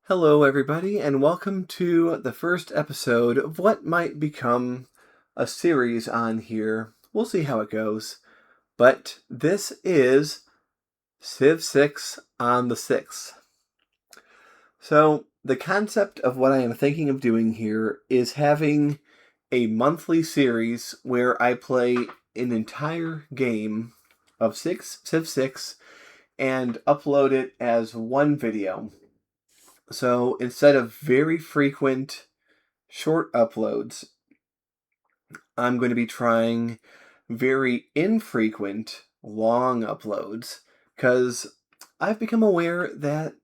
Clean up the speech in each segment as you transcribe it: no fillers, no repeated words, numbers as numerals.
Hello, everybody, and welcome to the first episode of what might become a series on here. We'll see how it goes. But this is Civ 6 on the 6th. So, the concept of what I am thinking of doing here is having a monthly series where I play an entire game of Civ 6 and upload it as one video. So instead of very frequent short uploads, I'm going to be trying very infrequent long uploads because I've become aware that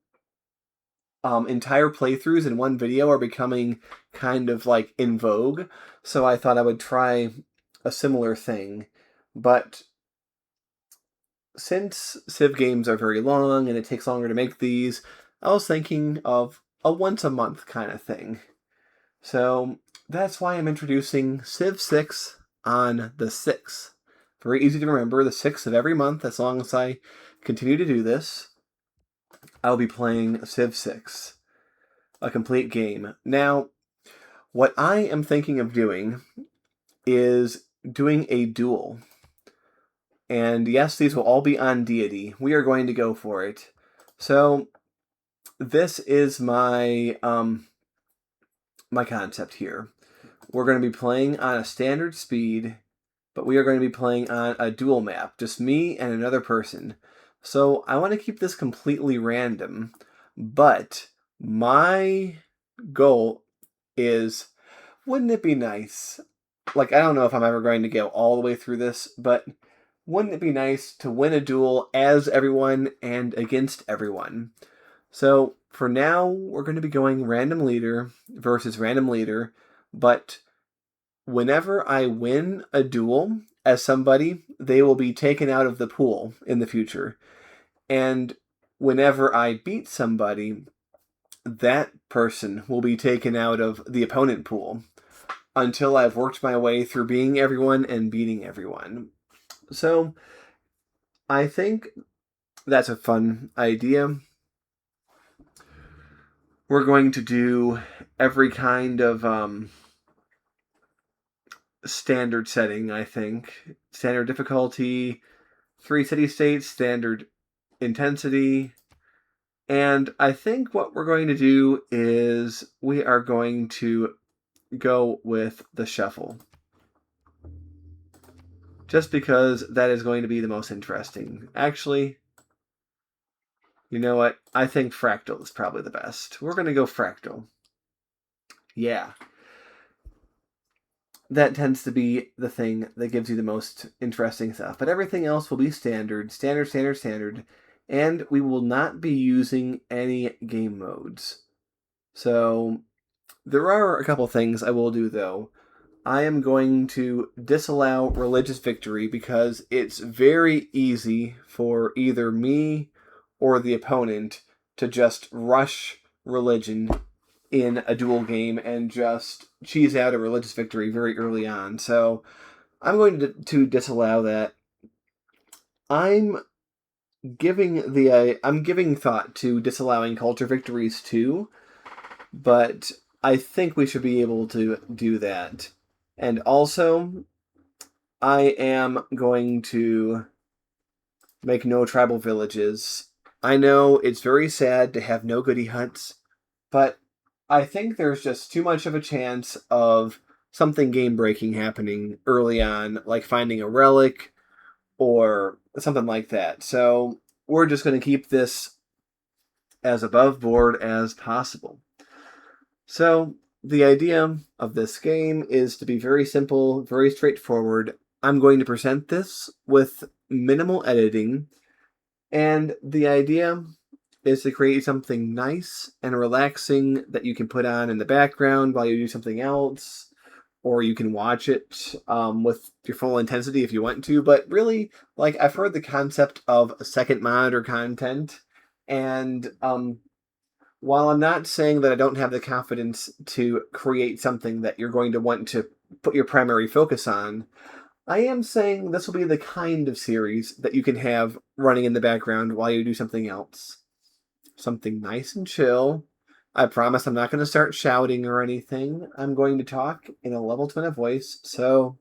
entire playthroughs in one video are becoming kind of like in vogue. So I thought I would try a similar thing. But since Civ games are very long and it takes longer to make these, I was thinking of a once a month kind of thing. So that's why I'm introducing Civ 6 on the 6th. Very easy to remember, the 6th of every month, as long as I continue to do this, I'll be playing Civ 6, a complete game. Now, what I am thinking of doing is doing a duel. And yes, these will all be on deity. We are going to go for it. So, this is my my concept here. We're going to be playing on a standard speed, but we are going to be playing on a dual map, just me and another person. So I want to keep this completely random, but my goal is, wouldn't it be nice? Like, I don't know if I'm ever going to go all the way through this, but wouldn't it be nice to win a duel as everyone and against everyone? So for now, we're going to be going random leader versus random leader, but whenever I win a duel as somebody, they will be taken out of the pool in the future. And whenever I beat somebody, that person will be taken out of the opponent pool until I've worked my way through being everyone and beating everyone. So I think that's a fun idea. We're going to do every kind of standard setting, I think. Standard difficulty, 3 city-states, standard intensity. And I think what we're going to do is we are going to go with the shuffle. Just because that is going to be the most interesting. Actually, you know what? I think fractal is probably the best. We're going to go fractal. Yeah. That tends to be the thing that gives you the most interesting stuff. But everything else will be standard, standard, standard, standard. And we will not be using any game modes. So there are a couple things I will do, though. I am going to disallow religious victory because it's very easy for either me or the opponent to just rush religion in a duel game and just cheese out a religious victory very early on. So I'm going to disallow that. I'm giving thought to disallowing culture victories too, but I think we should be able to do that. And also, I am going to make no tribal villages. I know it's very sad to have no goody huts, but I think there's just too much of a chance of something game-breaking happening early on, like finding a relic or something like that. So we're just going to keep this as above board as possible. So the idea of this game is to be very simple, very straightforward. I'm going to present this with minimal editing, and the idea is to create something nice and relaxing that you can put on in the background while you do something else, or you can watch it with your full intensity if you want to. But really, like, I've heard the concept of second monitor content, and while I'm not saying that I don't have the confidence to create something that you're going to want to put your primary focus on, I am saying this will be the kind of series that you can have running in the background while you do something else. Something nice and chill, I promise I'm not going to start shouting or anything. I'm going to talk in a level 20 voice. So,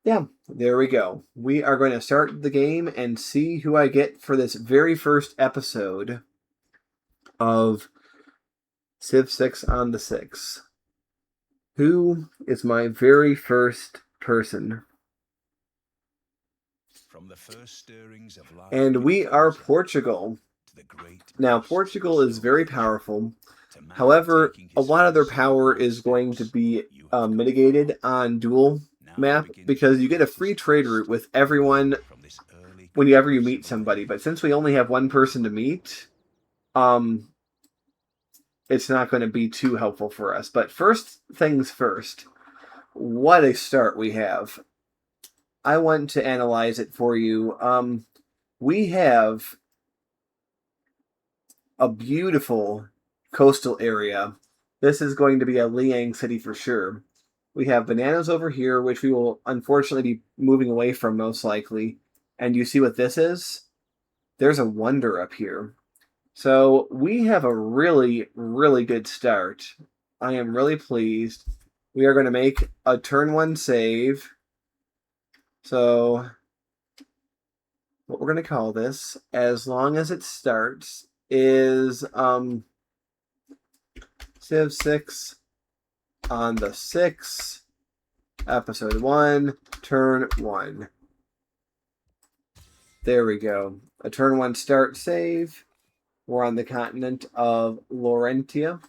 yeah, there we go. We are going to start the game and see who I get for this very first episode of Civ 6 on the 6. Who is my very first person? From the first stirrings of life, and we are Portugal. Now, Portugal is very powerful. However, a lot of their power is going to be mitigated on duel map because you get a free trade route with everyone whenever you meet somebody. But since we only have one person to meet, it's not going to be too helpful for us. But first things first, what a start we have. I want to analyze it for you. We have a beautiful coastal area. This is going to be a Liang city for sure. We have bananas over here, which we will unfortunately be moving away from most likely. And you see what this is? There's a wonder up here. So we have a really, really good start. I am really pleased. We are going to make a turn 1 save. So what we're going to call this, as long as it starts, is Civ 6 on the 6, episode 1, turn 1. There we go. A turn 1 start save. We're on the continent of Laurentia.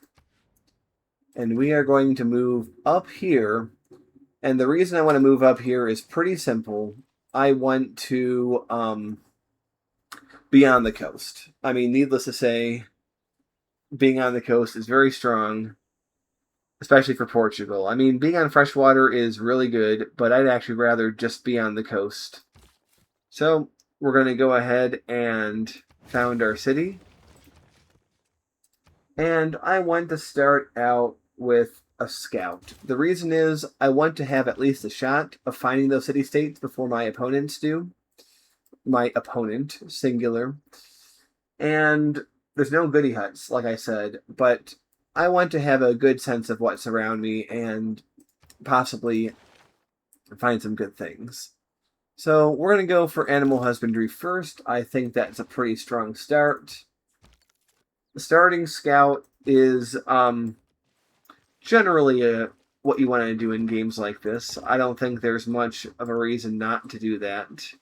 And we are going to move up here. And the reason I want to move up here is pretty simple. I want to be on the coast. I mean, needless to say, being on the coast is very strong, especially for Portugal. I mean, being on freshwater is really good, but I'd actually rather just be on the coast. So we're going to go ahead and found our city. And I want to start out with a scout. The reason is I want to have at least a shot of finding those city-states before my opponents do. My opponent, singular. And there's no goody huts, like I said, but I want to have a good sense of what's around me and possibly find some good things. So we're going to go for animal husbandry first. I think that's a pretty strong start. The starting scout is generally what you want to do in games like this. I don't think there's much of a reason not to do that.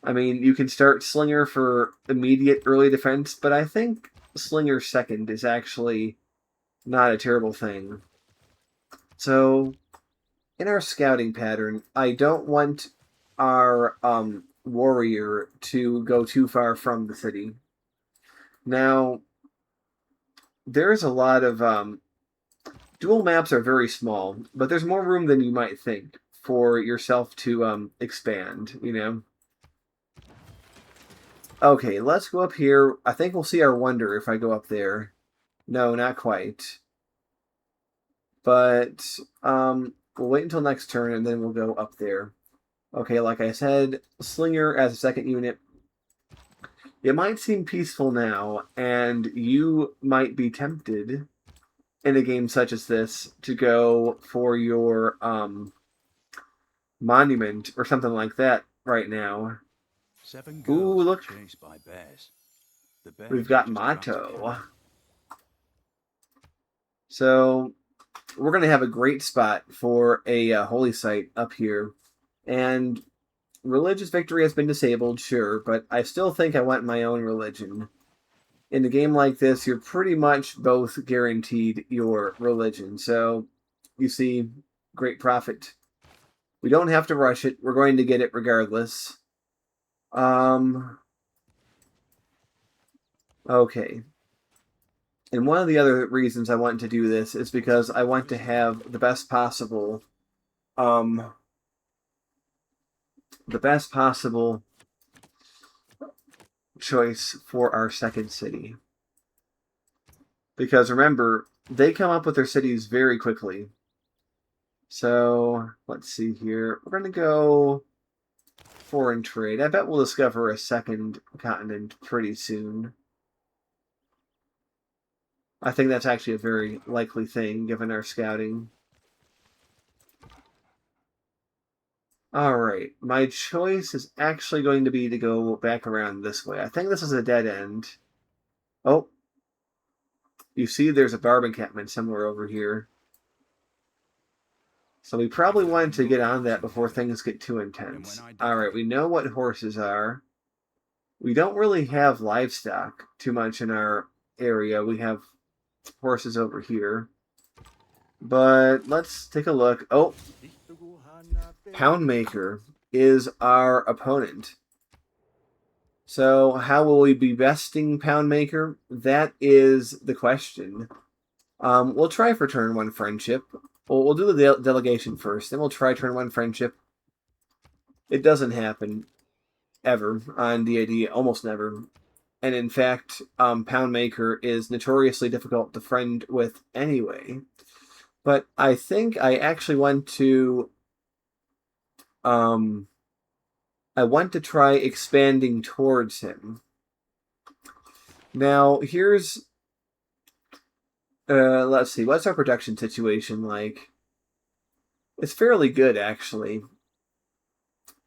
I mean, you can start Slinger for immediate early defense, but I think Slinger second is actually not a terrible thing. So, in our scouting pattern, I don't want our warrior to go too far from the city. Now, there's a lot of dual maps are very small, but there's more room than you might think for yourself to expand, you know? Okay, let's go up here. I think we'll see our wonder if I go up there. No, not quite. But we'll wait until next turn and then we'll go up there. Okay, like I said, Slinger as a second unit. It might seem peaceful now, and you might be tempted in a game such as this to go for your monument or something like that right now. Ooh, look. We've got Motto. So we're going to have a great spot for a holy site up here. And religious victory has been disabled, sure, but I still think I want my own religion. In a game like this, you're pretty much both guaranteed your religion. So, you see, great profit. We don't have to rush it. We're going to get it regardless. Okay. And one of the other reasons I want to do this is because I want to have the best possible choice for our second city. Because remember, they come up with their cities very quickly. So, let's see here. We're going to go foreign trade. I bet we'll discover a second continent pretty soon. I think that's actually a very likely thing, given our scouting. Alright, my choice is actually going to be to go back around this way. I think this is a dead end. Oh, you see there's a barb encampment somewhere over here. So we probably wanted to get on that before things get too intense. Alright, we know what horses are. We don't really have livestock too much in our area. We have horses over here. But let's take a look. Oh, Poundmaker is our opponent. So how will we be besting Poundmaker? That is the question. We'll try for turn 1 friendship. We'll do the delegation first, then we'll try turn 1 friendship. It doesn't happen ever on DAD, almost never. And in fact, Poundmaker is notoriously difficult to friend with anyway. But I think I actually want to try expanding towards him. Now, here's let's see, what's our production situation like? It's fairly good, actually.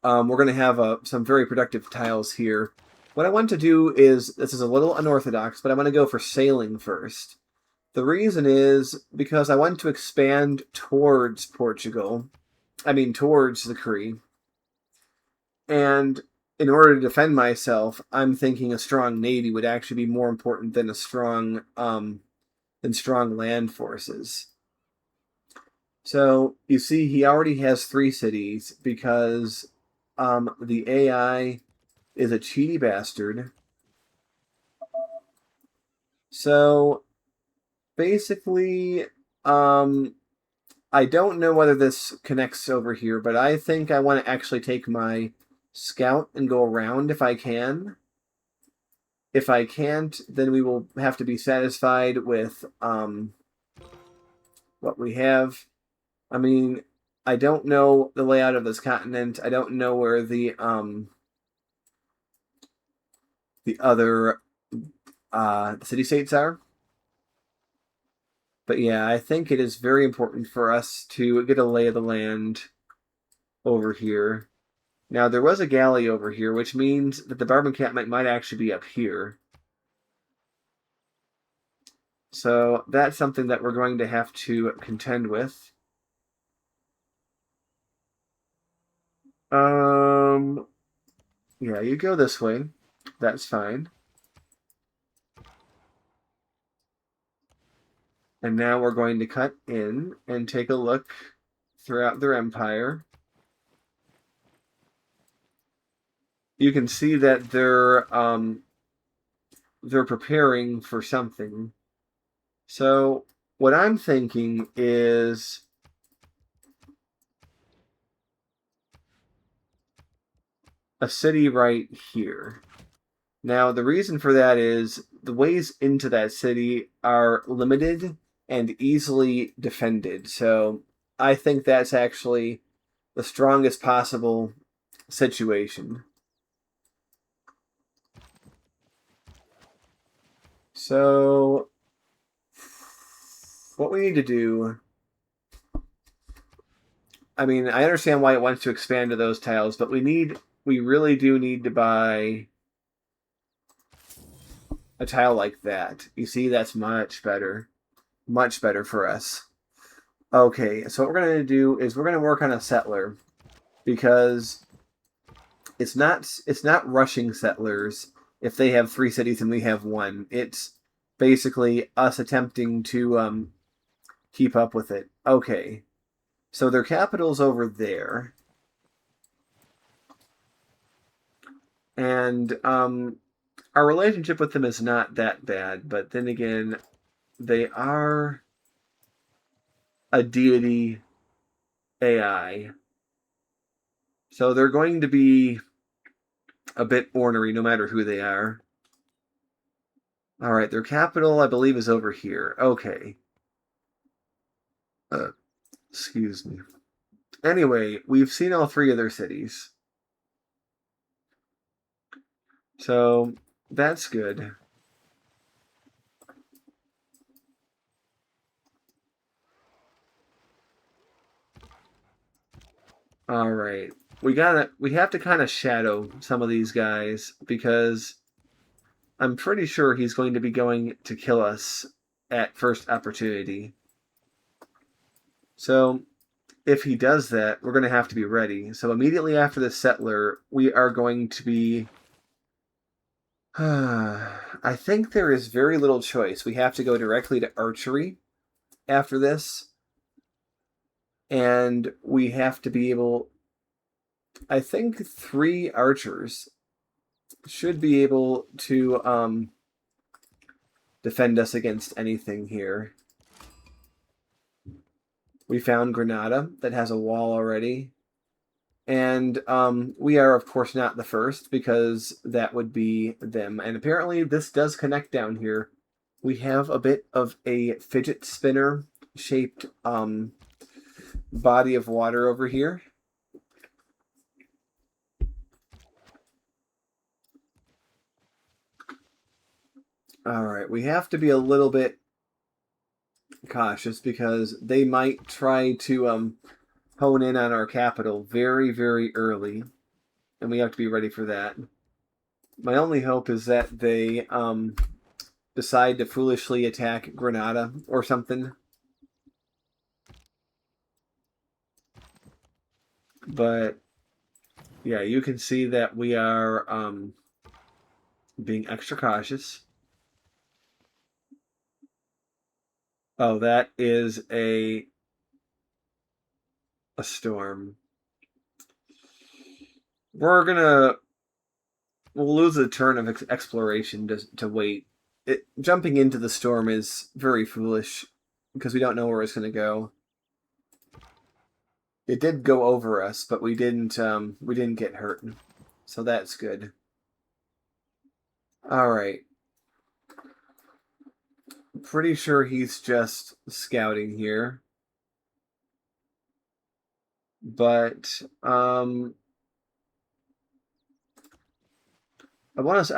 We're going to have some very productive tiles here. What I want to do is, this is a little unorthodox, but I want to go for sailing first. The reason is because I want to expand towards Portugal. I mean, towards the Cree. And in order to defend myself, I'm thinking a strong navy would actually be more important than strong land forces. So you see, he already has 3 cities because the AI is a cheaty bastard. So basically, I don't know whether this connects over here, but I think I want to actually take my scout and go around if I can. If I can't, then we will have to be satisfied with what we have. I mean, I don't know the layout of this continent. I don't know where the other city-states are. But yeah, I think it is very important for us to get a lay of the land over here. Now, there was a galley over here, which means that the barb encampment might actually be up here. So that's something that we're going to have to contend with. Yeah, you go this way. That's fine. And now we're going to cut in and take a look throughout their empire. You can see that they're preparing for something. So what I'm thinking is a city right here. Now, the reason for that is the ways into that city are limited and easily defended. So I think that's actually the strongest possible situation. So what we need to do, I mean, I understand why it wants to expand to those tiles, but we really do need to buy a tile like that. You see, that's much better. Much better for us. Okay, so what we're going to do is we're going to work on a settler, because it's not rushing settlers if they have 3 cities and we have 1. It's basically us attempting to keep up with it. Okay, so their capital's over there, and our relationship with them is not that bad. But then again, they are a deity AI. So they're going to be a bit ornery no matter who they are. Alright, their capital, I believe, is over here. Okay. Excuse me. Anyway, we've seen all 3 of their cities. So, that's good. All right. We have to kind of shadow some of these guys because I'm pretty sure he's going to be going to kill us at first opportunity. So if he does that, we're going to have to be ready. So immediately after the settler, we are going to be... I think there is very little choice. We have to go directly to archery after this. And we have to be able... I think 3 archers should be able to defend us against anything here. We found Granada that has a wall already. And we are, of course, not the first because that would be them. And apparently this does connect down here. We have a bit of a fidget spinner shaped body of water over here. All right, we have to be a little bit cautious because they might try to hone in on our capital very, very early, and we have to be ready for that. My only hope is that they decide to foolishly attack Granada or something. But yeah, you can see that we are being extra cautious. Oh, that is a storm. We'll lose a turn of exploration to wait. Jumping into the storm is very foolish because we don't know where it's going to go. It did go over us, but we didn't get hurt, so that's good. All right. Pretty sure he's just scouting here. But I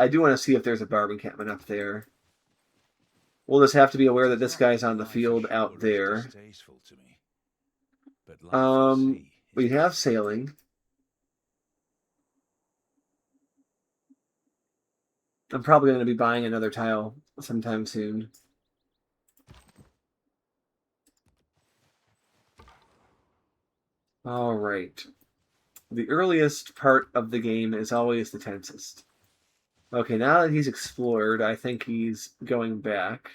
do want to see if there's a barb encampment up there. We'll just have to be aware that this guy's on the field out there. We have sailing. I'm probably going to be buying another tile sometime soon. All right. The earliest part of the game is always the tensest. Okay, now that he's explored, I think he's going back.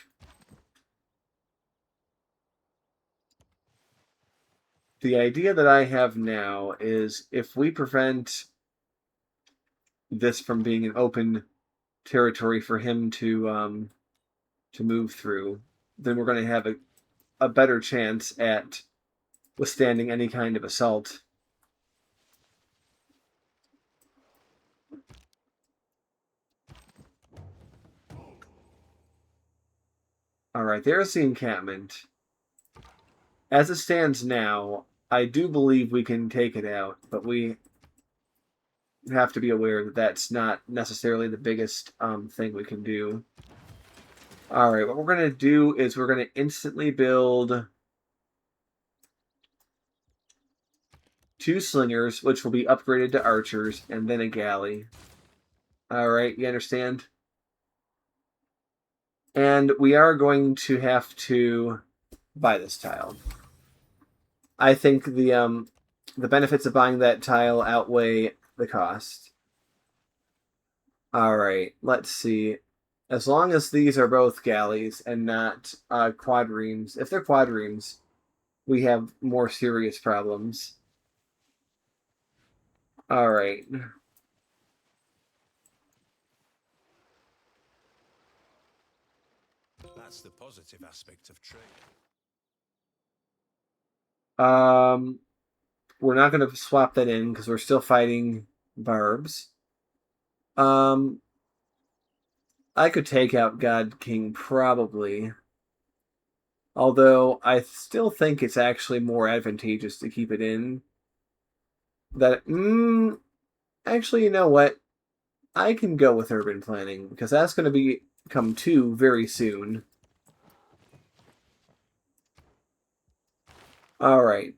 The idea that I have now is if we prevent this from being an open territory for him to move through, then we're going to have a better chance at withstanding any kind of assault. All right, there's the encampment. As it stands now, I do believe we can take it out, but we have to be aware that that's not necessarily the biggest thing we can do. All right, what we're going to do is we're going to instantly build 2 slingers, which will be upgraded to archers, and then a galley. All right, you understand? And we are going to have to buy this tile. I think the benefits of buying that tile outweigh the cost. All right, let's see. As long as these are both galleys and not quadremes, if they're quadremes, we have more serious problems. All right. That's the positive aspect of trade. We're not going to swap that in because we're still fighting barbs. I could take out God King probably. Although I still think it's actually more advantageous to keep it in. Actually, you know what? I can go with urban planning because that's going to become 2 very soon. All right.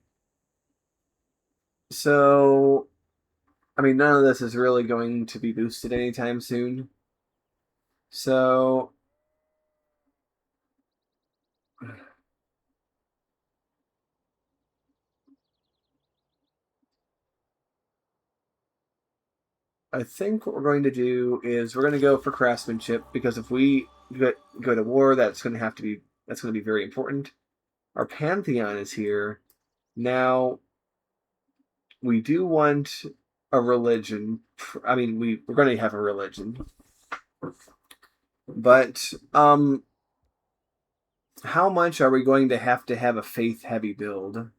So, I mean, none of this is really going to be boosted anytime soon. So, I think what we're going to do is we're going to go for craftsmanship because if we go to war, that's going to be very important. Our pantheon is here. Now, we do want a religion. I mean, we're going to have a religion, but how much are we going to have a faith heavy build?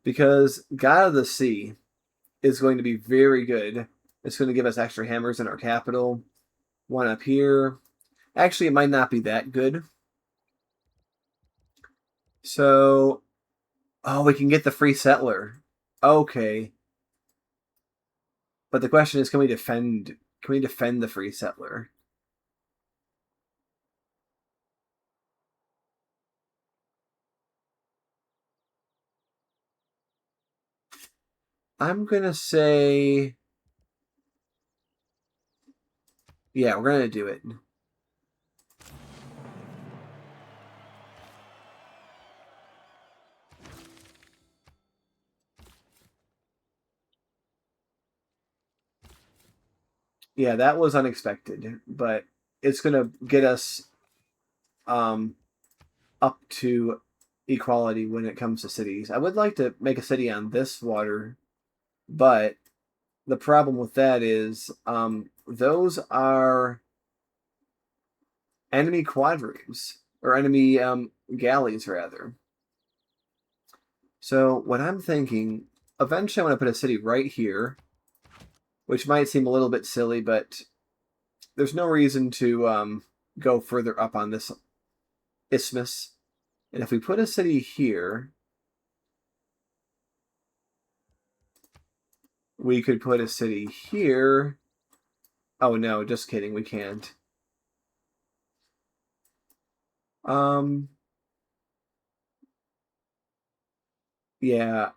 Because God of the Sea is going to be very good. It's going to give us extra hammers in our capital. One up here. Actually, it might not be that good. So, oh, we can get the free settler. Okay. But the question is, can we defend the free settler? I'm going to say yeah, we're going to do it. Yeah, that was unexpected, but it's going to get us um up to equality when it comes to cities. I would like to make a city on this water, but the problem with that is those are enemy quadrigs or enemy galleys rather. So what I'm thinking, eventually I want to put a city right here, which might seem a little bit silly, but there's no reason to go further up on this isthmus. And if we put a city here, we could put a city here. Oh no, just kidding, we can't. Um, yeah,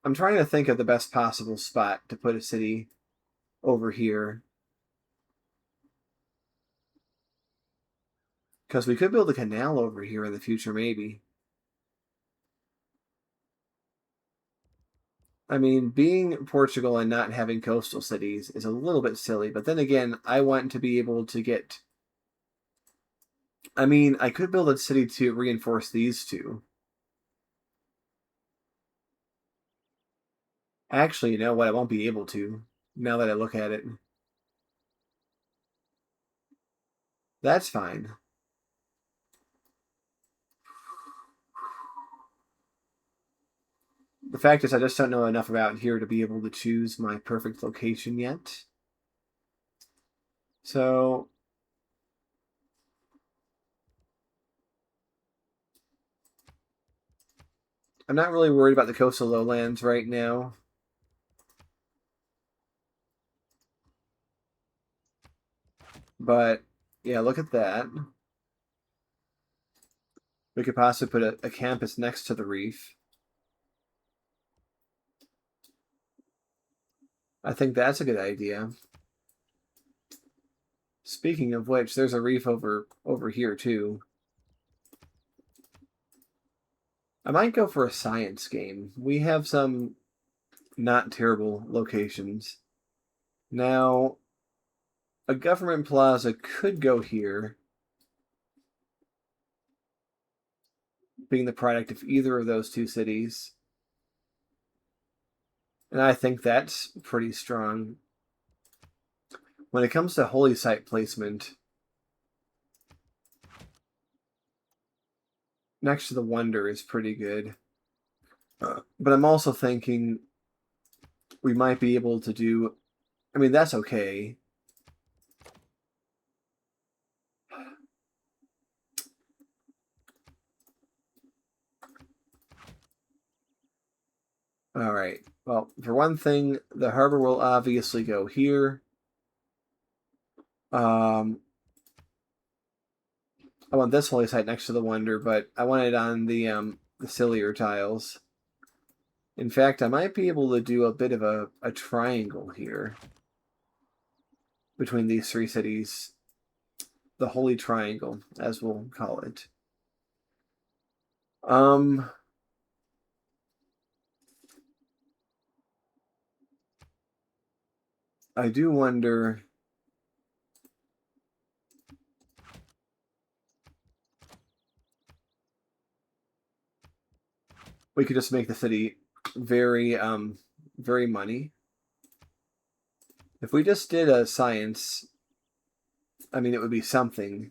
I'm trying to think of the best possible spot to put a city over here. Because we could build a canal over here in the future, maybe. I mean, being Portugal and not having coastal cities is a little bit silly, but then again, I want to be able to get. I mean, I could build a city to reinforce these two. Actually, you know what? I won't be able to now that I look at it. That's fine. The fact is, I just don't know enough about here to be able to choose my perfect location yet. So, I'm not really worried about the coastal lowlands right now. But, yeah, look at that. We could possibly put a campus next to the reef. I think that's a good idea. Speaking of which, there's a reef over here too. I might go for a science game. We have some not terrible locations. Now, a government plaza could go here, being the product of either of those two cities. And I think that's pretty strong. When it comes to holy site placement, next to the Wonder is pretty good. But I'm also thinking we might be able to do. I mean, that's okay. All right. Well, for one thing, the harbor will obviously go here. I want this holy site next to the Wonder, but I want it on the sillier tiles. In fact, I might be able to do a bit of a triangle here between these three cities. The Holy Triangle, as we'll call it. I do wonder. We could just make the city very, very money. If we just did a science, I mean, it would be something.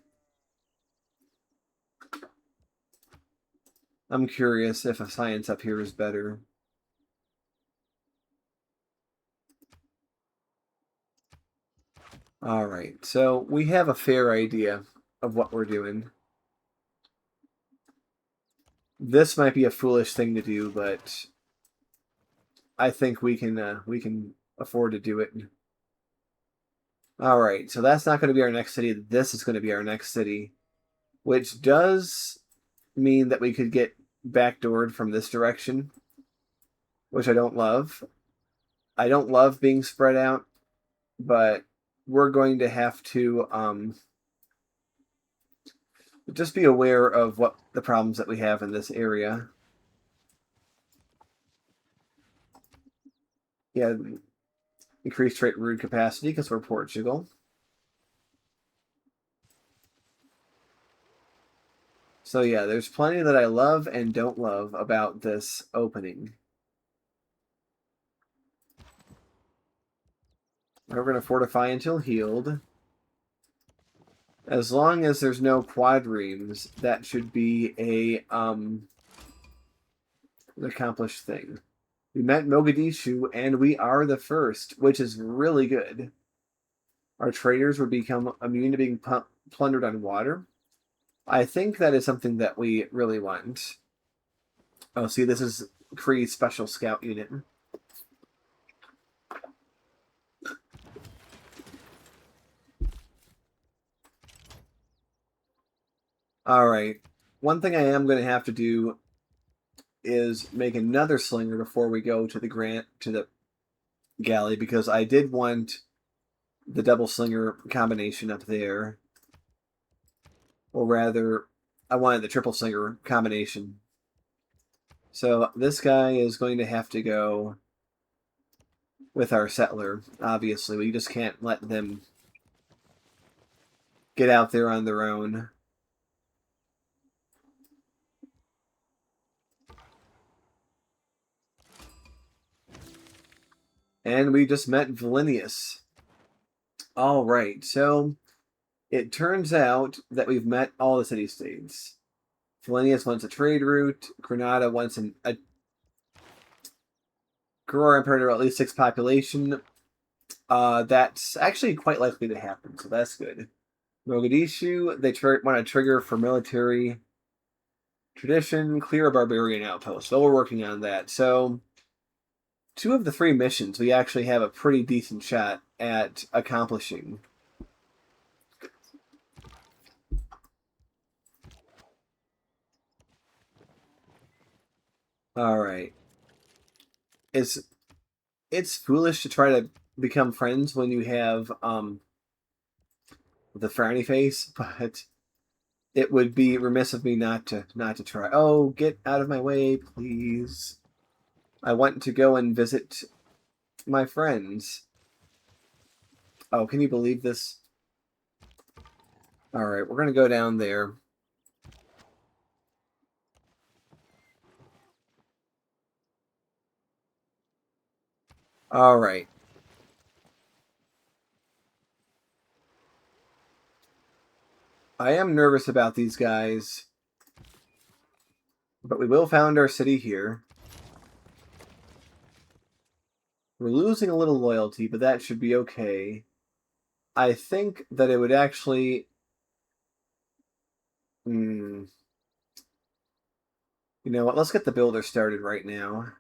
I'm curious if a science up here is better. All right, so we have a fair idea of what we're doing. This might be a foolish thing to do, but I think we can afford to do it. All right, so that's not going to be our next city. This is going to be our next city, which does mean that we could get backdoored from this direction, which I don't love. I don't love being spread out, but we're going to have to just be aware of what the problems that we have in this area. Yeah, increase trade route capacity because we're Portugal. So yeah, there's plenty that I love and don't love about this opening. We're going to fortify until healed. As long as there's no quadremes, that should be an accomplished thing. We met Mogadishu, and we are the first, which is really good. Our traders would become immune to being plundered on water. I think that is something that we really want. Oh, see, this is Cree's special scout unit. All right. One thing I am going to have to do is make another slinger before we go to the galley, because I did want the double slinger combination up there. Or rather, I wanted the triple slinger combination. So this guy is going to have to go with our settler, obviously. We just can't let them get out there on their own. And we just met Valenius. All right, so it turns out that we've met all the city-states. Valenius wants a trade route. Granada wants a grow our empire to at least 6 population. That's actually quite likely to happen, so that's good. Mogadishu, they want to trigger for military tradition, clear a barbarian outpost. So we're working on that. So 2 of the 3 missions we actually have a pretty decent shot at accomplishing. All right. It's foolish to try to become friends when you have the frowny face, but it would be remiss of me not to try. Oh, get out of my way, please. I want to go and visit my friends. Oh, can you believe this? All right, we're going to go down there. All right. I am nervous about these guys, but we will found our city here. We're losing a little loyalty, but that should be okay. I think that it would actually... You know what? Let's get the builder started right now.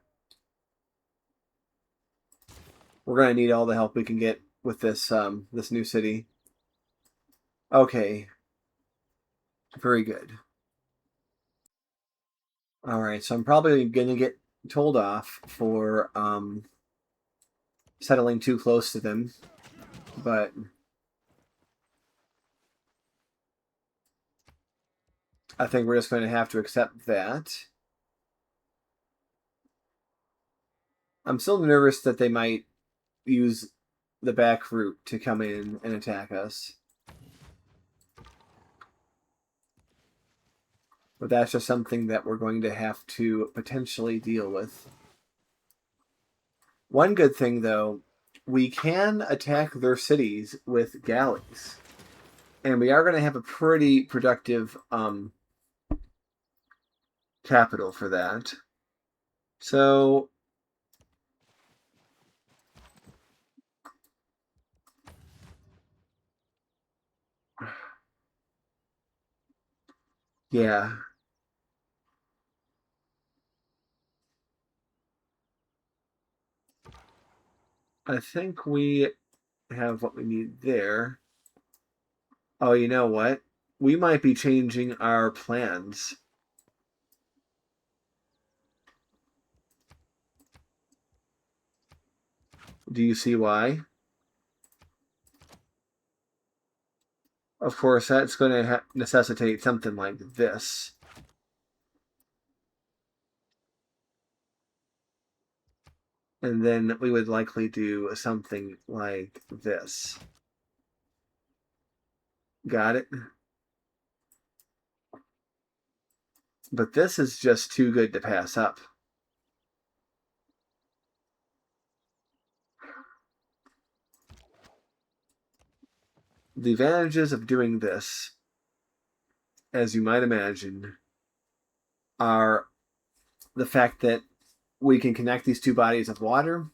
We're going to need all the help we can get with this this new city. Okay. Very good. All right, so I'm probably going to get told off for settling too close to them, but I think we're just going to have to accept that. I'm still nervous that they might use the back route to come in and attack us. But that's just something that we're going to have to potentially deal with. One good thing, though, we can attack their cities with galleys. And we are going to have a pretty productive capital for that. So yeah, I think we have what we need there. Oh, you know what? We might be changing our plans. Do you see why? Of course, that's going to necessitate something like this. And then we would likely do something like this. Got it? But this is just too good to pass up. The advantages of doing this, as you might imagine, are the fact that we can connect these two bodies of water,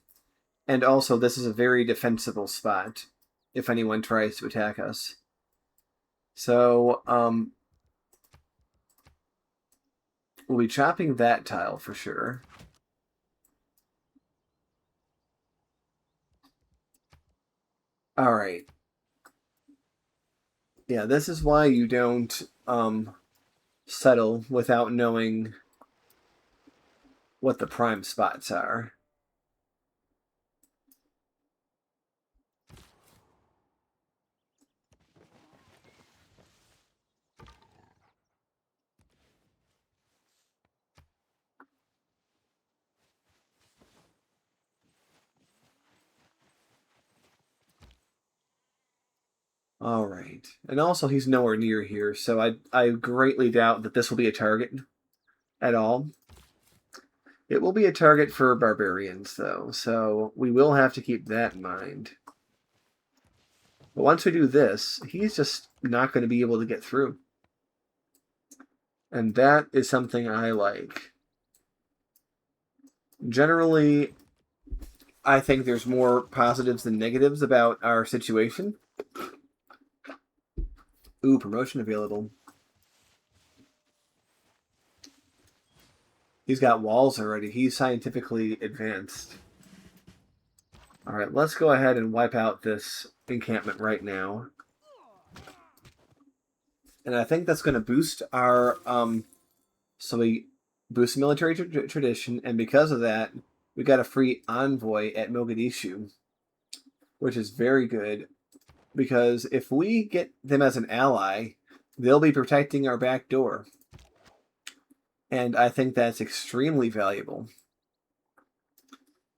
and also this is a very defensible spot if anyone tries to attack us. So, we'll be chopping that tile for sure. All right. Yeah, this is why you don't settle without knowing what the prime spots are. All right. And also he's nowhere near here, so I greatly doubt that this will be a target at all. It will be a target for barbarians, though, so we will have to keep that in mind. But once we do this, he's just not going to be able to get through. And that is something I like. Generally, I think there's more positives than negatives about our situation. Ooh, promotion available. He's got walls already. He's scientifically advanced. All right, let's go ahead and wipe out this encampment right now. And I think that's going to boost our so we boost military tradition, and because of that, we got a free envoy at Mogadishu, which is very good. Because if we get them as an ally, they'll be protecting our back door. And I think that's extremely valuable.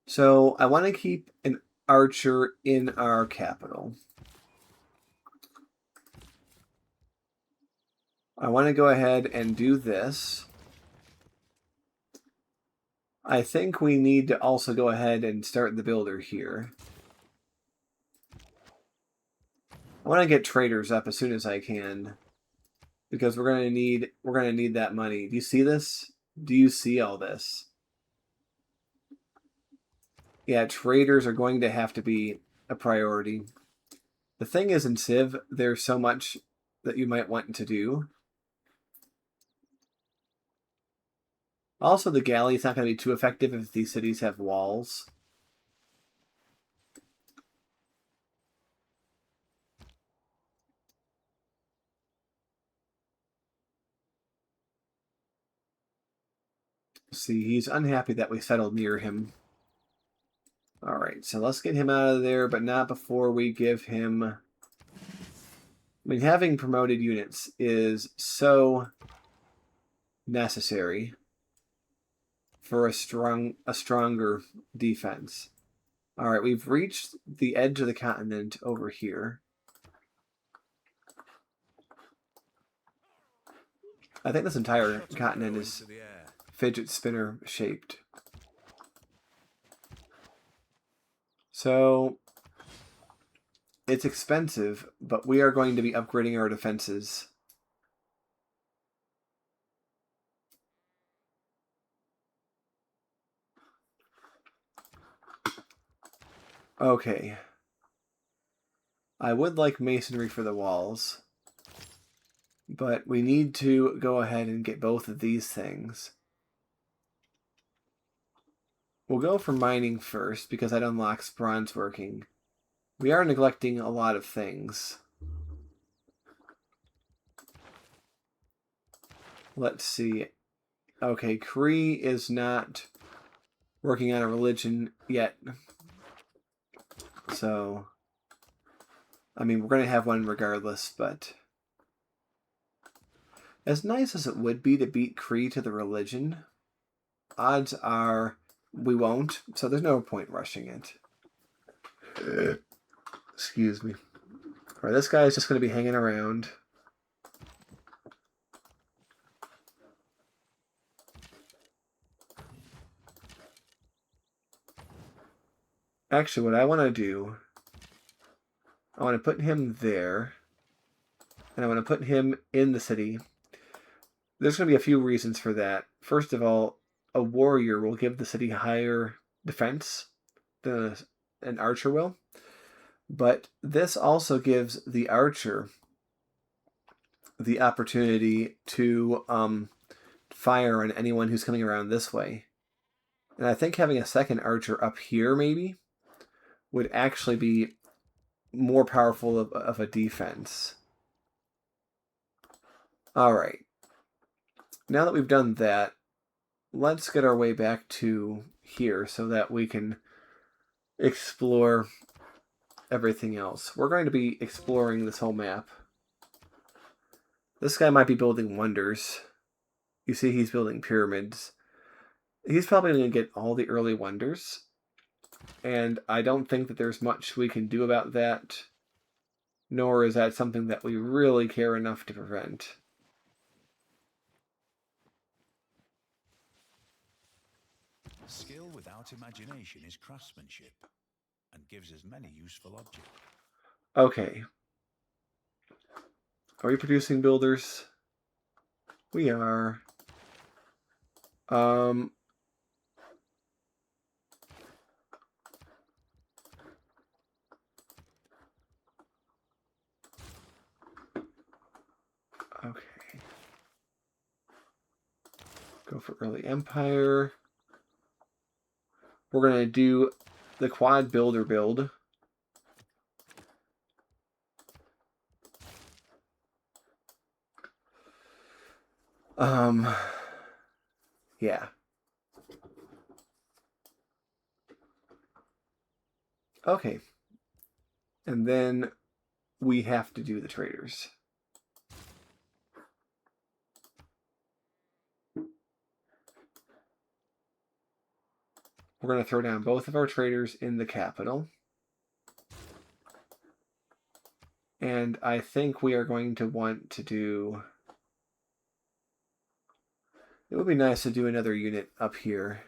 So I want to keep an archer in our capital. I want to go ahead and do this. I think we need to also go ahead and start the builder here. I want to get traders up as soon as I can, because we're gonna need that money. Do you see this? Do you see all this? Yeah, traders are going to have to be a priority. The thing is, in Civ, there's so much that you might want to do. Also, the galley is not going to be too effective if these cities have walls. See, he's unhappy that we settled near him. Alright, so let's get him out of there, but not before we give him... I mean, having promoted units is so necessary for a stronger defense. Alright, we've reached the edge of the continent over here. I think this entire continent is fidget spinner shaped. So it's expensive, but we are going to be upgrading our defenses. Okay. I would like masonry for the walls, but we need to go ahead and get both of these things. We'll go for mining first because that unlocks bronze working. We are neglecting a lot of things. Let's see. Okay, Cree is not working on a religion yet. So, I mean, we're going to have one regardless, but... As nice as it would be to beat Cree to the religion, odds are we won't, so there's no point rushing it. Excuse me. Alright, this guy is just going to be hanging around. Actually, what I want to do, I want to put him there, and I want to put him in the city. There's going to be a few reasons for that. First of all, a warrior will give the city higher defense than an archer will. But this also gives the archer the opportunity to fire on anyone who's coming around this way. And I think having a second archer up here, maybe, would actually be more powerful of a defense. Alright. Now that we've done that, let's get our way back to here so that we can explore everything else. We're going to be exploring this whole map. This guy might be building wonders. You see he's building pyramids. He's probably going to get all the early wonders. And I don't think that there's much we can do about that. Nor is that something that we really care enough to prevent. Skill without imagination is craftsmanship, and gives us many useful objects. Okay. Are we producing builders? We are. Okay. Go for early empire. We're going to do the quad builder build. Yeah. Okay. And then we have to do the traders. We're going to throw down both of our traders in the capital. And I think we are going to want to do... It would be nice to do another unit up here.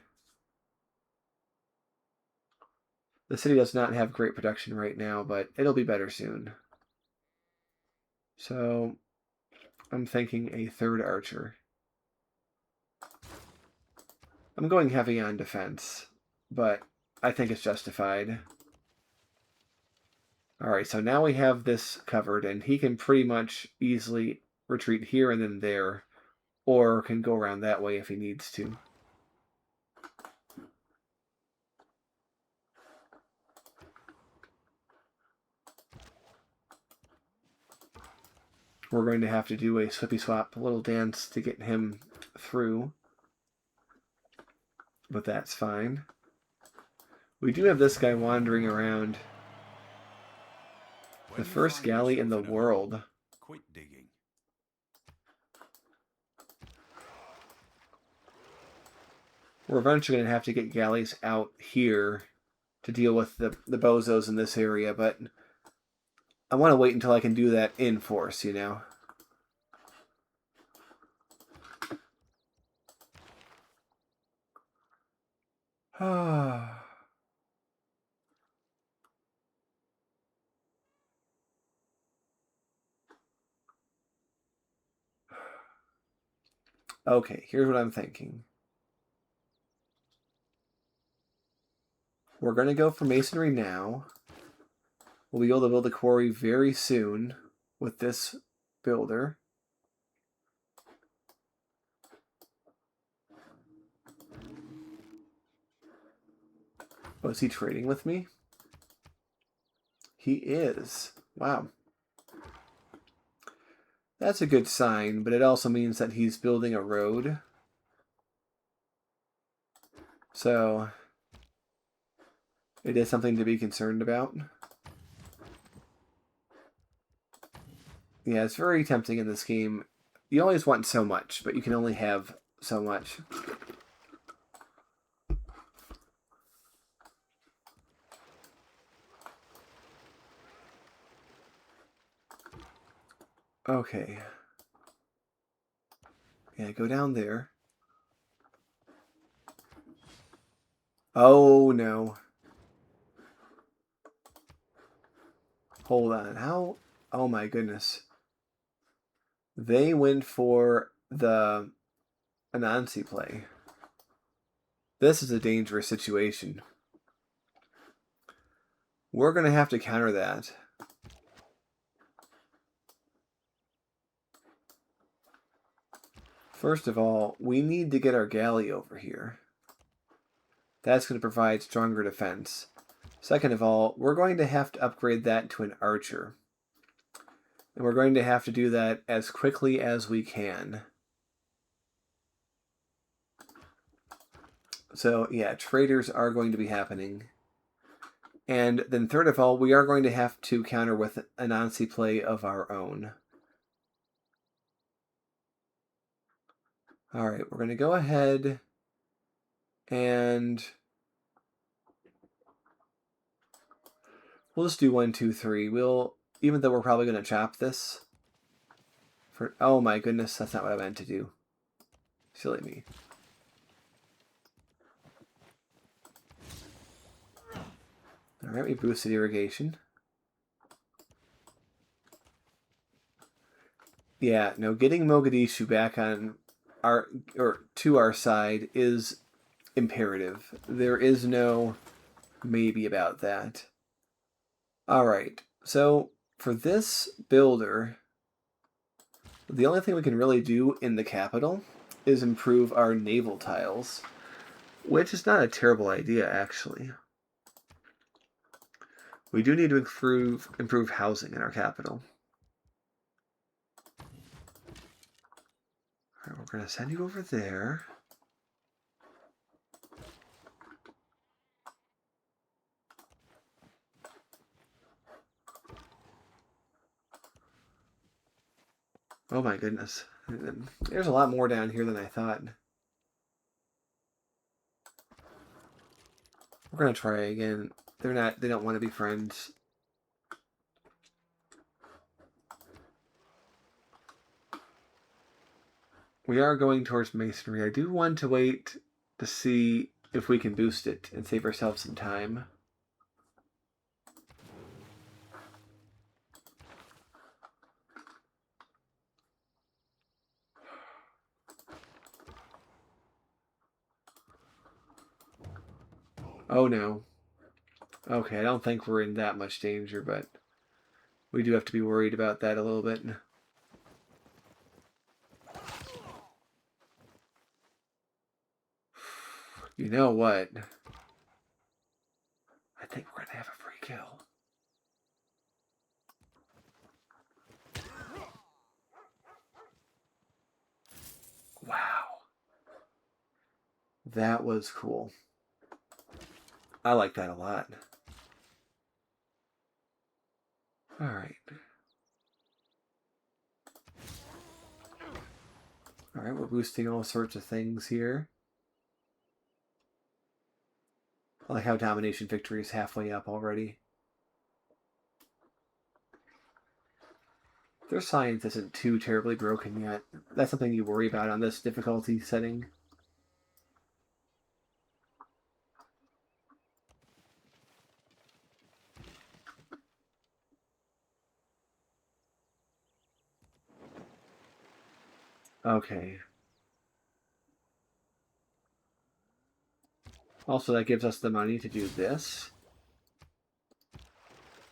The city does not have great production right now, but it'll be better soon. So I'm thinking a third archer. I'm going heavy on defense, but I think it's justified. Alright, so now we have this covered, and he can pretty much easily retreat here and then there, or can go around that way if he needs to. We're going to have to do a swippy swap little dance to get him through. but that's fine. We do have this guy wandering around. The first galley in the world. Quit digging. We're eventually going to have to get galleys out here to deal with the bozos in this area, but I want to wait until I can do that in force, you know? Okay, here's what I'm thinking. We're going to go for masonry now. We'll be able to build a quarry very soon with this builder. Oh, is he trading with me? He is. Wow. That's a good sign, but it also means that he's building a road. So it is something to be concerned about. Yeah, it's very tempting in this game. You always want so much, but you can only have so much. Okay. Yeah, go down there. Oh, no. Hold on. How? Oh, my goodness. They went for the Anansi play. This is a dangerous situation. We're going to have to counter that. First of all, we need to get our galley over here. That's going to provide stronger defense. Second of all, we're going to have to upgrade that to an archer. And we're going to have to do that as quickly as we can. So, yeah, traders are going to be happening. And then third of all, we are going to have to counter with an Anansi play of our own. Alright, we're going to go ahead and we'll just do 1, 2, 3. We'll, even though we're probably going to chop this. Oh my goodness, that's not what I meant to do. Silly me. Alright, we boosted irrigation. Yeah, no, getting Mogadishu back on to our side is imperative. There is no maybe about that. Alright, so for this builder, the only thing we can really do in the capital is improve our naval tiles, which is not a terrible idea, actually. We do need to improve housing in our capital. All right, we're going to send you over there. Oh my goodness. There's a lot more down here than I thought. We're going to try again. They don't want to be friends. We are going towards masonry. I do want to wait to see if we can boost it and save ourselves some time. Oh no. Okay, I don't think we're in that much danger, but we do have to be worried about that a little bit. You know what? I think we're going to have a free kill. Wow. That was cool. I like that a lot. All right. All right, we're boosting all sorts of things here. I like how domination victory is halfway up already. Their science isn't too terribly broken yet. That's something you worry about on this difficulty setting. Okay. Also, that gives us the money to do this.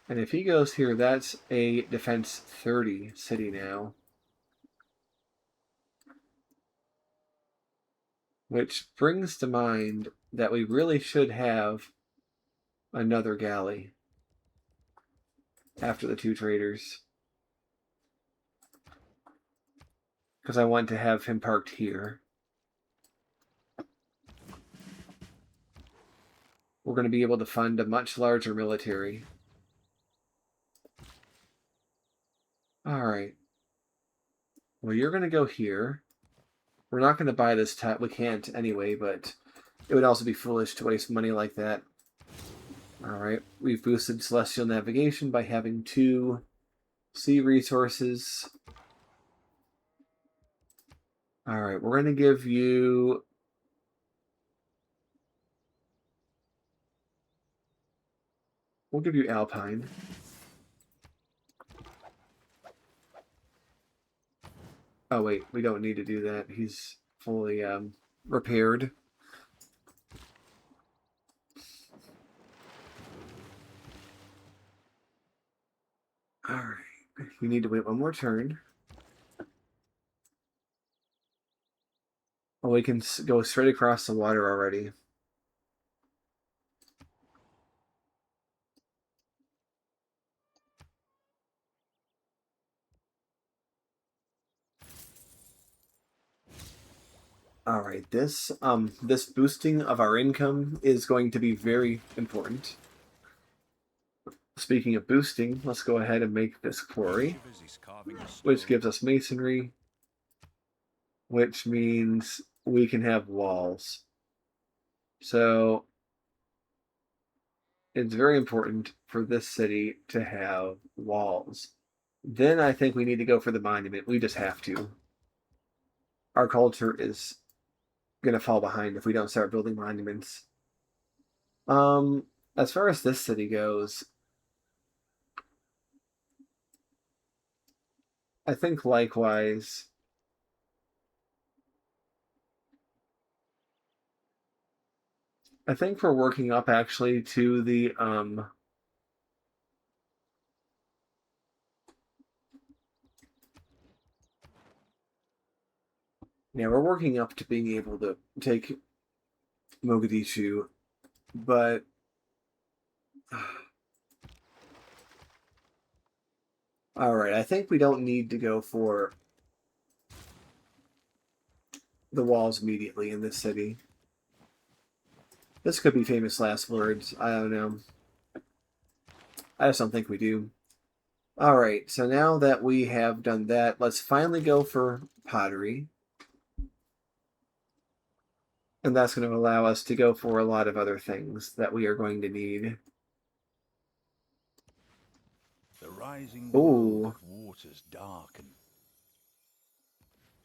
And if he goes here, that's a defense 30 city now. Which brings to mind that we really should have another galley after the two traders. Because I want to have him parked here. We're going to be able to fund a much larger military. Alright. Well, you're going to go here. We're not going to buy this tile. We can't anyway, but it would also be foolish to waste money like that. Alright, we've boosted Celestial Navigation by having 2 sea resources. Alright, we're going to give you... We'll give you Alpine. Oh wait, we don't need to do that. He's fully repaired. Alright, we need to wait one more turn. Oh, we can go straight across the water already. All right, this boosting of our income is going to be very important. Speaking of boosting, let's go ahead and make this quarry, which gives us masonry, which means we can have walls. So it's very important for this city to have walls. Then I think we need to go for the monument. We just have to. Our culture is going to fall behind if we don't start building monuments. As far as this city goes, I think likewise. I think we're working up actually to the yeah, we're working up to being able to take Mogadishu, but all right, I think we don't need to go for the walls immediately in this city. This could be famous last words. I don't know. I just don't think we do. All right, so now that we have done that, let's finally go for pottery. And that's going to allow us to go for a lot of other things that we are going to need. The rising world of waters darken.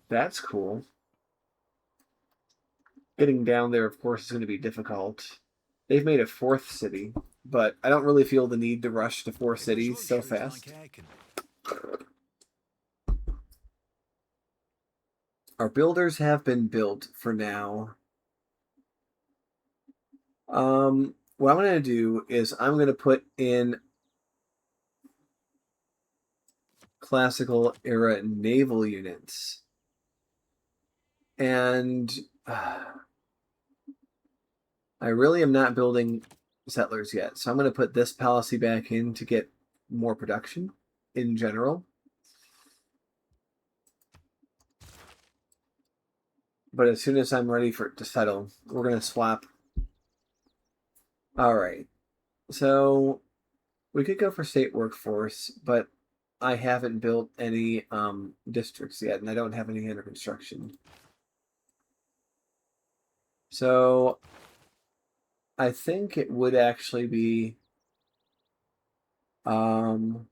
That's cool. Getting down there, of course, is going to be difficult. They've made a 4th city, but I don't really feel the need to rush to 4 cities so fast. Our builders have been built for now. What I'm going to do is I'm going to put in classical era naval units. And I really am not building settlers yet. So I'm going to put this policy back in to get more production in general. But as soon as I'm ready for it to settle, we're going to swap. All right. So we could go for state workforce, but I haven't built any districts yet, and I don't have any under construction. So I think it would actually be okay,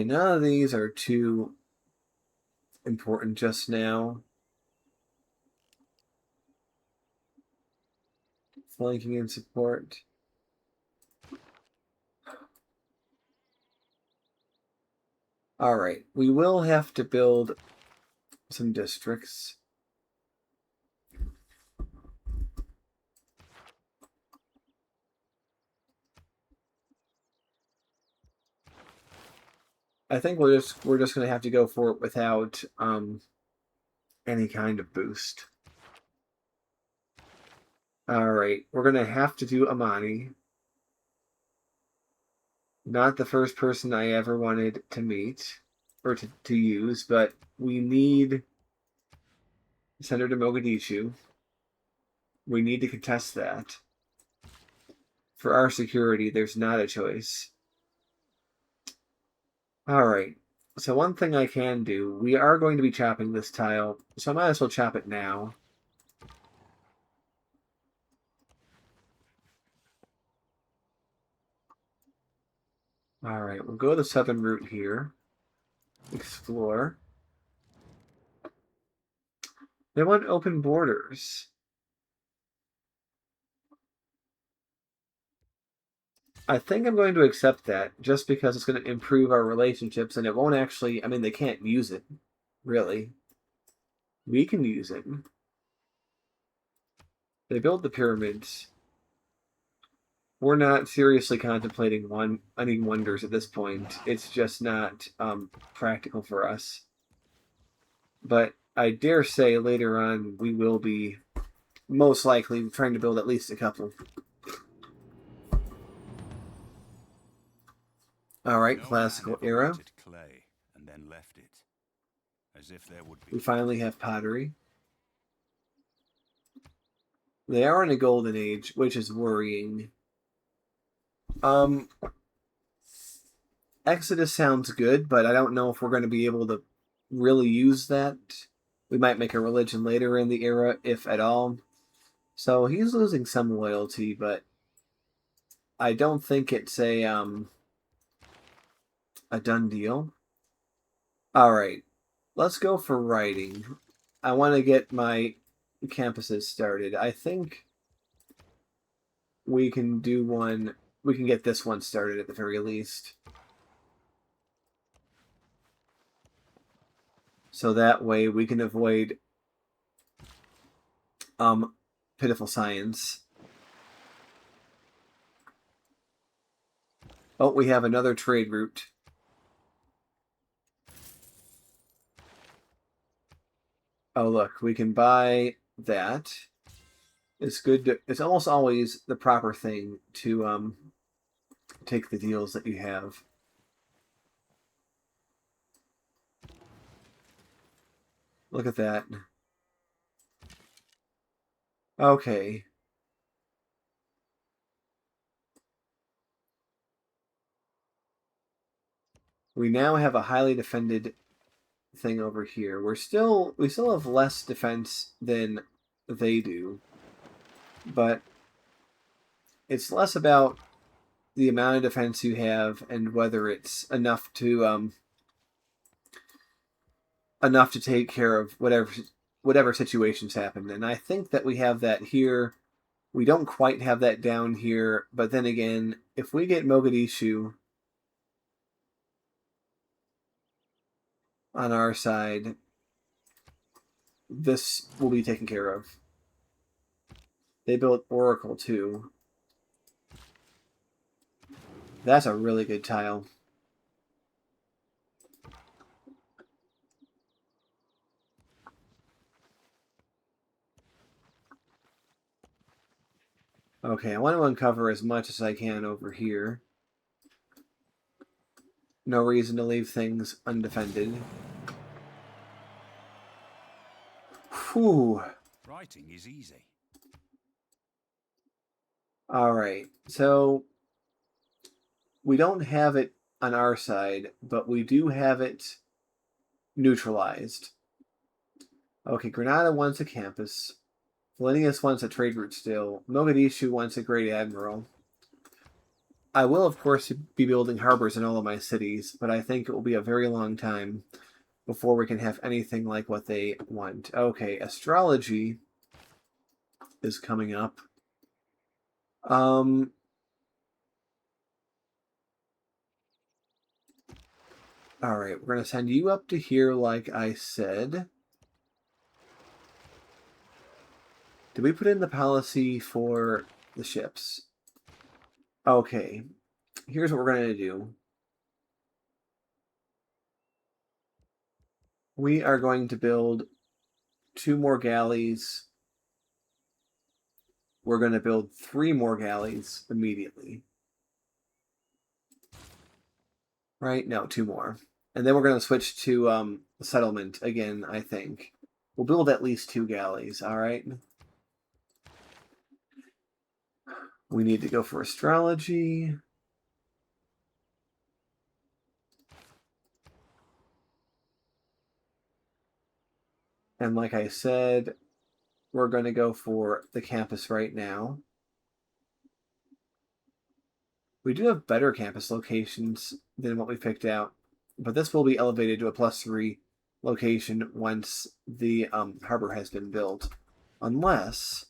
none of these are too important just now. Flanking and support. All right, we will have to build some districts. I think we're just going to have to go for it without any kind of boost. All right, we're going to have to do Amani. Not the first person I ever wanted to meet or to use, but we need Senator Mogadishu. We need to contest that. For our security, there's not a choice. All right. So one thing I can do, we are going to be chopping this tile, so I might as well chop it now. All right, we'll go the southern route here. Explore. They want open borders. I think I'm going to accept that just because it's going to improve our relationships and it won't actually, I mean, they can't use it, really. We can use it. They built the pyramids. We're not seriously contemplating any wonders at this point. It's just not practical for us. But I dare say later on we will be most likely trying to build at least a couple. All right, classical era. Clay and then left it, as if there would be. We finally have pottery. They are in a golden age, which is worrying. Exodus sounds good, but I don't know if we're going to be able to really use that. We might make a religion later in the era, if at all. So he's losing some loyalty, but I don't think it's a done deal. All right, let's go for writing. I want to get my campuses started. I think we can do one. We can get this one started at the very least. So that way we can avoid pitiful science. Oh, we have another trade route. Oh, look, we can buy that. It's good to, it's almost always the proper thing to take the deals that you have. Look at that. Okay. We now have a highly defended thing over here. We still have less defense than they do. But it's less about the amount of defense you have and whether it's enough to take care of whatever situations happen. And I think that we have that here. We don't quite have that down here, but then again, if we get Mogadishu on our side, this will be taken care of. They built Oracle too. That's a really good tile. Okay, I want to uncover as much as I can over here. No reason to leave things undefended. Whew. Writing is easy. All right. So we don't have it on our side, but we do have it neutralized. Okay, Granada wants a campus. Valenius wants a trade route still. Mogadishu wants a great admiral. I will, of course, be building harbors in all of my cities, but I think it will be a very long time before we can have anything like what they want. Okay, astrology is coming up. All right, we're going to send you up to here like I said. Did we put in the policy for the ships? Okay, here's what we're going to do. We are going to build 2 more galleys. We're going to build 3 more galleys immediately. Right? No, 2 more. And then we're going to switch to settlement again, I think. We'll build at least 2 galleys, all right? We need to go for astrology. And like I said, we're going to go for the campus right now. We do have better campus locations than what we picked out, but this will be elevated to a +3 location once the harbor has been built. Unless...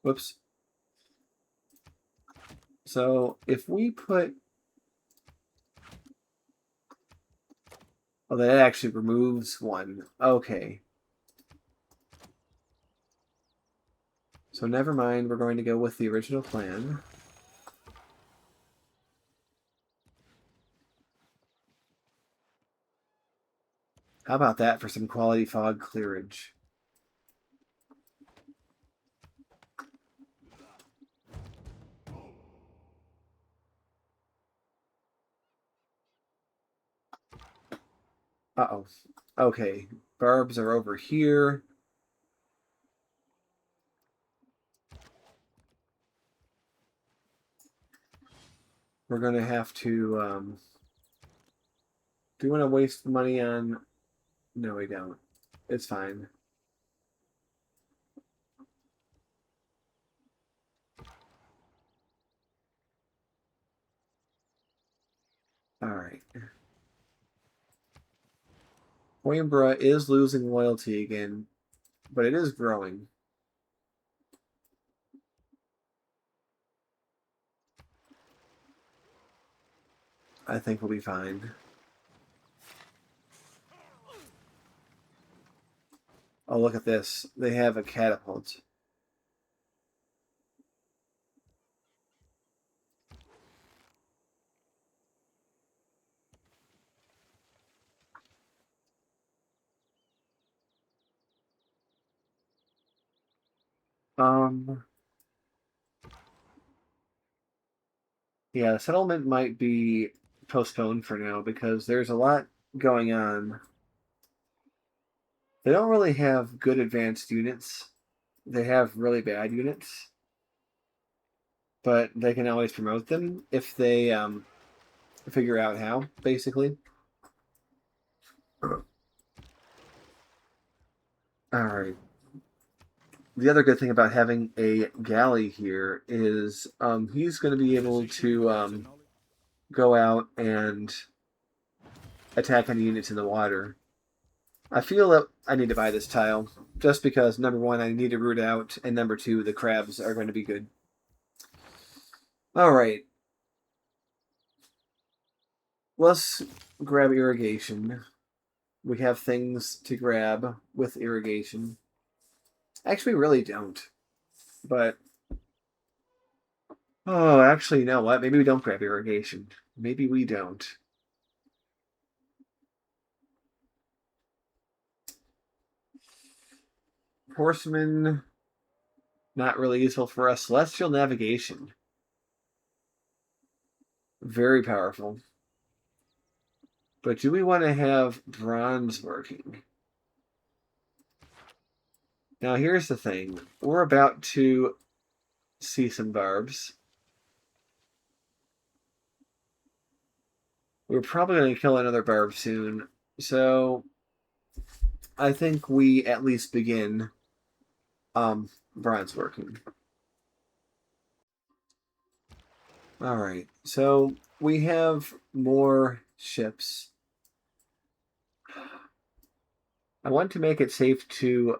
Whoops. So if we put... Oh, that actually removes one. Okay. So never mind, we're going to go with the original plan. How about that for some quality fog clearage? Uh-oh. Okay, barbs are over here. We're going to have to... do we want to waste money on... No, we don't. It's fine. All right. Coimbra is losing loyalty again, but it is growing. I think we'll be fine. Oh, look at this. They have a catapult. Yeah, the settlement might be postponed for now because there's a lot going on. They don't really have good advanced units. They have really bad units, but they can always promote them if they figure out how, basically. All right. The other good thing about having a galley here is he's going to be able to go out and attack any units in the water. I feel that I need to buy this tile, just because, number one, I need to root out, and number two, the crabs are going to be good. Alright. Let's grab irrigation. We have things to grab with irrigation. Actually, we really don't. But... Oh, actually, you know what? Maybe we don't grab irrigation. Maybe we don't. Horseman... Not really useful for us. Celestial Navigation. Very powerful. But do we want to have bronze working? Now here's the thing. We're about to see some barbs. We're probably going to kill another barb soon. So I think we at least begin bronze working. Alright, so we have more ships. I want to make it safe to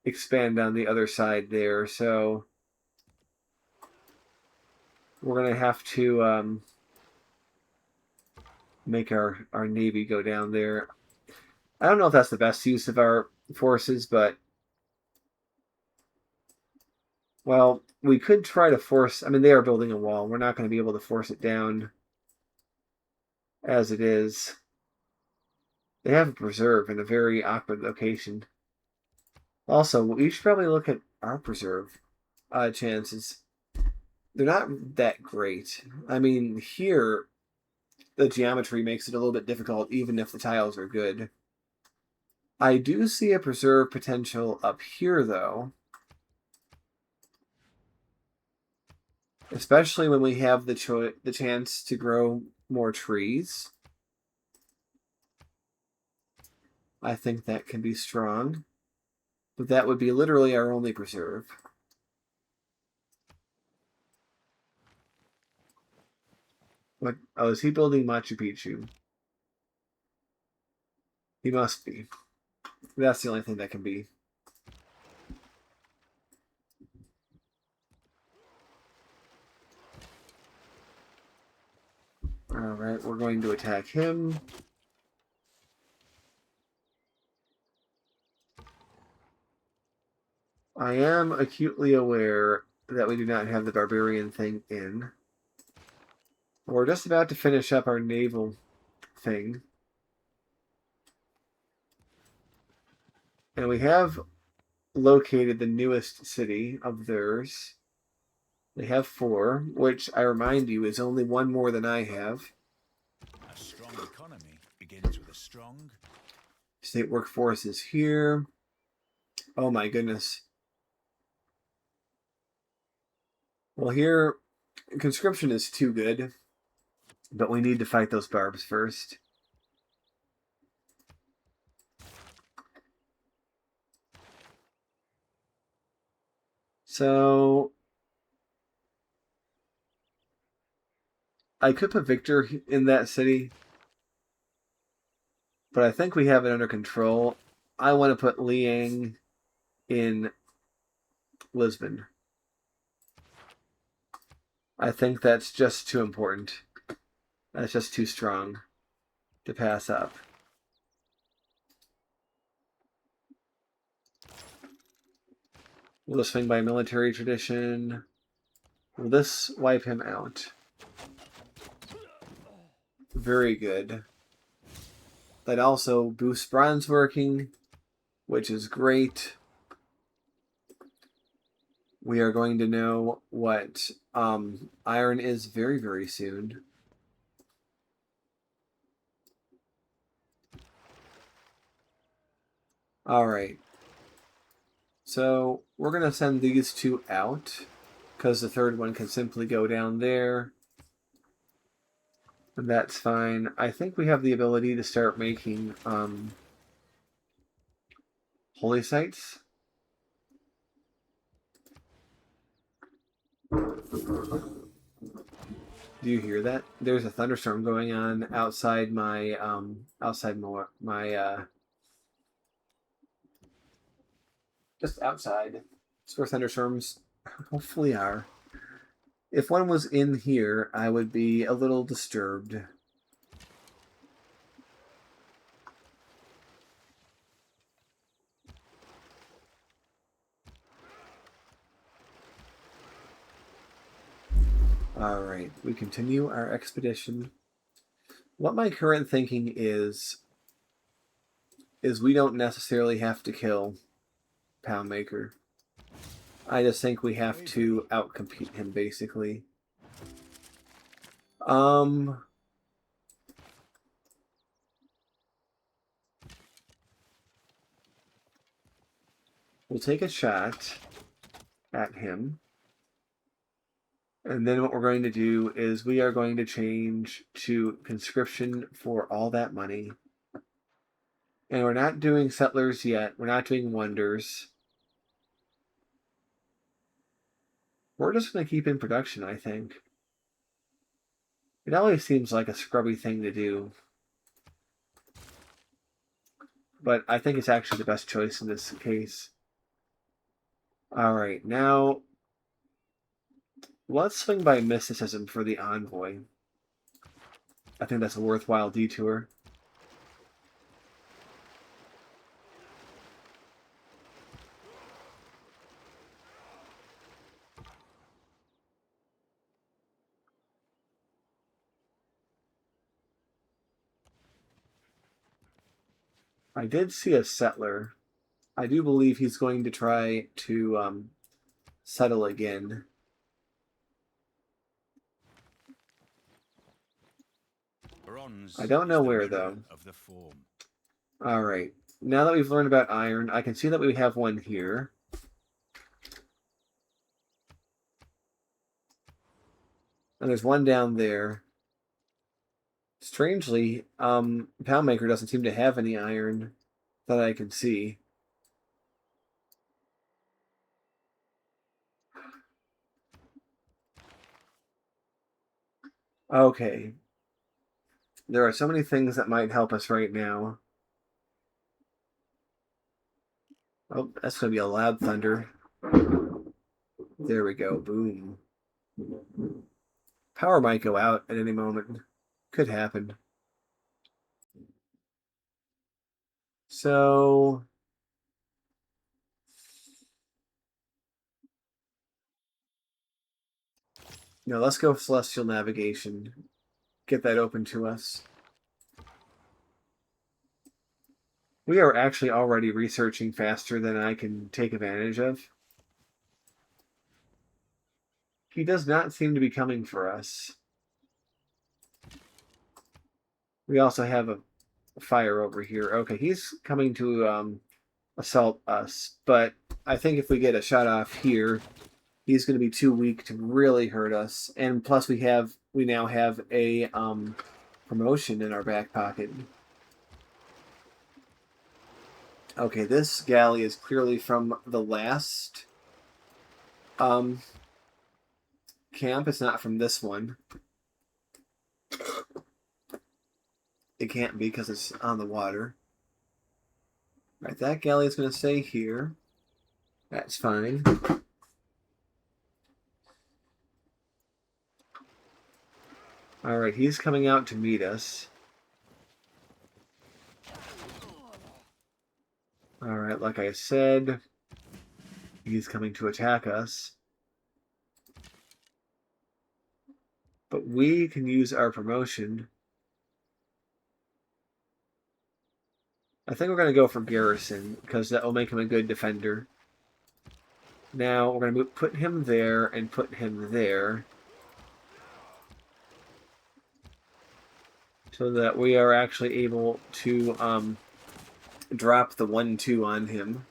expand on the other side there, so we're going to have to make our navy go down there. I don't know if that's the best use of our forces, but well, we could try to force... I mean, they are building a wall. We're not going to be able to force it down as it is. They have a preserve in a very awkward location. Also, we should probably look at our preserve chances. They're not that great. I mean, here, the geometry makes it a little bit difficult, even if the tiles are good. I do see a preserve potential up here, though. Especially when we have the chance to grow more trees. I think that can be strong. But that would be literally our only preserve. What? Oh, is he building Machu Picchu? He must be. That's the only thing that can be. Alright, we're going to attack him. I am acutely aware that we do not have the barbarian thing in. We're just about to finish up our naval thing. And we have located the newest city of theirs. They have 4, which I remind you is only 1 more than I have. A strong economy begins with a strong State workforce is here. Oh my goodness. Well, here, conscription is too good, but we need to fight those barbs first. So I could put Victor in that city, but I think we have it under control. I want to put Liang in Lisbon. I think that's just too important. That's just too strong to pass up. Will this swing by military tradition? Will this wipe him out? Very good. That also boosts bronze working, which is great. We are going to know what iron is very, very soon. Alright. So we're going to send these 2 out, because the third one can simply go down there. And that's fine. I think we have the ability to start making holy sites. Do you hear that? There's a thunderstorm going on outside my just outside. That's where thunderstorms hopefully are. If one was in here, I would be a little disturbed. Alright, we continue our expedition. What my current thinking is we don't necessarily have to kill Poundmaker. I just think we have to outcompete him, basically. We'll take a shot at him. And then what we're going to do is we are going to change to conscription for all that money. And we're not doing settlers yet. We're not doing wonders. We're just going to keep in production, I think. It always seems like a scrubby thing to do. But I think it's actually the best choice in this case. Alright, now let's swing by mysticism for the envoy. I think that's a worthwhile detour. I did see a settler. I do believe he's going to try to settle again. Bronze I don't know is the where, mirror though. of the form. Alright, now that we've learned about iron, I can see that we have one here. And there's one down there. Strangely, Poundmaker doesn't seem to have any iron that I can see. Okay. There are so many things that might help us right now. Oh, that's going to be a loud thunder. There we go. Boom. Power might go out at any moment. Could happen. So... no, let's go Celestial Navigation. Get that open to us. We are actually already researching faster than I can take advantage of. He does not seem to be coming for us. We also have a fire over here. Okay, he's coming to assault us, but I think if we get a shot off here, he's going to be too weak to really hurt us. And plus, we now have a promotion in our back pocket. Okay, this galley is clearly from the last camp. It's not from this one. It can't be because it's on the water. Right, that galley is going to stay here. That's fine. Alright, he's coming out to meet us. Alright, like I said, he's coming to attack us. But we can use our promotion. I think we're going to go for Garrison, because that will make him a good defender. Now, we're going to put him there and put him there. So that we are actually able to drop the 1-2 on him.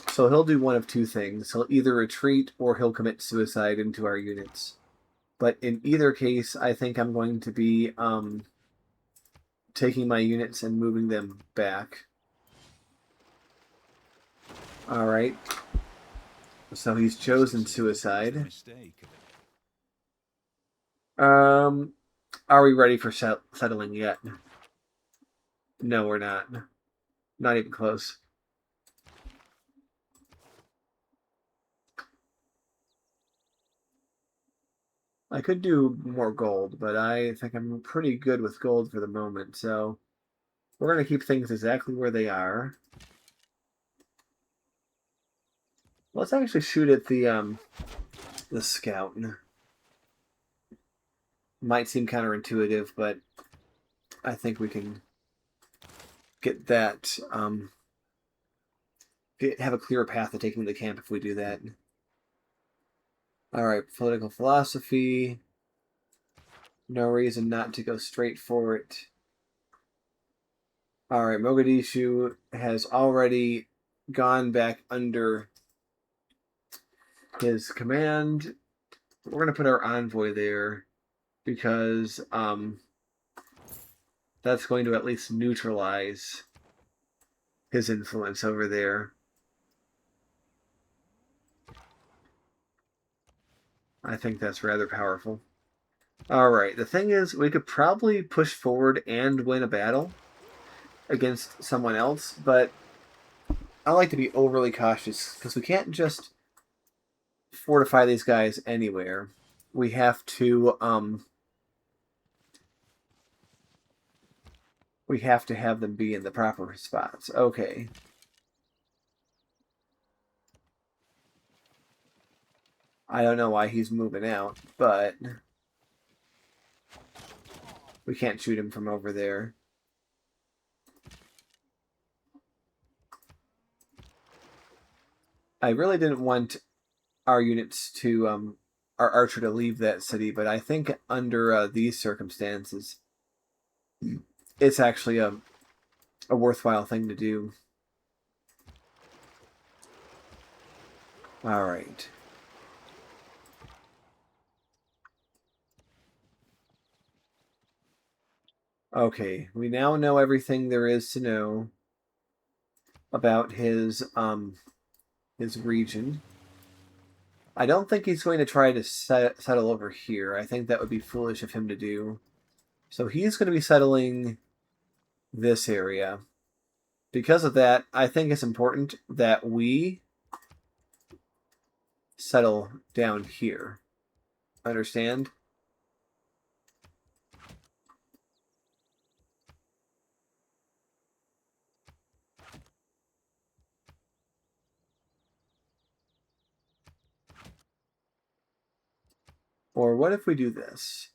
So he'll do one of two things. He'll either retreat or he'll commit suicide into our units. But in either case, I think I'm going to be taking my units and moving them back. Alright. So he's chosen suicide. Are we ready for settling yet? No, we're not. Not even close. I could do more gold, but I think I'm pretty good with gold for the moment, so we're going to keep things exactly where they are. Let's actually shoot at the scout. Might seem counterintuitive, but I think we can get that, have a clearer path to taking the camp if we do that. Alright, political philosophy. No reason not to go straight for it. All right, Mogadishu has already gone back under his command. We're going to put our envoy there because that's going to at least neutralize his influence over there. I think that's rather powerful. All right, the thing is, we could probably push forward and win a battle against someone else, but I like to be overly cautious because we can't just fortify these guys anywhere. We have to have them be in the proper spots. Okay. I don't know why he's moving out, but we can't shoot him from over there. I really didn't want our units to our archer to leave that city, but I think under these circumstances, it's actually a worthwhile thing to do. All right. Okay, we now know everything there is to know about his region. I don't think he's going to try to settle over here. I think that would be foolish of him to do. So he's going to be settling this area. Because of that, I think it's important that we settle down here. Understand? Or what if we do this?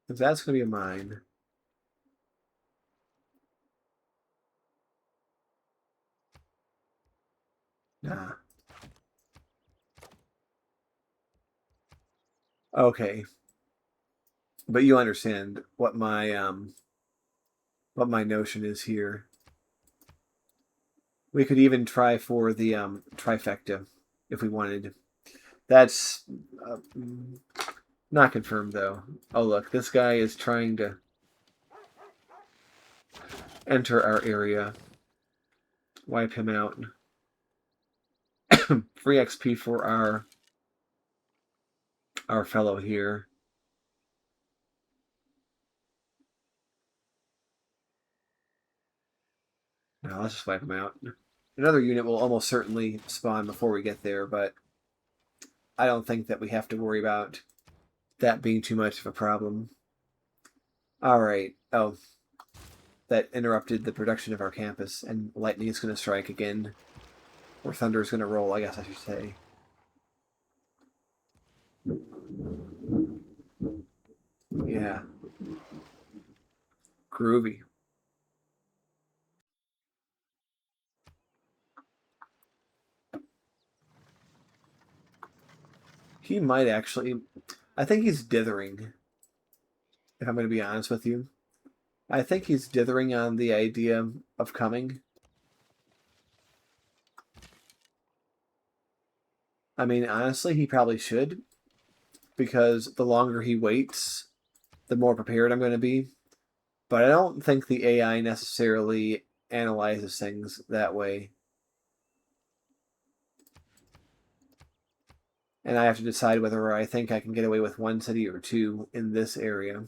Because that's going to be a mine. Nah. Okay. But you understand what my notion is here. We could even try for the trifecta if we wanted. That's not confirmed though. Oh look, this guy is trying to enter our area. Wipe him out. Free XP for our fellow here. Now let's just wipe him out. Another unit will almost certainly spawn before we get there, but I don't think that we have to worry about that being too much of a problem. All right. Oh, that interrupted the production of our campus, and lightning is going to strike again. Or thunder is going to roll, I guess I should say. Yeah. Groovy. He might actually... I think he's dithering, if I'm going to be honest with you. I think he's dithering on the idea of coming. I mean, honestly, he probably should, because the longer he waits, the more prepared I'm going to be. But I don't think the AI necessarily analyzes things that way. And I have to decide whether I think I can get away with one city or two in this area.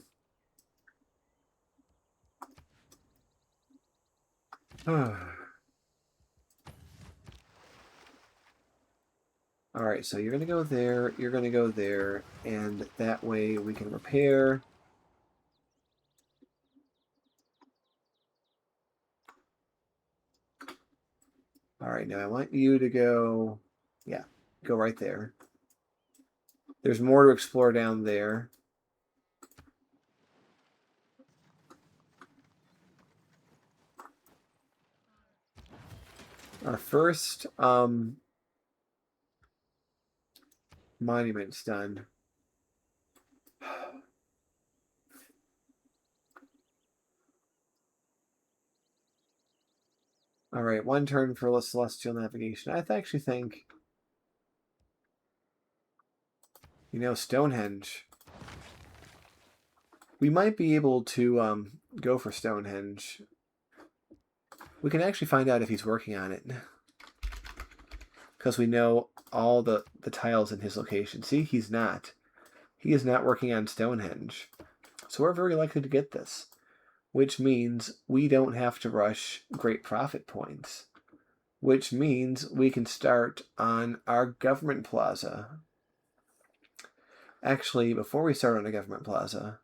Alright, so you're going to go there, you're going to go there, and that way we can repair. Alright, now I want you to go... Yeah, go right there. There's more to explore down there. Our first Monument's done. All right, 1 turn for celestial navigation. I actually think, Stonehenge. We might be able to go for Stonehenge. We can actually find out if he's working on it, because we know all the tiles in his location. See, he's not. He is not working on Stonehenge. So we're very likely to get this, which means we don't have to rush great profit points, which means we can start on our government plaza. Actually, before we start on a government plaza,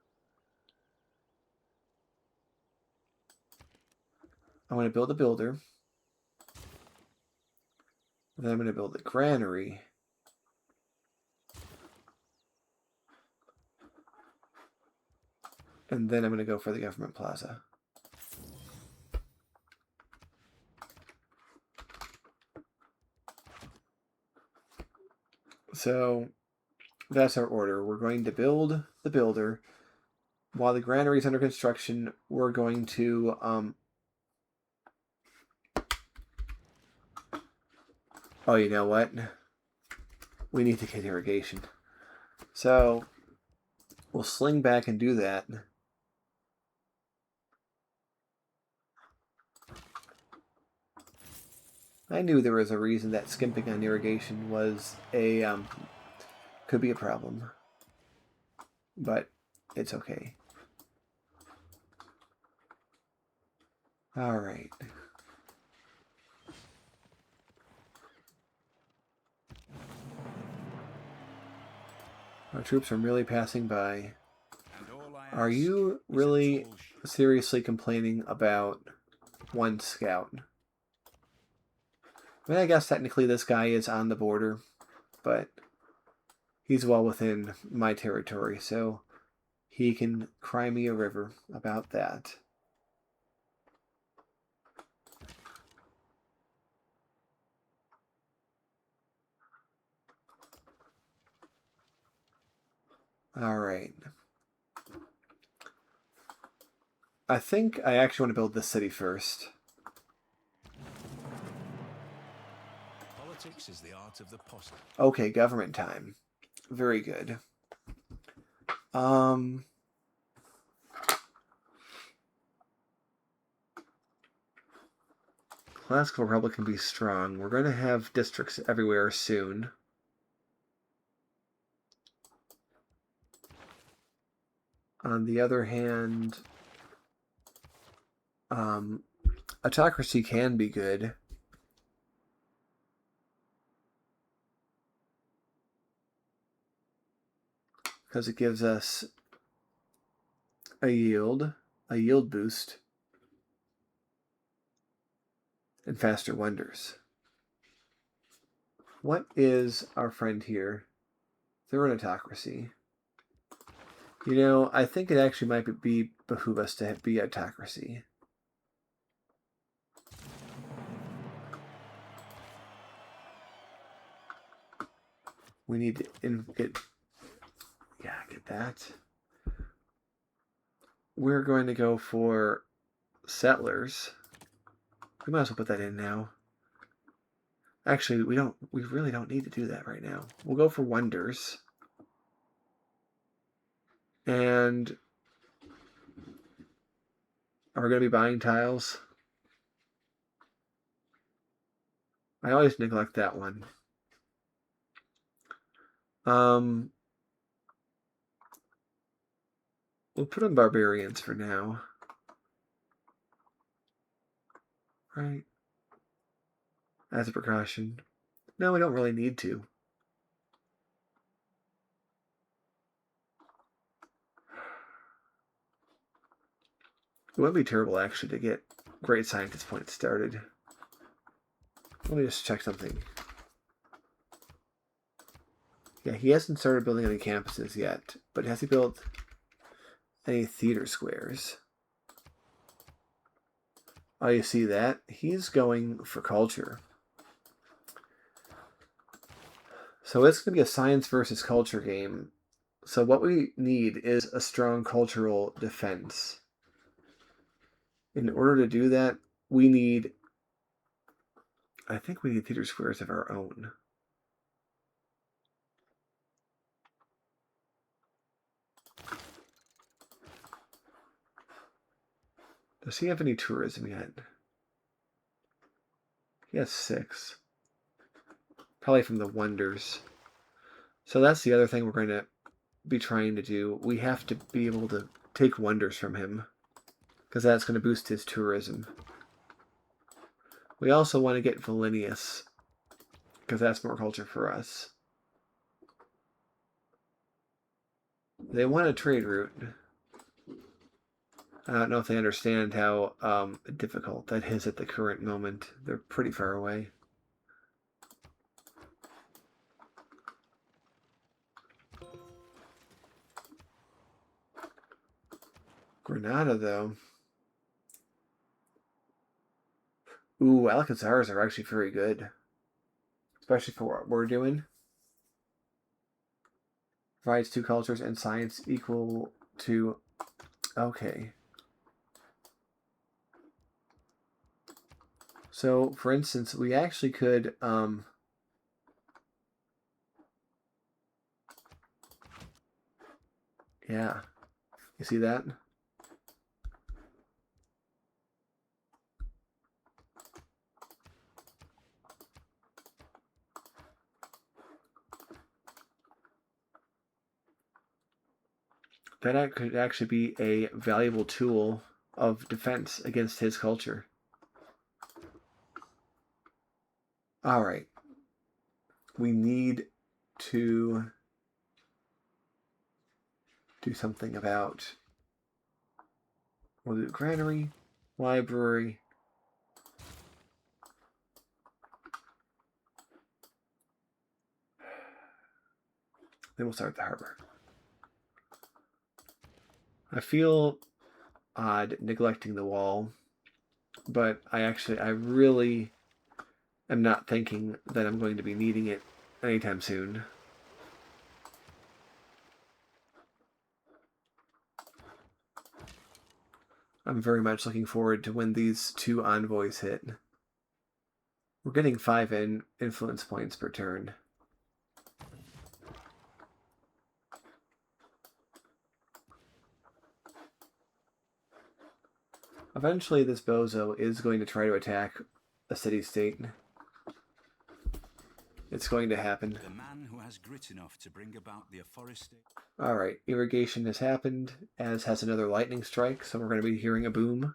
I'm going to build a builder. Then I'm going to build a granary. And then I'm going to go for the government plaza. So that's our order. We're going to build the builder. While the granary is under construction, we're going to oh, you know what? We need to get irrigation. So we'll sling back and do that. I knew there was a reason that skimping on irrigation was could be a problem, but it's okay. All right. Our troops are merely passing by. Are you really seriously complaining about 1 scout? I mean, I guess technically this guy is on the border, but he's well within my territory, so he can cry me a river about that. All right. I think I actually want to build this city first. Politics is the art of the posse. Okay, government time. Very good. Classical Republic can be strong. We're going to have districts everywhere soon. On the other hand, autocracy can be good. Because it gives us a yield boost, and faster wonders. What is our friend here? They're an autocracy. I think it actually might behoove us to be autocracy. We need to get that. We're going to go for settlers. We might as well put that in now. Actually, we really don't need to do that right now. We'll go for wonders. And are we going to be buying tiles? I always neglect that one. We'll put in barbarians for now. Right. As a precaution. No, we don't really need to. It wouldn't be terrible, actually, to get great scientist points started. Let me just check something. Yeah, he hasn't started building any campuses yet, but has he built any theater squares? Oh, you see that? He's going for culture. So it's going to be a science versus culture game. So what we need is a strong cultural defense. In order to do that, we need, I think we need theater squares of our own. Does he have any tourism yet? He has 6. Probably from the wonders. So that's the other thing we're going to be trying to do. We have to be able to take wonders from him, because that's going to boost his tourism. We also want to get Valenius, because that's more culture for us. They want a trade route. I don't know if they understand how difficult that is at the current moment. They're pretty far away. Granada, though. Ooh, Alcazars are actually very good. Especially for what we're doing. Provides 2 cultures and science equal to... Okay. So, for instance, we actually could... Yeah. You see that? That could actually be a valuable tool of defense against his culture. All right. We need to do something about... We'll do granary, library. Then we'll start the harbor. I feel odd neglecting the wall, but I really am not thinking that I'm going to be needing it anytime soon. I'm very much looking forward to when these 2 envoys hit. We're getting 5 influence points per turn. Eventually, this bozo is going to try to attack a city-state. It's going to happen. The man who has grit enough to bring about the afforestation. Alright, irrigation has happened, as has another lightning strike, so we're going to be hearing a boom.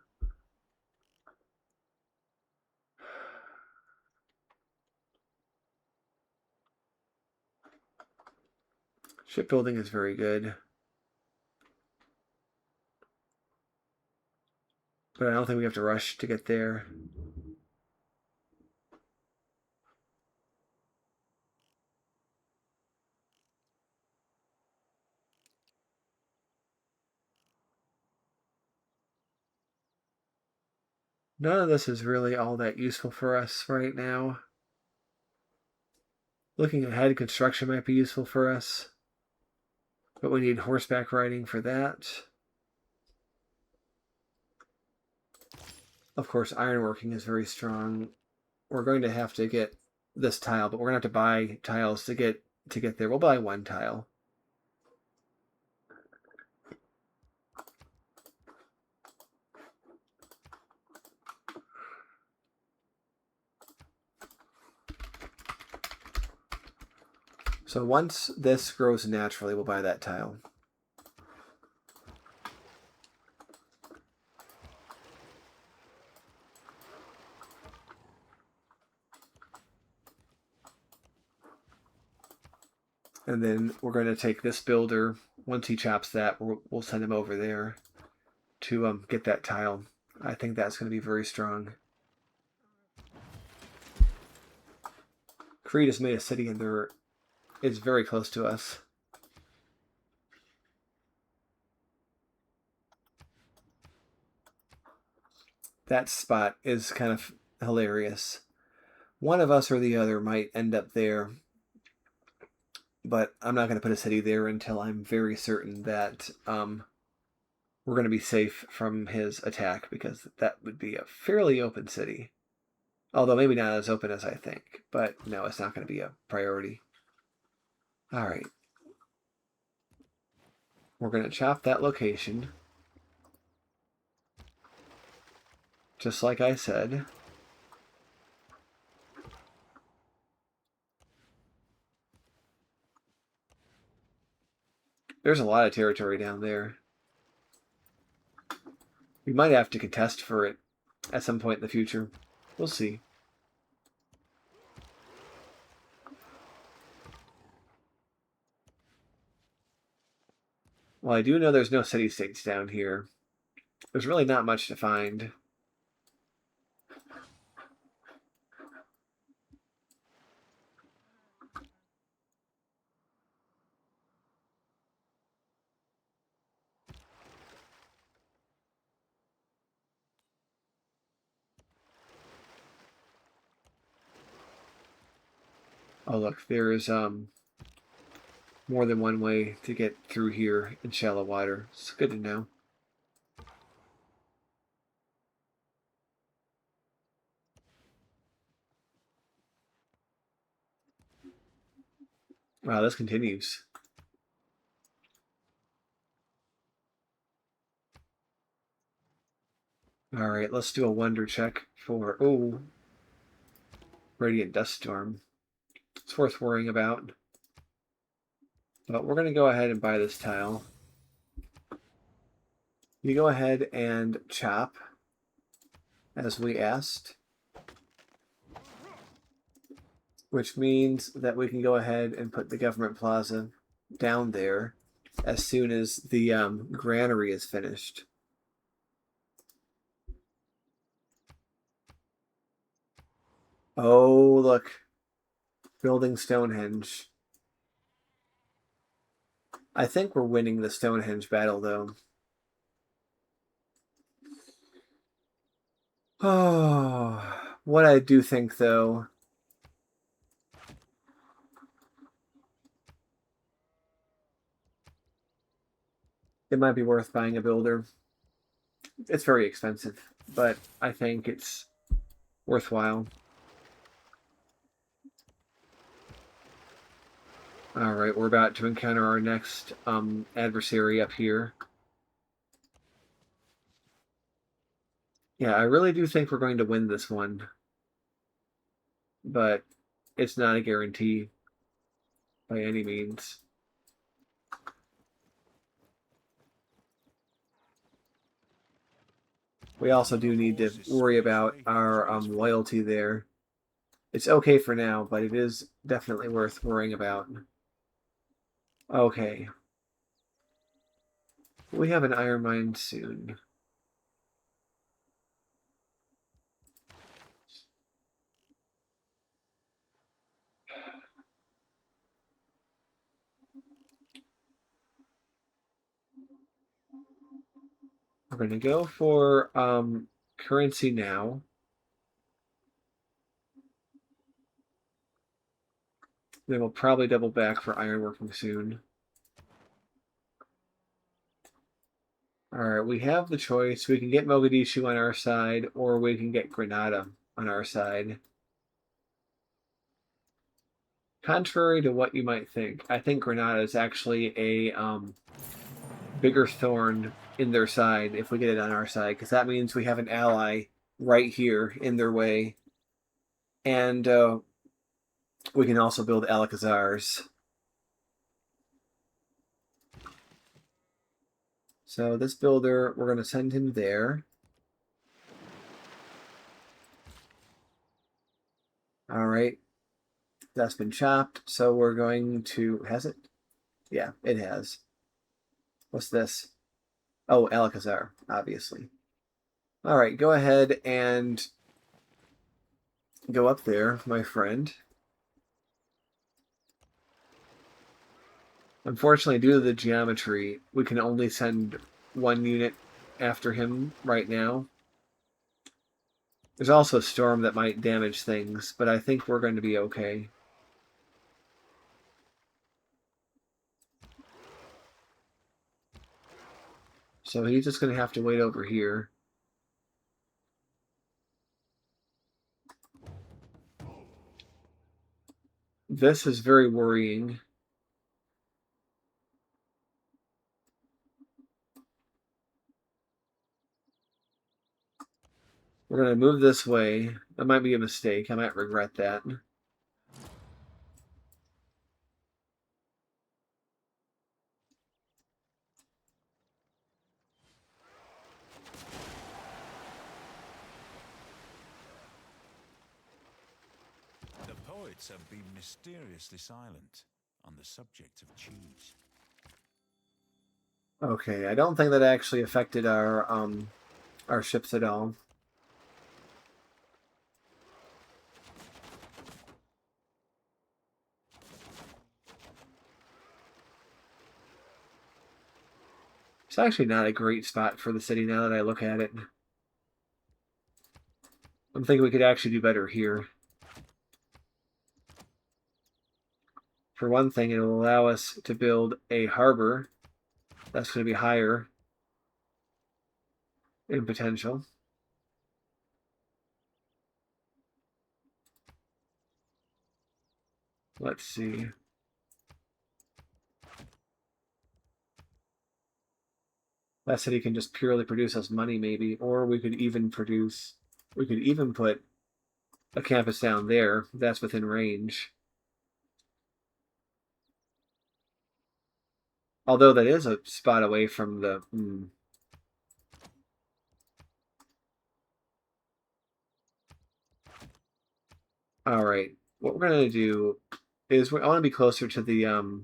Shipbuilding is very good. But I don't think we have to rush to get there. None of this is really all that useful for us right now. Looking ahead, construction might be useful for us. But we need horseback riding for that. Of course, ironworking is very strong. We're going to have to get this tile, but we're going to have to buy tiles to get there. We'll buy 1 tile. So once this grows naturally, we'll buy that tile. And then we're going to take this builder. Once he chops that, we'll send him over there to get that tile. I think that's going to be very strong. Cree just made a city and it's very close to us. That spot is kind of hilarious. One of us or the other might end up there. but I'm not going to put a city there until I'm very certain that we're going to be safe from his attack, because that would be a fairly open city. Although maybe not as open as I think, but no, it's not going to be a priority. All right. We're going to chop that location, just like I said. There's a lot of territory down there. We might have to contest for it at some point in the future. We'll see. Well, I do know there's no city-states down here. There's really not much to find. Oh, look, there's more than one way to get through here in shallow water. It's good to know. Wow, this continues. All right, let's do a wonder check for, oh, Radiant Dust Storm. It's worth worrying about. But we're going to go ahead and buy this tile. You go ahead and chop, as we asked. Which means that we can go ahead and put the government plaza down there as soon as the granary is finished. Oh, look. Building Stonehenge. I think we're winning the Stonehenge battle, though. Oh, what I do think, though, it might be worth buying a builder. It's very expensive, but I think it's worthwhile. All right, we're about to encounter our next adversary up here. Yeah, I really do think we're going to win this one, but it's not a guarantee by any means. We also do need to worry about our loyalty there. It's okay for now, but it is definitely worth worrying about. Okay. We have an iron mine soon. We're going to go for currency now. Then we'll probably double back for ironworking soon. Alright, we have the choice. We can get Mogadishu on our side, or we can get Granada on our side. Contrary to what you might think, I think Granada is actually a bigger thorn in their side if we get it on our side, because that means we have an ally right here in their way. And we can also build Alcazars. So this builder, we're going to send him there. All right. That's been chopped. So we're going to... Has it? Yeah, it has. What's this? Oh, Alcazar, obviously. All right, go ahead and go up there, my friend. Unfortunately, due to the geometry, we can only send one unit after him right now. There's also a storm that might damage things, but I think we're going to be okay. So he's just going to have to wait over here. This is very worrying. We're going to move this way. That might be a mistake. I might regret that. The poets have been mysteriously silent on the subject of cheese. Okay, I don't think that actually affected our ships at all. It's actually not a great spot for the city now that I look at it. I'm thinking we could actually do better here. For one thing, it'll allow us to build a harbor that's going to be higher in potential. Let's see. That city can just purely produce us money, maybe, or we could even put a campus down there. That's within range. Although that is a spot away from the. All right. What we're gonna do is I want to be closer to the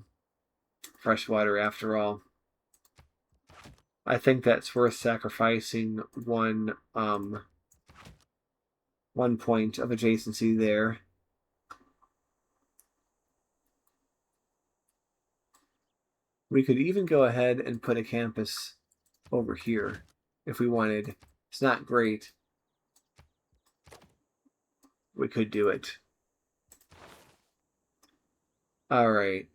freshwater after all. I think that's worth sacrificing one point of adjacency there. We could even go ahead and put a campus over here if we wanted. It's not great. We could do it. All right.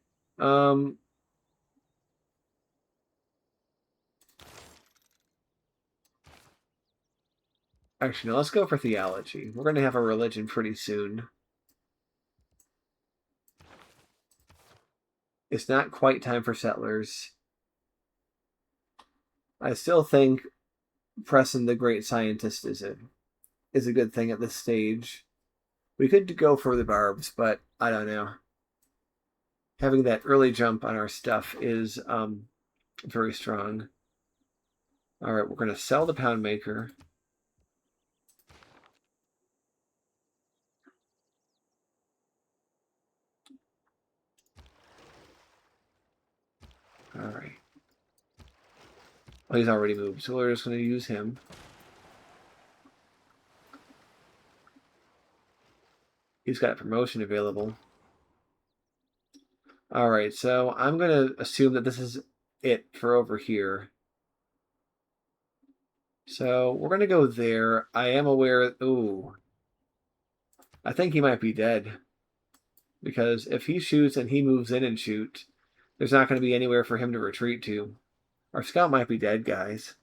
Actually, no, let's go for theology. We're going to have a religion pretty soon. It's not quite time for settlers. I still think Preston the Great Scientist is a good thing at this stage. We could go for the barbs, but I don't know. Having that early jump on our stuff is very strong. All right, we're going to sell the pound maker. All right. Oh, he's already moved, so we're just going to use him. He's got promotion available. All right, so I'm going to assume that this is it for over here. So we're going to go there. I am aware. Ooh. I think he might be dead. Because if he shoots and he moves in and shoot, there's not going to be anywhere for him to retreat to. Our scout might be dead, guys.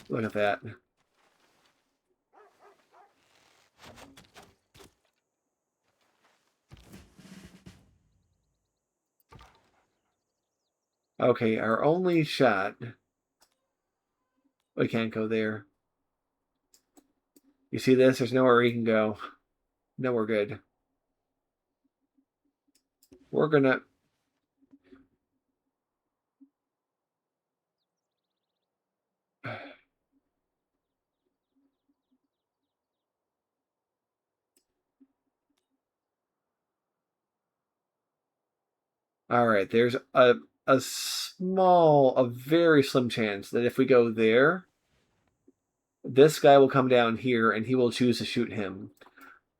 Look at that. Okay, our only shot. We can't go there. You see this? There's nowhere he can go. No, we're good. We're gonna. All right, there's a very slim chance that if we go there, this guy will come down here and he will choose to shoot him.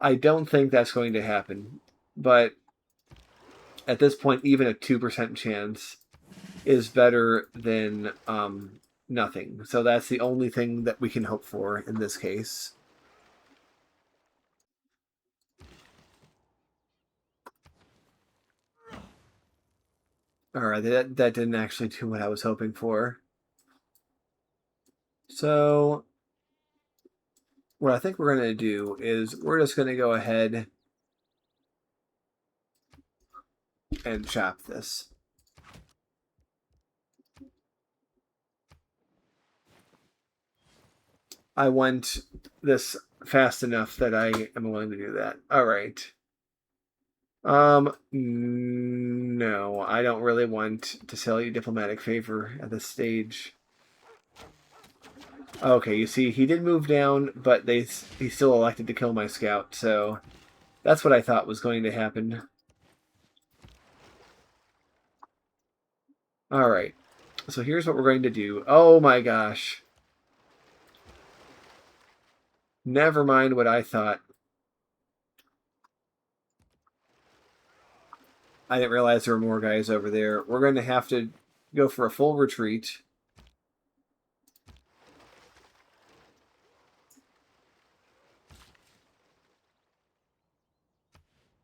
I don't think that's going to happen, but at this point, even a 2% chance is better than nothing. So that's the only thing that we can hope for in this case. Alright, that didn't actually do what I was hoping for. So, what I think we're going to do is we're just going to go ahead and chop this. I want this fast enough that I am willing to do that. Alright. No, I don't really want to sell you diplomatic favor at this stage. Okay, you see, he did move down, but he still elected to kill my scout, so that's what I thought was going to happen. Alright, so here's what we're going to do. Oh my gosh. Never mind what I thought. I didn't realize there were more guys over there. We're going to have to go for a full retreat.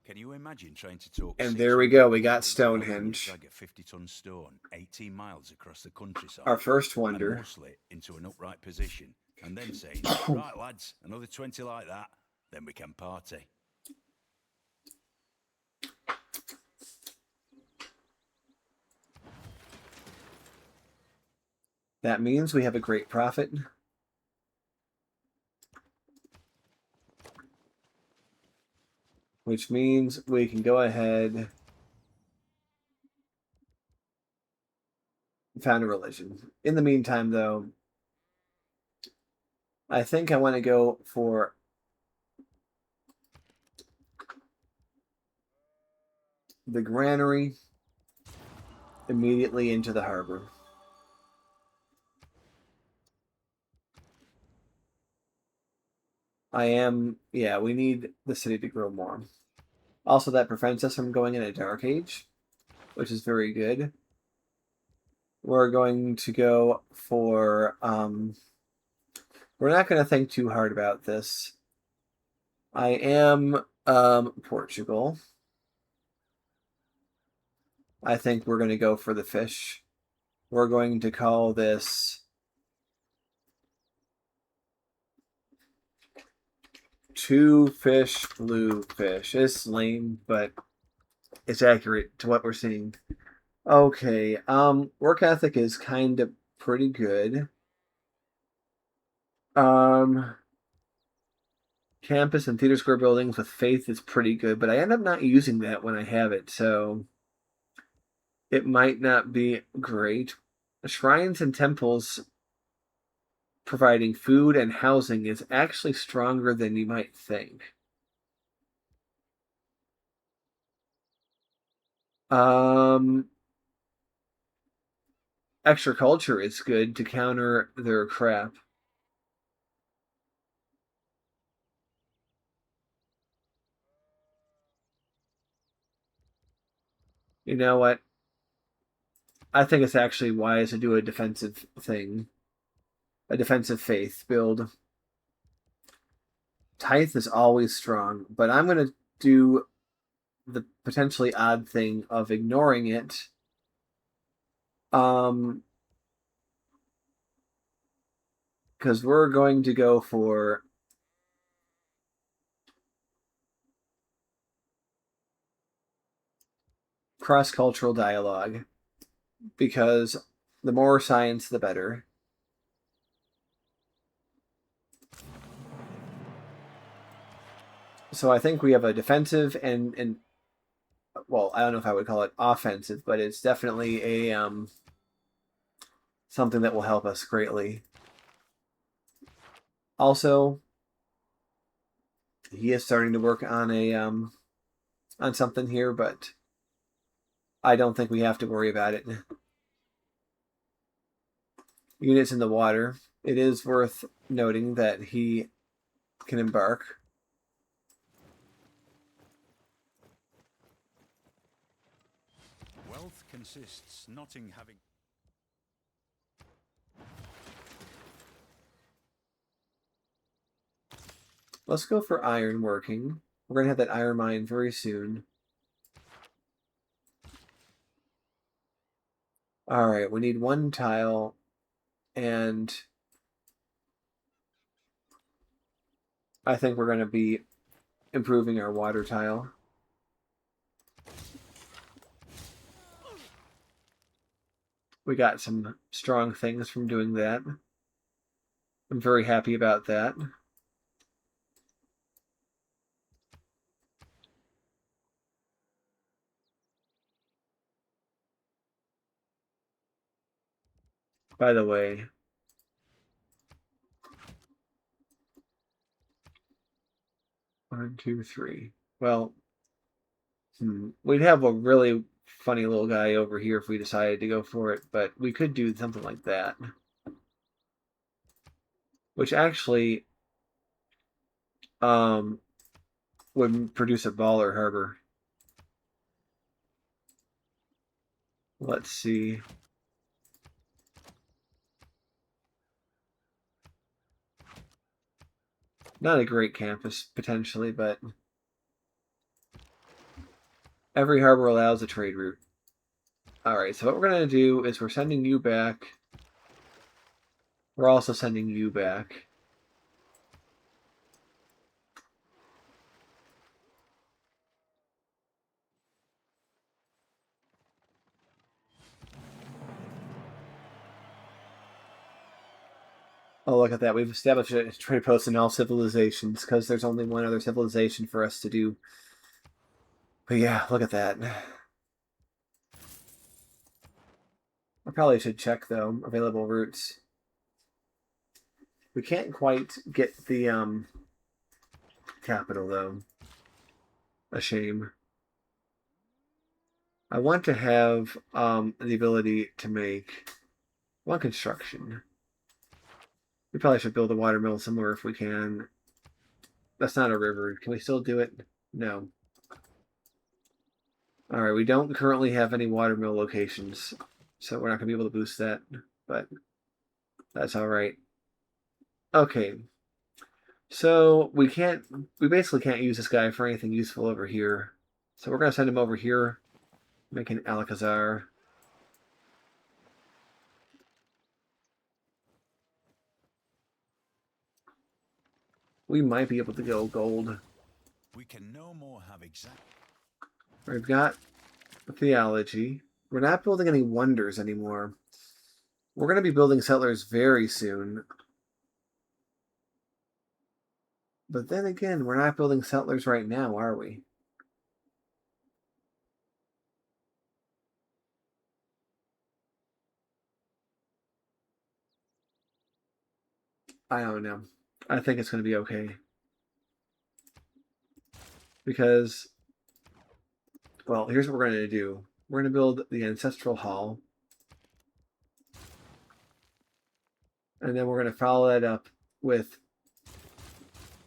Can you imagine trying to talk? And there we go. We got Stonehenge. Stonehenge. A 50-ton stone 18 miles across the countryside. Our first wonder. And mostly into an upright position, and then saying, "Right, lads, another 20 like that, then we can party." That means we have a great profit. Which means we can go ahead and found a religion. In the meantime, though, I think I want to go for the granary immediately into the harbor. Yeah, we need the city to grow more. Also, that prevents us from going in a dark age, which is very good. We're going to go for, we're not going to think too hard about this. I am, Portugal. I think we're going to go for the fish. We're going to call this two fish, blue fish. It's lame, but it's accurate to what we're seeing. Okay, work ethic is kind of pretty good. Campus and theater square buildings with faith is pretty good, but I end up not using that when I have it, so it might not be great. Shrines and temples providing food and housing is actually stronger than you might think. Extra culture is good to counter their crap. You know what? I think it's actually wise to do a defensive thing. A defensive faith build. Tithe is always strong, but I'm going to do the potentially odd thing of ignoring it. Because we're going to go for cross-cultural dialogue, because the more science, the better. So I think we have a defensive and well, I don't know if I would call it offensive, but it's definitely a something that will help us greatly. Also, he is starting to work on a on something here, but I don't think we have to worry about it. Units in the water. It is worth noting that he can embark. Wealth consists not in having. Let's go for iron working. We're going to have that iron mine very soon. All right, we need one tile, and I think we're going to be improving our water tile. We got some strong things from doing that. I'm very happy about that. By the way, one, two, three. Well, we'd have a really funny little guy over here if we decided to go for it, but we could do something like that. Which actually um, would produce a baller harbor. Let's see. Not a great campus, potentially, but every harbor allows a trade route. Alright, so what we're going to do is we're sending you back. We're also sending you back. Oh, look at that. We've established a trade post in all civilizations because there's only one other civilization for us to do. But yeah, look at that. I probably should check, though, available routes. We can't quite get the capital, though. A shame. I want to have the ability to make one construction. We probably should build a water mill somewhere if we can. That's not a river. Can we still do it? No. Alright, we don't currently have any water mill locations, so we're not going to be able to boost that, but that's alright. Okay. So we basically can't use this guy for anything useful over here. So we're going to send him over here, make an Alcazar. We might be able to go gold. We can no more have exact. We've got theology. We're not building any wonders anymore. We're going to be building settlers very soon. But then again, we're not building settlers right now, are we? I don't know. I think it's going to be okay. Because, well, here's what we're going to do. We're going to build the Ancestral Hall. And then we're going to follow that up with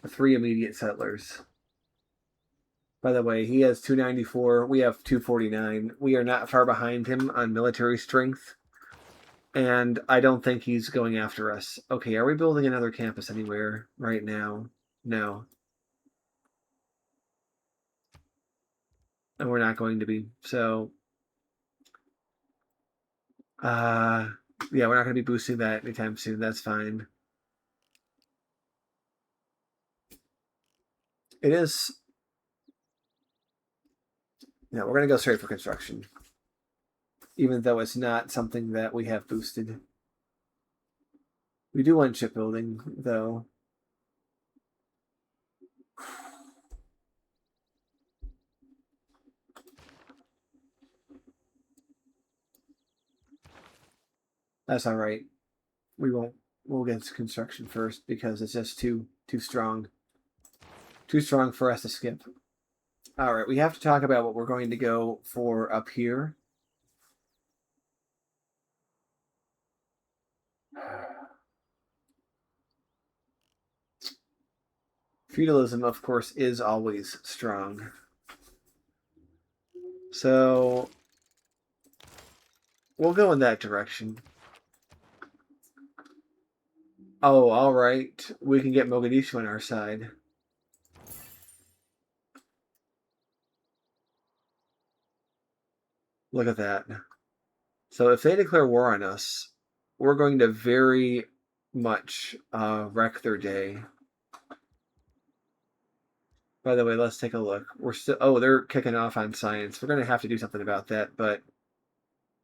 3 immediate settlers. By the way, he has 294. We have 249. We are not far behind him on military strength. And I don't think he's going after us. Okay, are we building another campus anywhere right now? No. And we're not going to be. So, yeah, we're not going to be boosting that anytime soon. That's fine. It is. Yeah, we're going to go straight for construction. Even though it's not something that we have boosted. We do want shipbuilding, though. That's all right. We won't. We'll get to construction first because it's just too strong. Too strong for us to skip. All right, we have to talk about what we're going to go for up here. Feudalism, of course, is always strong. So we'll go in that direction. Oh, all right. We can get Mogadishu on our side. Look at that. So if they declare war on us, we're going to very much wreck their day. By the way, let's take a look. We're still. Oh, they're kicking off on science. We're going to have to do something about that. But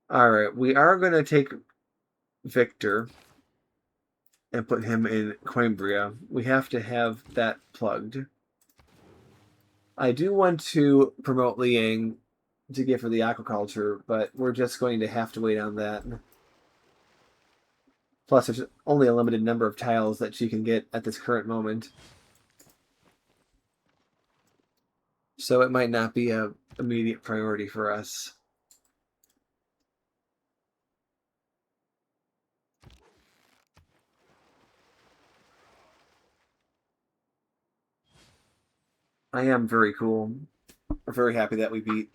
all right, we are going to take Victor and put him in Coimbra. We have to have that plugged. I do want to promote Liang to get for the aquaculture, but we're just going to have to wait on that. Plus, there's only a limited number of tiles that she can get at this current moment. So it might not be a immediate priority for us. I am very cool. We're very happy that we beat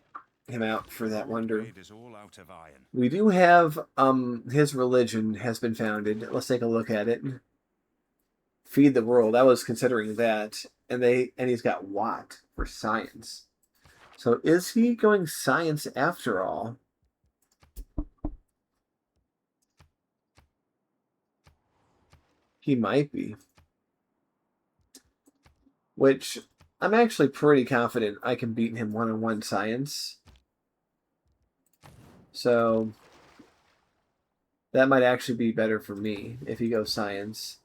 him out for that wonder. We do have his religion has been founded. Let's take a look at it. Feed the world. I was considering that. And he's got Watt for science. So is he going science after all? He might be. Which I'm actually pretty confident I can beat him one-on-one science. So that might actually be better for me if he goes science.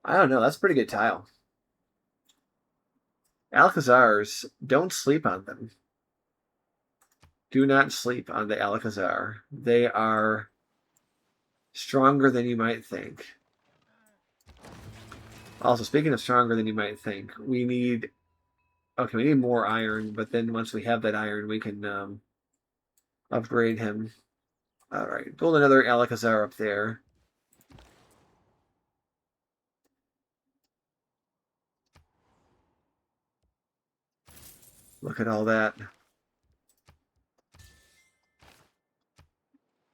I don't know. That's a pretty good tile. Alcazars, don't sleep on them. Do not sleep on the Alcazar. They are stronger than you might think. Also, speaking of stronger than you might think, we need more iron, but then once we have that iron, we can upgrade him. All right, build another Alcazar up there. Look at all that.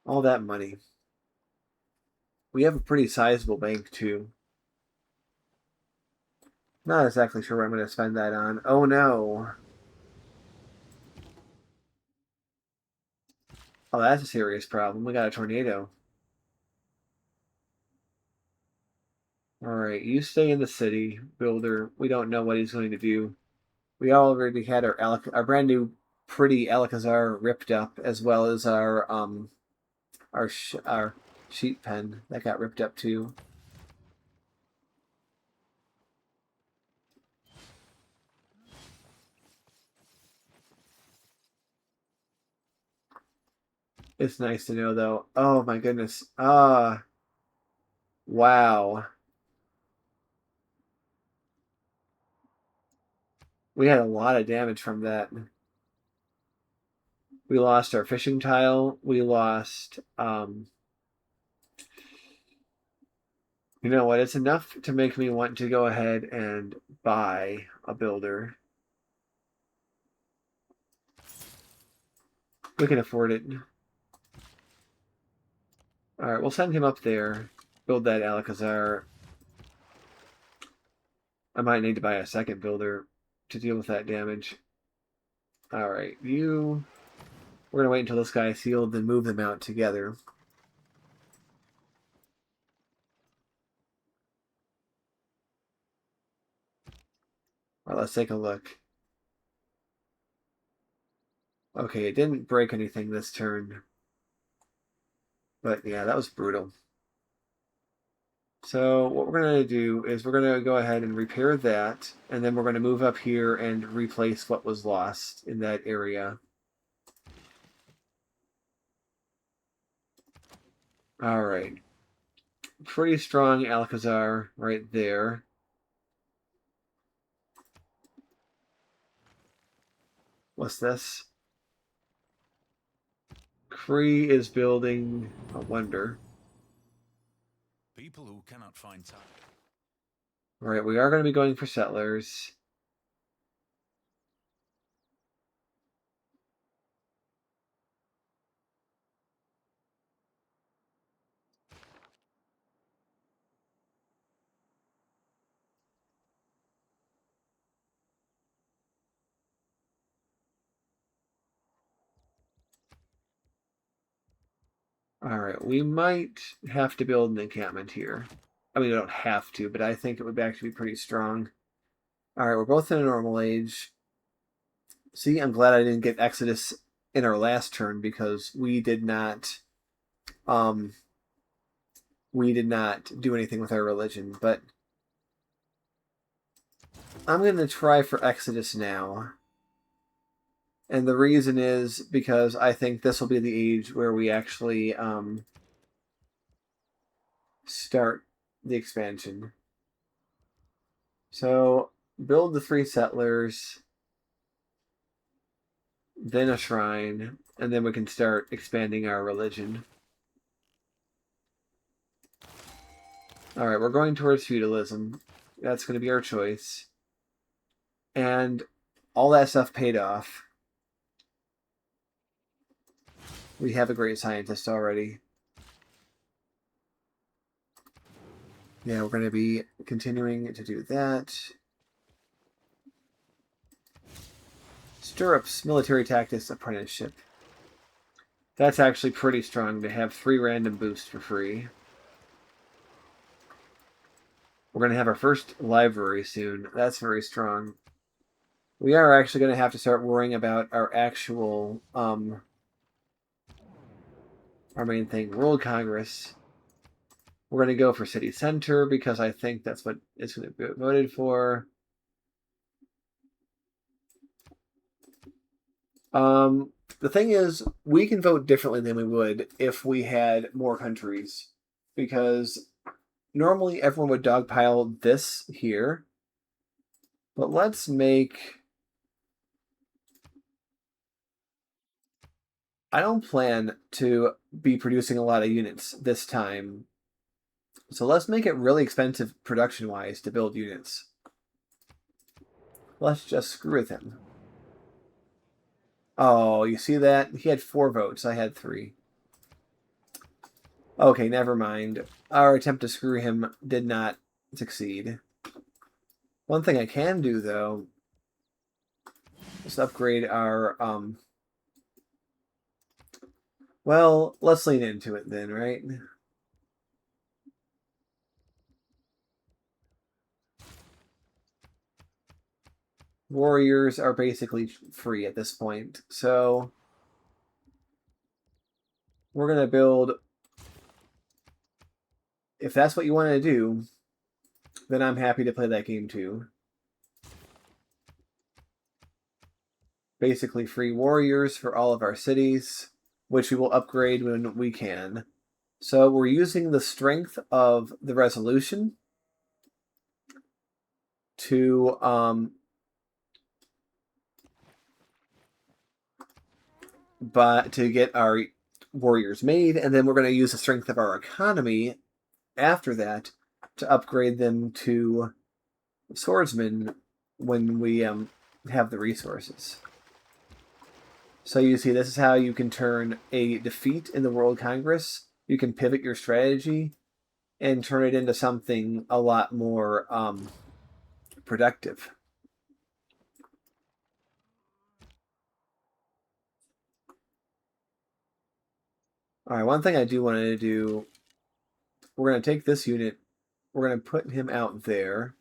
All that money. We have a pretty sizable bank, too. Not exactly sure what I'm going to spend that on. Oh, no. Oh, that's a serious problem. We got a tornado. All right, you stay in the city, builder. We don't know what he's going to do. We already had our brand new pretty Alcazar ripped up, as well as our sheep pen that got ripped up too. It's nice to know though. Oh my goodness. Wow. We had a lot of damage from that. We lost our fishing tile. We lost you know what? It's enough to make me want to go ahead and buy a builder. We can afford it. All right, we'll send him up there. Build that Alcazar. I might need to buy a second builder to deal with that damage. All right, we're gonna wait until this guy is healed, then move them out together. All right, let's take a look. Okay, it didn't break anything this turn. But yeah, that was brutal. So what we're going to do is we're going to go ahead and repair that, and then we're going to move up here and replace what was lost in that area. All right. Pretty strong Alcazar right there. What's this? Cree is building a wonder. People who cannot find time. All right, we are going to be going for settlers. Alright, we might have to build an encampment here. I mean, we don't have to, but I think it would actually be pretty strong. Alright, we're both in a normal age. See, I'm glad I didn't get Exodus in our last turn because we did not do anything with our religion, but I'm going to try for Exodus now. And the reason is because I think this will be the age where we actually start the expansion. So, build the 3 settlers, then a shrine, and then we can start expanding our religion. Alright, we're going towards feudalism. That's going to be our choice. And all that stuff paid off. We have a great scientist already. Yeah, we're going to be continuing to do that. Stirrups, military tactics, apprenticeship. That's actually pretty strong to have 3 random boosts for free. We're going to have our first library soon. That's very strong. We are actually going to have to start worrying about our actual, our main thing, World Congress. We're going to go for City Center because I think that's what it's going to be voted for. The thing is, we can vote differently than we would if we had more countries. Because normally everyone would dogpile this here. But let's make... I don't plan to be producing a lot of units this time. So let's make it really expensive production-wise to build units. Let's just screw with him. Oh, you see that? He had 4 votes. I had 3. Okay, never mind. Our attempt to screw him did not succeed. One thing I can do, though, is upgrade our, well, let's lean into it then, right? Warriors are basically free at this point, so we're going to build... If that's what you want to do, then I'm happy to play that game too. Basically free warriors for all of our cities, which we will upgrade when we can. So we're using the strength of the resolution to to get our warriors made, and then we're going to use the strength of our economy after that to upgrade them to swordsmen when we have the resources. So you see, this is how you can turn a defeat in the World Congress. You can pivot your strategy and turn it into something a lot more productive. All right, one thing I do want to do, we're going to take this unit, we're going to put him out there,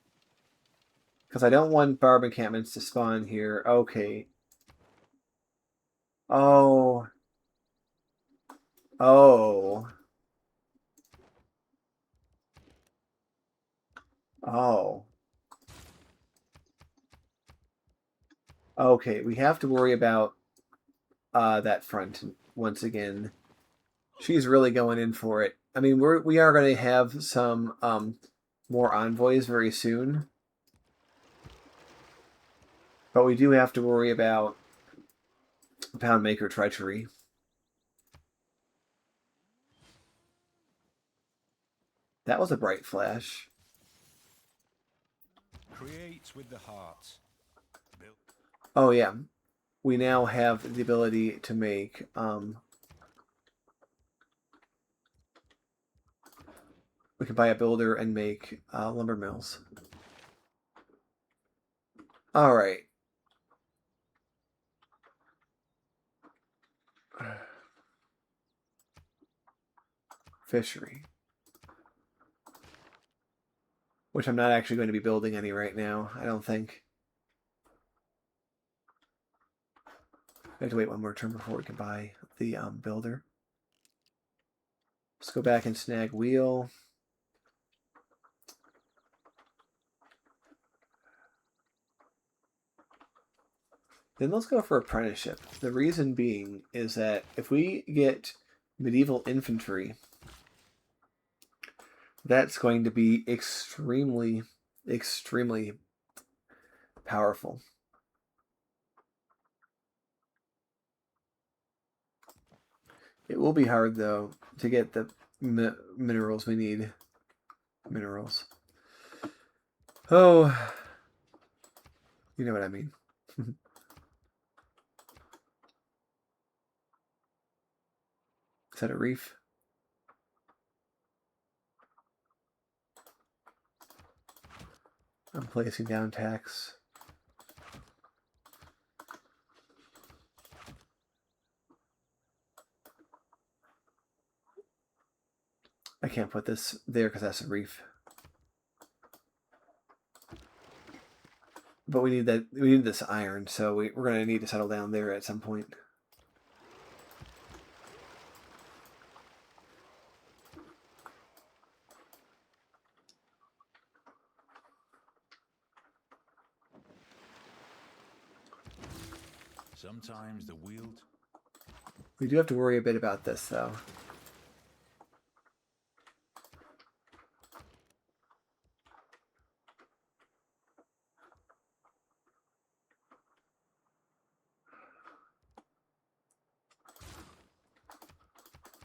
because I don't want barb encampments to spawn here. Okay. Oh. Oh. Oh. Okay, we have to worry about that front once again. She's really going in for it. I mean, we are going to have some more envoys very soon. But we do have to worry about Poundmaker treachery. That was a bright flash. Create with the heart. Oh yeah, we now have the ability to make we can buy a builder and make lumber mills. All right. fishery. Which I'm not actually going to be building any right now, I don't think. I have to wait one more turn before we can buy the builder. Let's go back and snag wheel. Then let's go for apprenticeship. The reason being is that if we get medieval infantry, that's going to be extremely, extremely powerful. It will be hard, though, to get the minerals we need. Minerals. Oh, you know what I mean. Is that a reef? I'm placing down tax. I can't put this there because that's a reef. But we need that. We need this iron, so we're going to need to settle down there at some point. Sometimes the wield. We do have to worry a bit about this, though.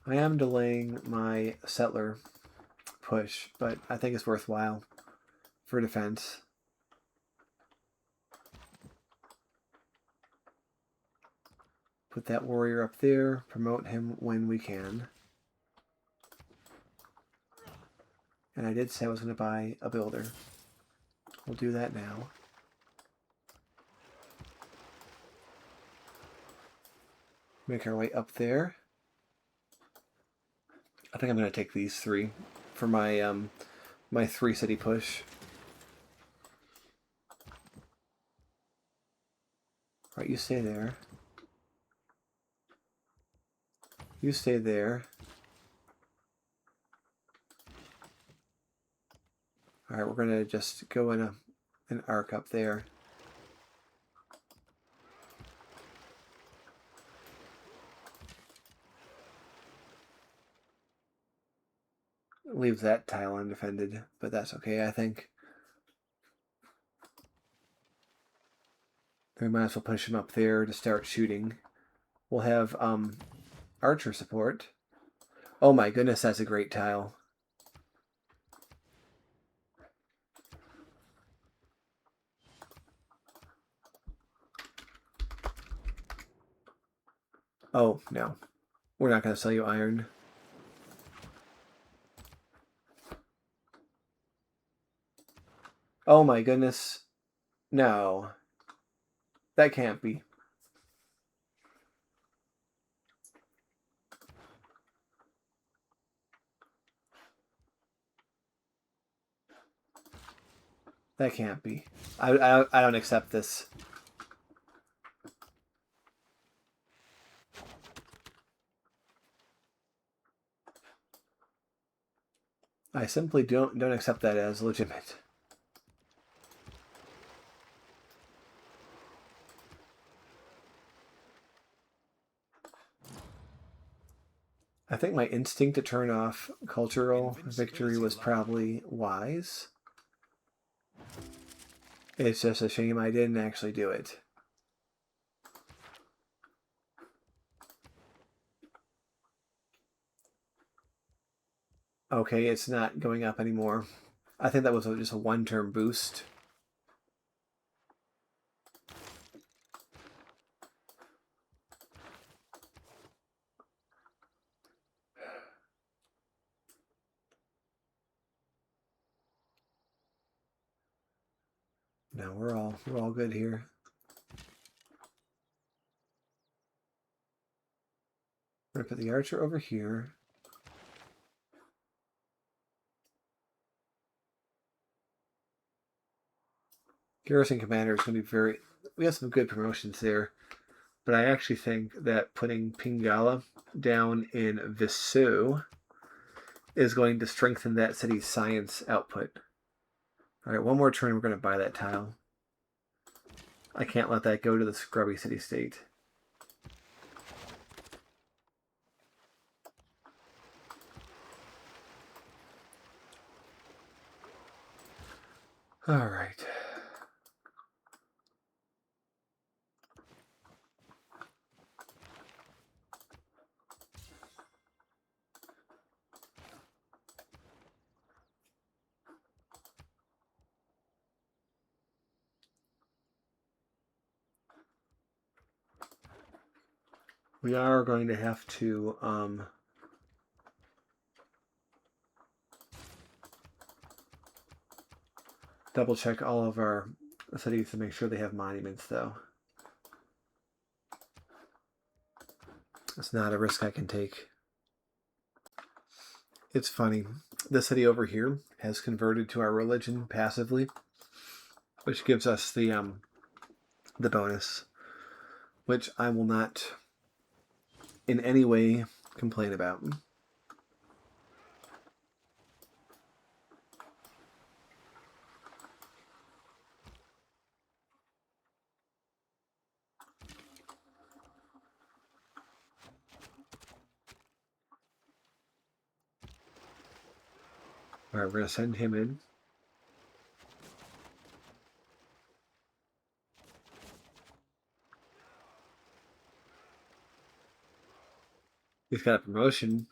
I am delaying my settler push, but I think it's worthwhile for defense. Put that warrior up there, promote him when we can. And I did say I was going to buy a builder. We'll do that now. Make our way up there. I think I'm going to take these three for my my 3-city push. All right, you stay there. You stay there. All right, we're going to just go in an arc up there. Leaves that tile undefended, but that's okay, I think. We might as well push him up there to start shooting. We'll have archer support. Oh my goodness, that's a great tile. Oh, no. We're not going to sell you iron. Oh my goodness. No. That can't be. That can't be. I don't accept this. I simply don't accept that as legitimate. I think my instinct to turn off cultural victory was probably wise. It's just a shame I didn't actually do it. Okay, it's not going up anymore. I think that was just a one-turn boost. No, we're all good here. We're gonna put the archer over here. Garrison Commander is going to be very... We have some good promotions there. But I actually think that putting Pingala down in Visu is going to strengthen that city's science output. All right, one more turn, we're going to buy that tile. I can't let that go to the scrubby city-state. All right. We are going to have to double check all of our cities to make sure they have monuments, though. It's not a risk I can take. It's funny. The city over here has converted to our religion passively, which gives us the bonus, which I will not in any way complain about. All right, we're going to send him in. He's got a promotion.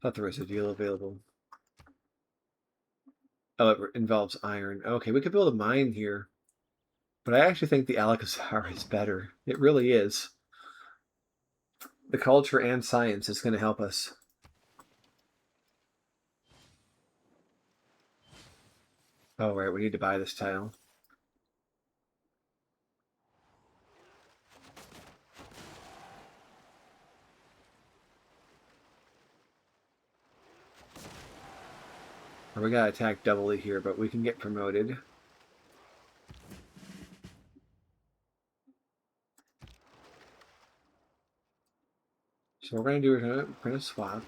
Thought there was a deal available. Oh, it involves iron. Okay, we could build a mine here. But I actually think the Alakazar is better. It really is. The culture and science is going to help us. Oh, right, we need to buy this tile. We got attacked doubly here, but we can get promoted. So what we're going to do is we're going to swap.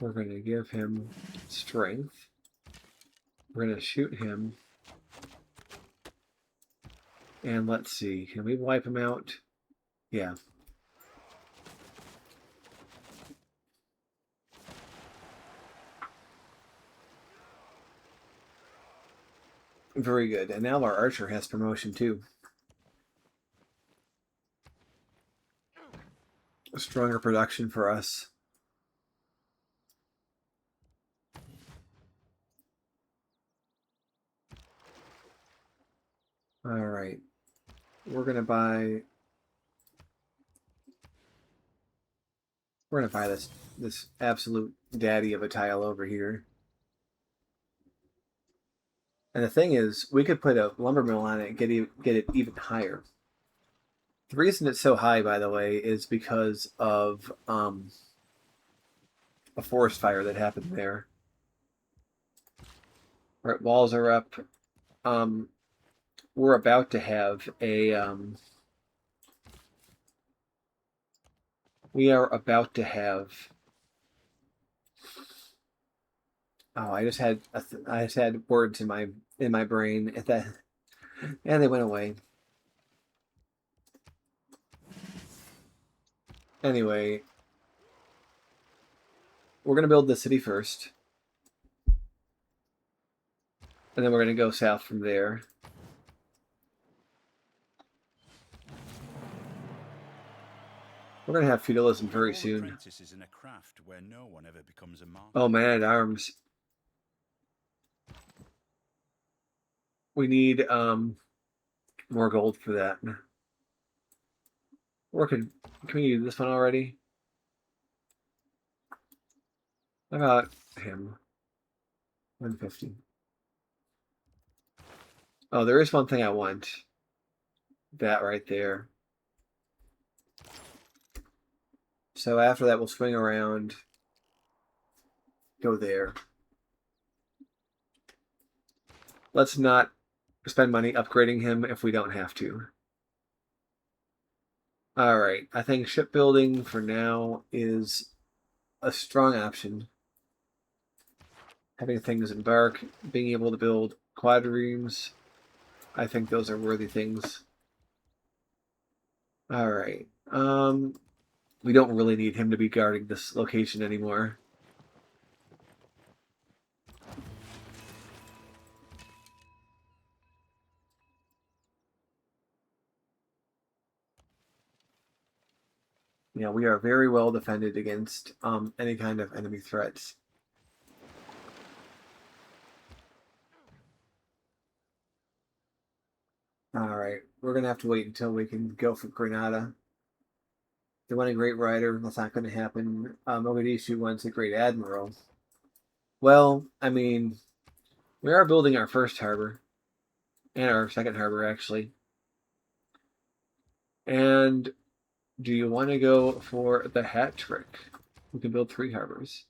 We're going to give him strength. We're going to shoot him. And let's see, can we wipe him out? Yeah. Very good. And now our archer has promotion too. A stronger production for us. All right. We're going to buy this absolute daddy of a tile over here. And the thing is, we could put a lumber mill on it and get it even higher. The reason it's so high, by the way, is because of a forest fire that happened there. All right, walls are up. We're about to have a we are about to have. Oh, I just had words in my brain at that, and they went away. Anyway, we're gonna build the city first, and then we're gonna go south from there. We're gonna have feudalism very soon. In a craft where no one ever becomes a mark. Oh, man at arms. We need more gold for that. Or can we use this one already? How about him? 150. Oh, there is one thing I want. That right there. So after that, we'll swing around, go there. Let's not spend money upgrading him if we don't have to. All right, I think shipbuilding for now is a strong option. Having things embark, being able to build quadriremes, I think those are worthy things. All right. We don't really need him to be guarding this location anymore. Yeah, we are very well defended against any kind of enemy threats. All right, we're gonna have to wait until we can go for Granada. They want a great rider. That's not going to happen. Mogadishu wants a great admiral. Well, I mean, we are building our first harbor and our second harbor actually. And do you want to go for the hat trick? We can build 3 harbors.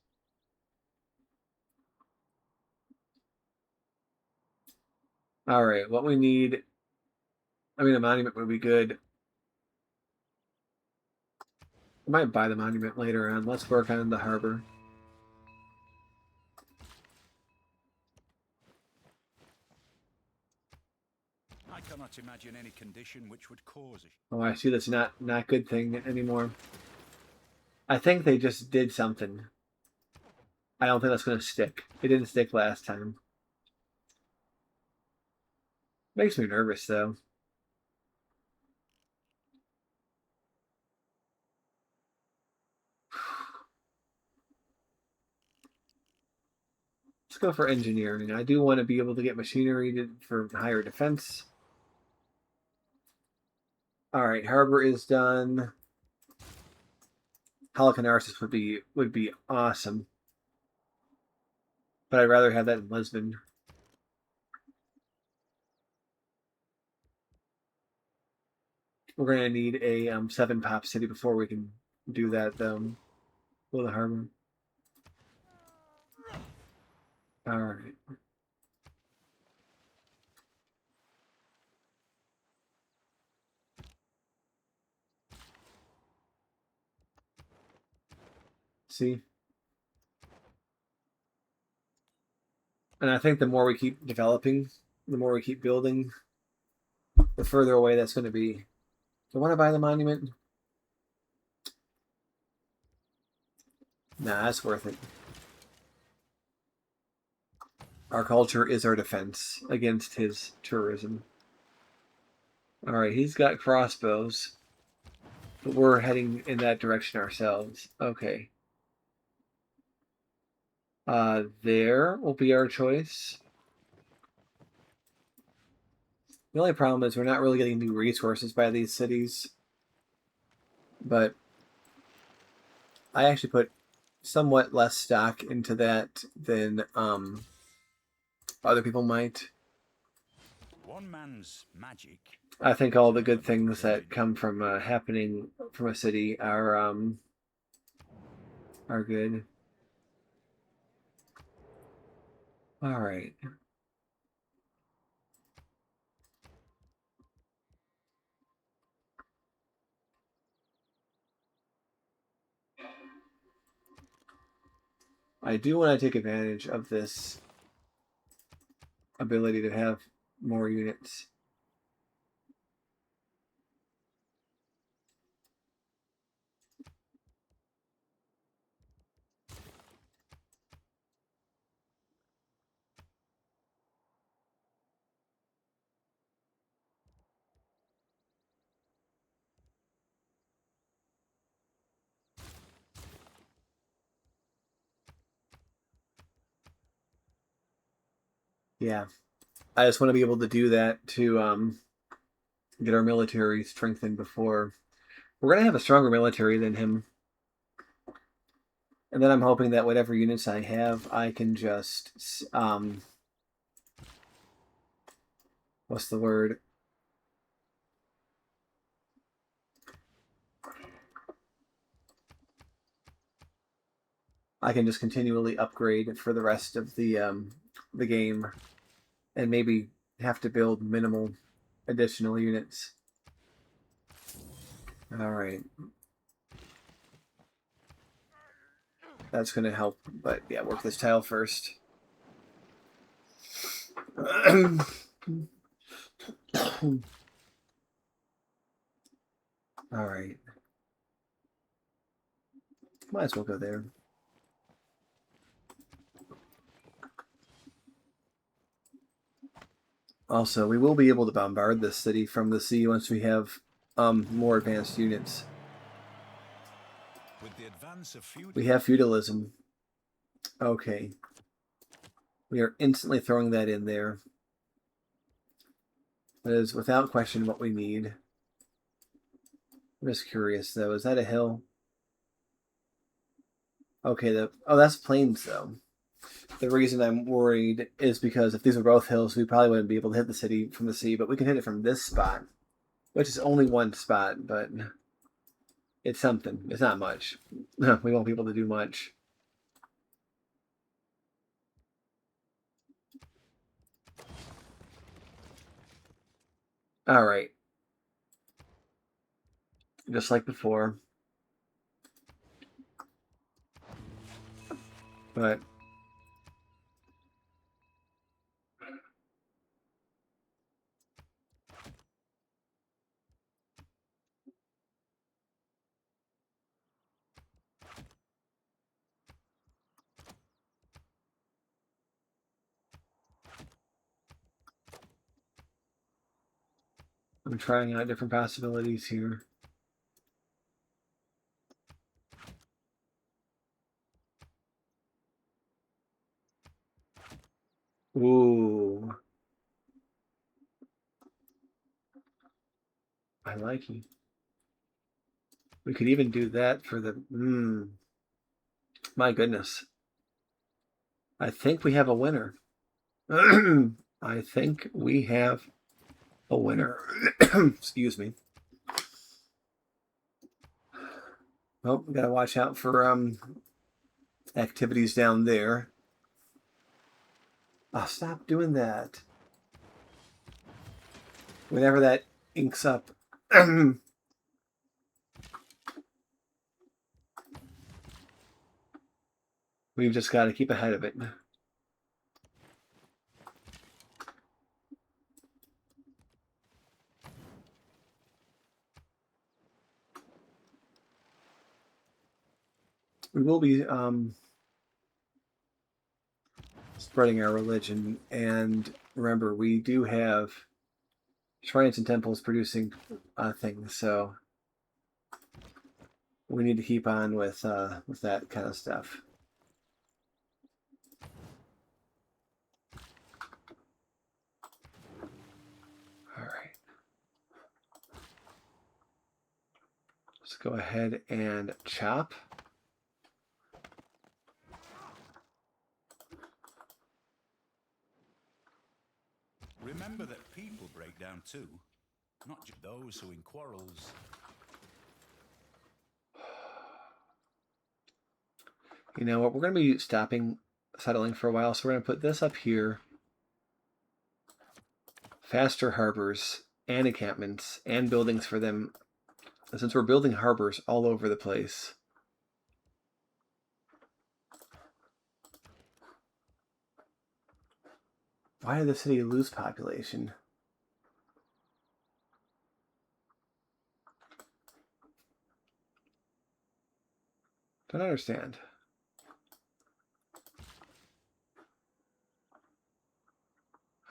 All right, what we need. I mean, a monument would be good. I might buy the monument later on. Let's work on the harbor. I cannot imagine any condition which would cause it. Oh, I see that's not good thing anymore. I think they just did something. I don't think that's going to stick. It didn't stick last time. Makes me nervous though. Let's go for engineering. I do want to be able to get machinery for higher defense. All right, harbor is done. Halicarnassus would be awesome, but I'd rather have that in Lisbon. We're gonna need a 7 pop city before we can do that though. With the harbor. All right. See, and I think the more we keep developing, the more we keep building, the further away that's going to be. Do I want to buy the monument? Nah, that's worth it. Our culture is our defense against his tourism. All right, he's got crossbows, but we're heading in that direction ourselves. Okay. There will be our choice. The only problem is we're not really getting new resources by these cities. But I actually put somewhat less stock into that than other people might. One man's magic. I think all the good things that come from happening from a city are good. All right. I do want to take advantage of this ability to have more units. Yeah. I just want to be able to do that to get our military strengthened before. We're going to have a stronger military than him. And then I'm hoping that whatever units I have, I can just, what's the word? I can just continually upgrade for the rest of the game, and maybe have to build minimal additional units. All right. That's going to help, but yeah, work this tile first. All right. Might as well go there. Also, we will be able to bombard this city from the sea once we have more advanced units. With the advance of We have feudalism. Okay. We are instantly throwing that in there. That is without question what we need. I'm just curious though. Is that a hill? Okay, that's plains though. The reason I'm worried is because if these were both hills, we probably wouldn't be able to hit the city from the sea, but we can hit it from this spot, which is only one spot, but it's something. It's not much. We won't be able to do much. All right. Just like before. But I'm trying out different possibilities here. Ooh. I like you. We could even do that for the... my goodness. I think we have a winner. I think we have a winner. Excuse me. Oh, we gotta watch out for activities down there. Oh, stop doing that. Whenever that inks up. We've just got to keep ahead of it. We will be spreading our religion, and remember, we do have shrines and temples producing things, so we need to keep on with that kind of stuff. All right. Let's go ahead and chop. Remember that people break down too, not just those who in quarrels. You know what? We're going to be stopping settling for a while, so we're going to put this up here. Faster harbors and encampments and buildings for them, since we're building harbors all over the place. Why did the city lose population? Don't understand.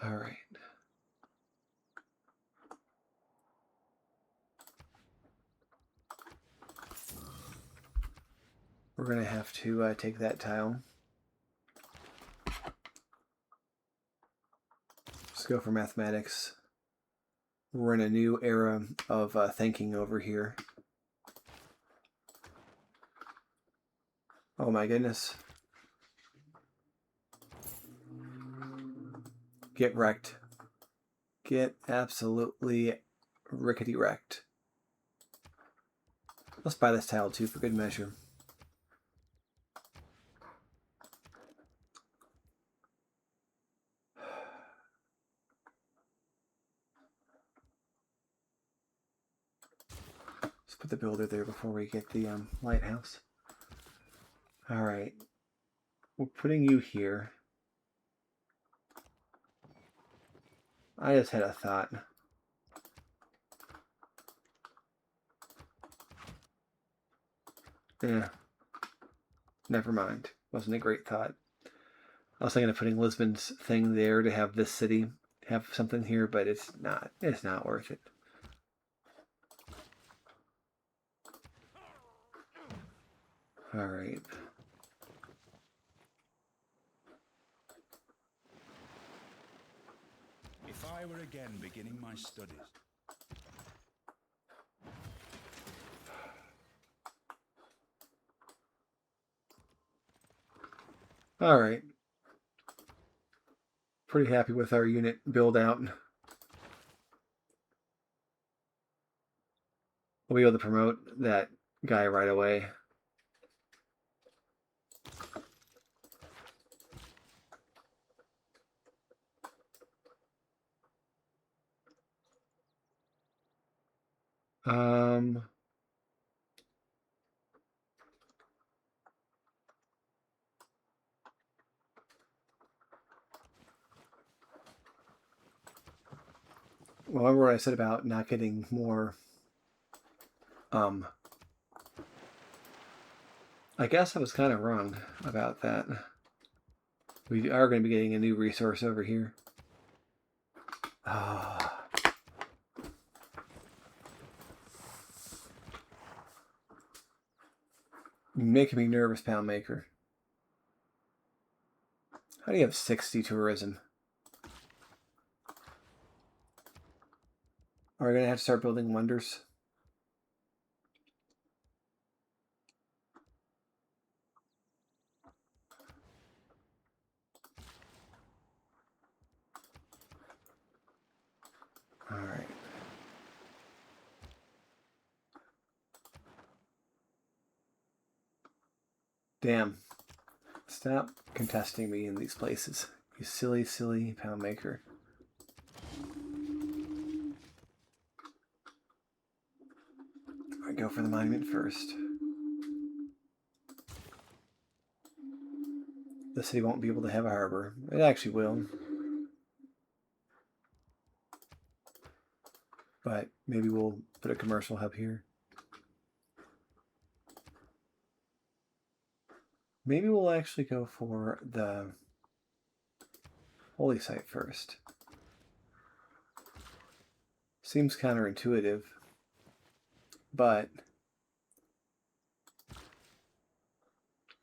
All right. We're going to have to take that tile. Let's go for mathematics. We're in a new era of thinking over here. Oh my goodness. Get wrecked. Get absolutely rickety wrecked. Let's buy this tile too for good measure. put the builder there before we get the lighthouse. All right, we're putting you here. I just had a thought. Yeah, never mind. Wasn't a great thought. I was thinking of putting Lisbon's thing there to have this city have something here, but it's not. It's not worth it. All right. If I were again beginning my studies. All right. Pretty happy with our unit build out. We'll be able to promote that guy right away. Remember what I said about not getting more I guess I was kind of wrong about that. We are going to be getting a new resource over here. Ah. Making me nervous, Pound Maker. How do you have 60 tourism? Are we going to have to start building wonders? All right. Damn. Stop contesting me in these places. You silly, silly Pound Maker. I go for the monument first. The city won't be able to have a harbor. It actually will. But maybe we'll put a commercial hub here. Maybe we'll actually go for the holy site first. Seems counterintuitive, but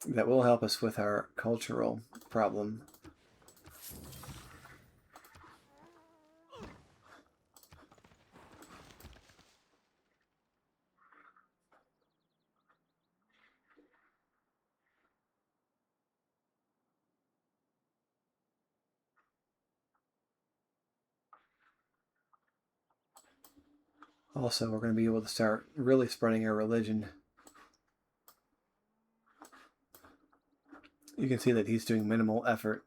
that will help us with our cultural problem. Also, we're going to be able to start really spreading our religion. You can see that he's doing minimal effort.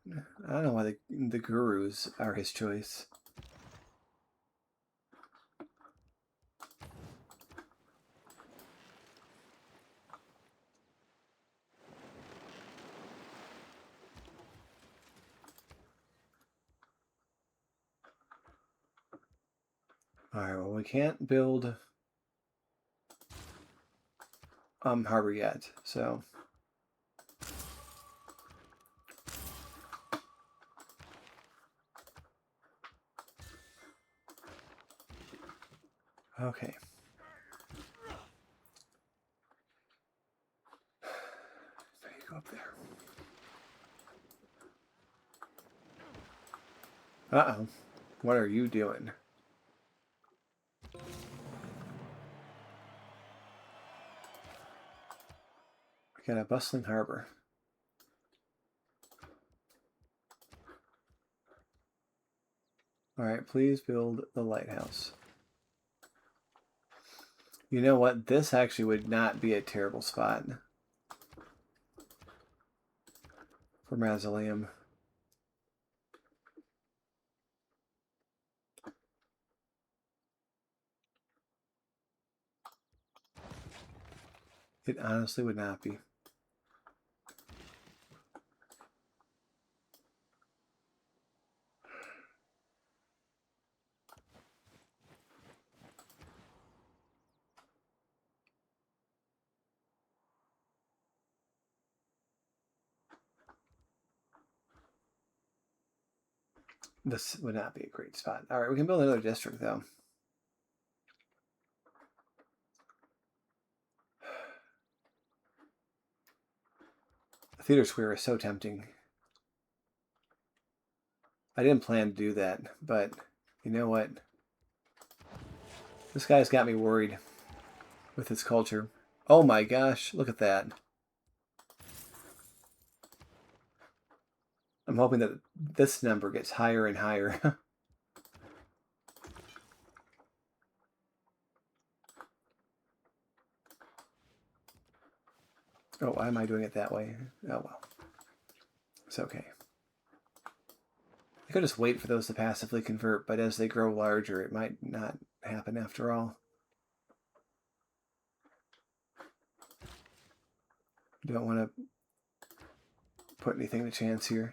I don't know why the gurus are his choice. Alright, well, we can't build harbor yet, so okay. There you go up there. Uh-oh. What are you doing? We got a bustling harbor. Alright, please build the lighthouse. You know what? This actually would not be a terrible spot for mausoleum. It honestly would not be. This would not be a great spot. All right, we can build another district, though. The theater square is so tempting. I didn't plan to do that, but you know what? This guy's got me worried with his culture. Oh my gosh, look at that. I'm hoping that this number gets higher and higher. Oh, why am I doing it that way? Oh well. It's okay. I could just wait for those to passively convert, but as they grow larger, it might not happen after all. Don't want to put anything to chance here.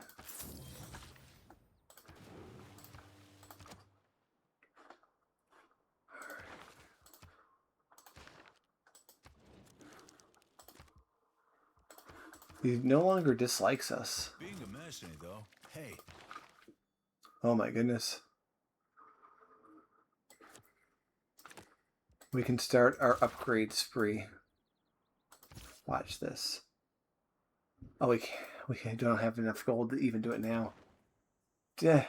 He no longer dislikes us. Being a mercenary, though, hey. Oh my goodness. We can start our upgrade spree. Watch this. Oh, we don't have enough gold to even do it now. Duh.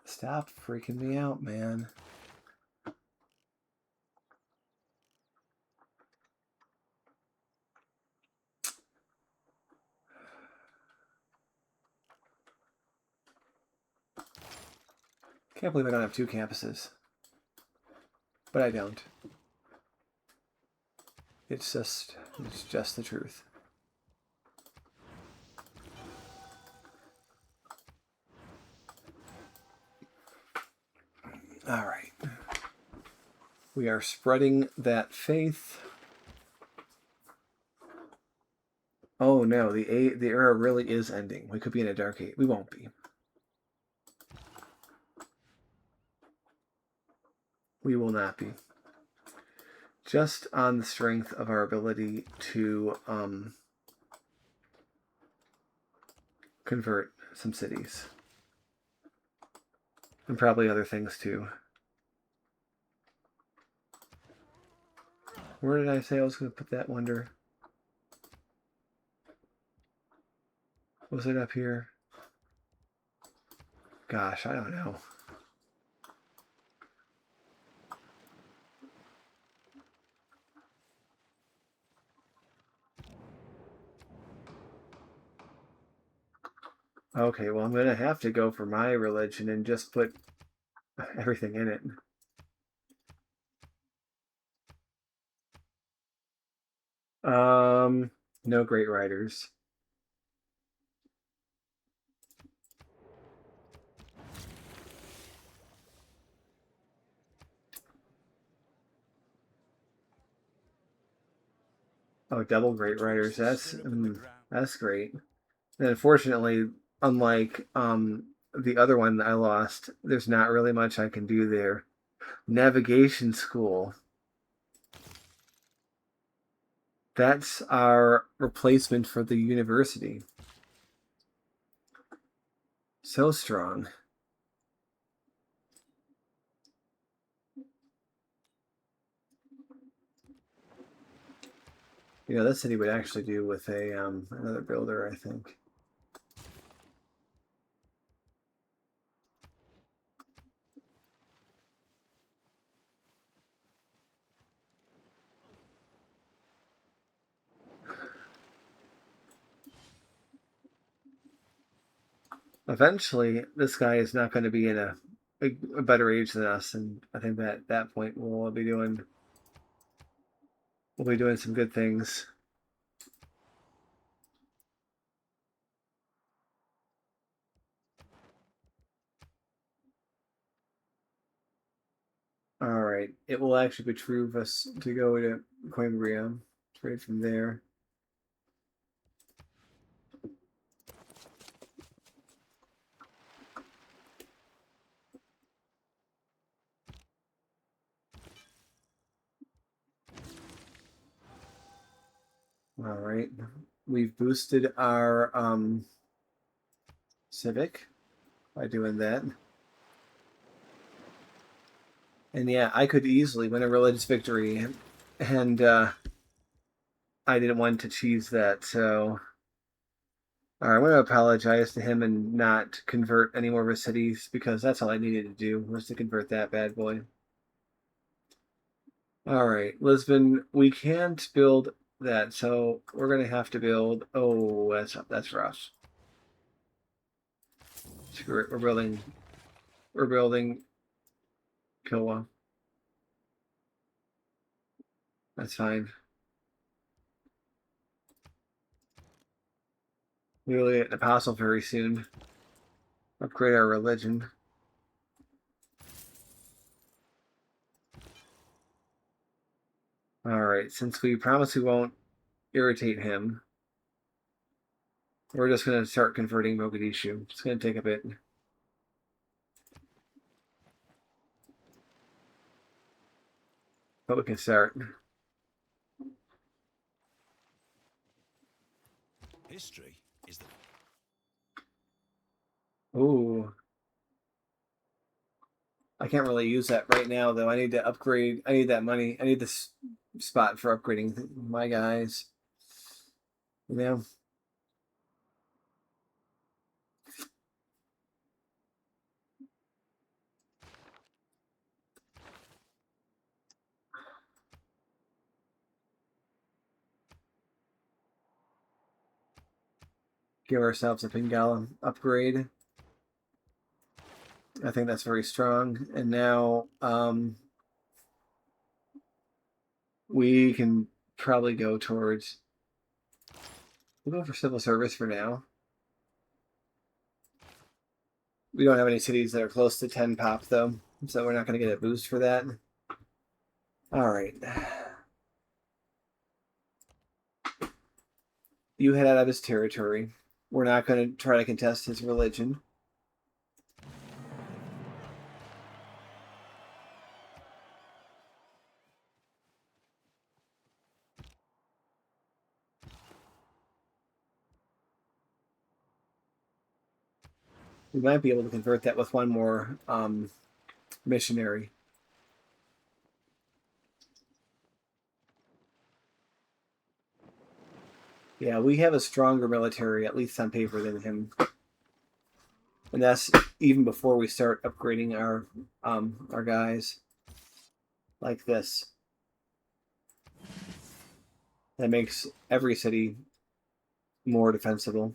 Stop freaking me out, man. Can't believe I don't have 2 campuses. But I don't. It's just the truth. All right. We are spreading that faith. Oh no, the era really is ending. We could be in a dark age. We won't be. We will not be. Just on the strength of our ability to convert some cities. And probably other things too. Where did I say I was going to put that wonder? Was it up here? Gosh, I don't know. Okay, well, I'm going to have to go for my religion and just put everything in it. No great writers. Oh, double great writers. That's great. And unfortunately, unlike the other one I lost, there's not really much I can do there. Navigation school. That's our replacement for the university. So strong. You know, this city would actually do with a another builder, I think. Eventually, this guy is not going to be in a better age than us, and I think that at that point we'll be doing some good things. All right. Alright, it will actually behoove us to go to Coimbra. Trade from there. Alright, we've boosted our civic by doing that. And yeah, I could easily win a religious victory, and I didn't want to cheese that, so all right, I'm going to apologize to him and not convert any more of his cities because that's all I needed to do was to convert that bad boy. All right, Lisbon, we can't build that, so we're going to have to build. Oh, that's rough. Screw it, we're building. We're building Kilwa. That's fine. We will get an apostle very soon. Upgrade our religion. All right, since we promise we won't irritate him, we're just going to start converting Mogadishu. It's going to take a bit. But we can start. History is the... Ooh. I can't really use that right now, though. I need to upgrade. I need that money. I need this spot for upgrading my guys. You know? Give ourselves a Pingala upgrade. I think that's very strong. And now we can probably go towards... We'll go for civil service for now. We don't have any cities that are close to 10 pop, though. So we're not going to get a boost for that. All right. You head out of his territory. We're not going to try to contest his religion. We might be able to convert that with one more missionary. Yeah, we have a stronger military, at least on paper, than him. And that's even before we start upgrading our guys like this. That makes every city more defensible.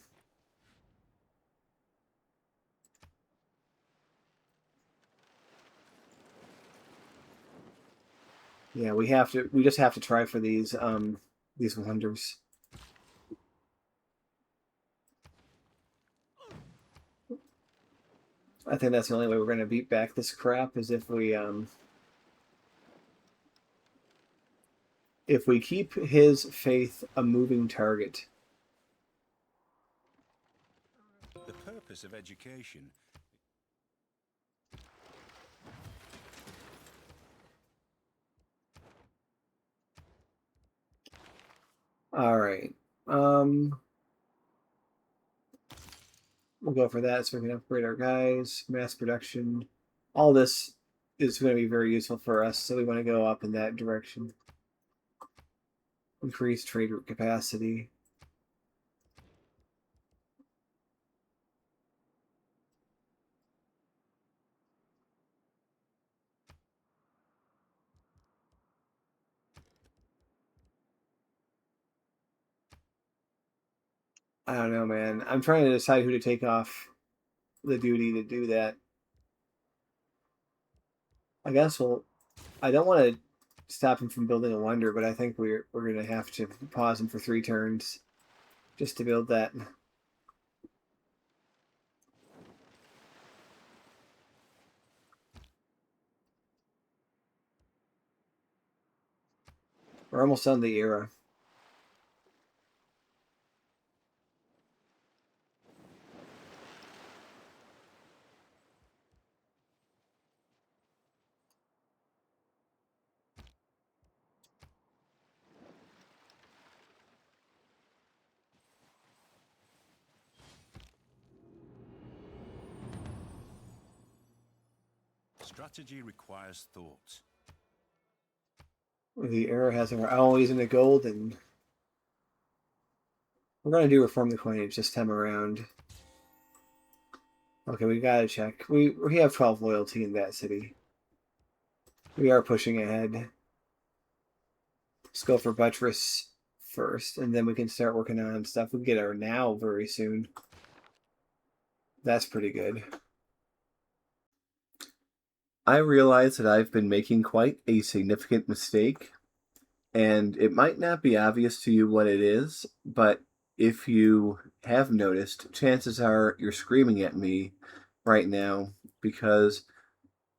Yeah, we just have to try for these wonders. I think that's the only way we're gonna beat back this crap is if we keep his faith a moving target. The purpose of education. All right. We'll go for that so we can upgrade our guys, mass production. All this is going to be very useful for us, so we want to go up in that direction. Increase trade capacity. I don't know, man. I'm trying to decide who to take off the duty to do that. I guess I don't want to stop him from building a wonder, but I think we're going to have to pause him for 3 turns just to build that. We're almost done the era. Strategy requires thought. The era has our alloys in the gold, and we're going to do reform the coinage this time around. Okay, we gotta check. We have 12 loyalty in that city. We are pushing ahead. Let's go for buttress first, and then we can start working on stuff. We can get our now very soon. That's pretty good. I realize that I've been making quite a significant mistake, and it might not be obvious to you what it is, but if you have noticed, chances are you're screaming at me right now because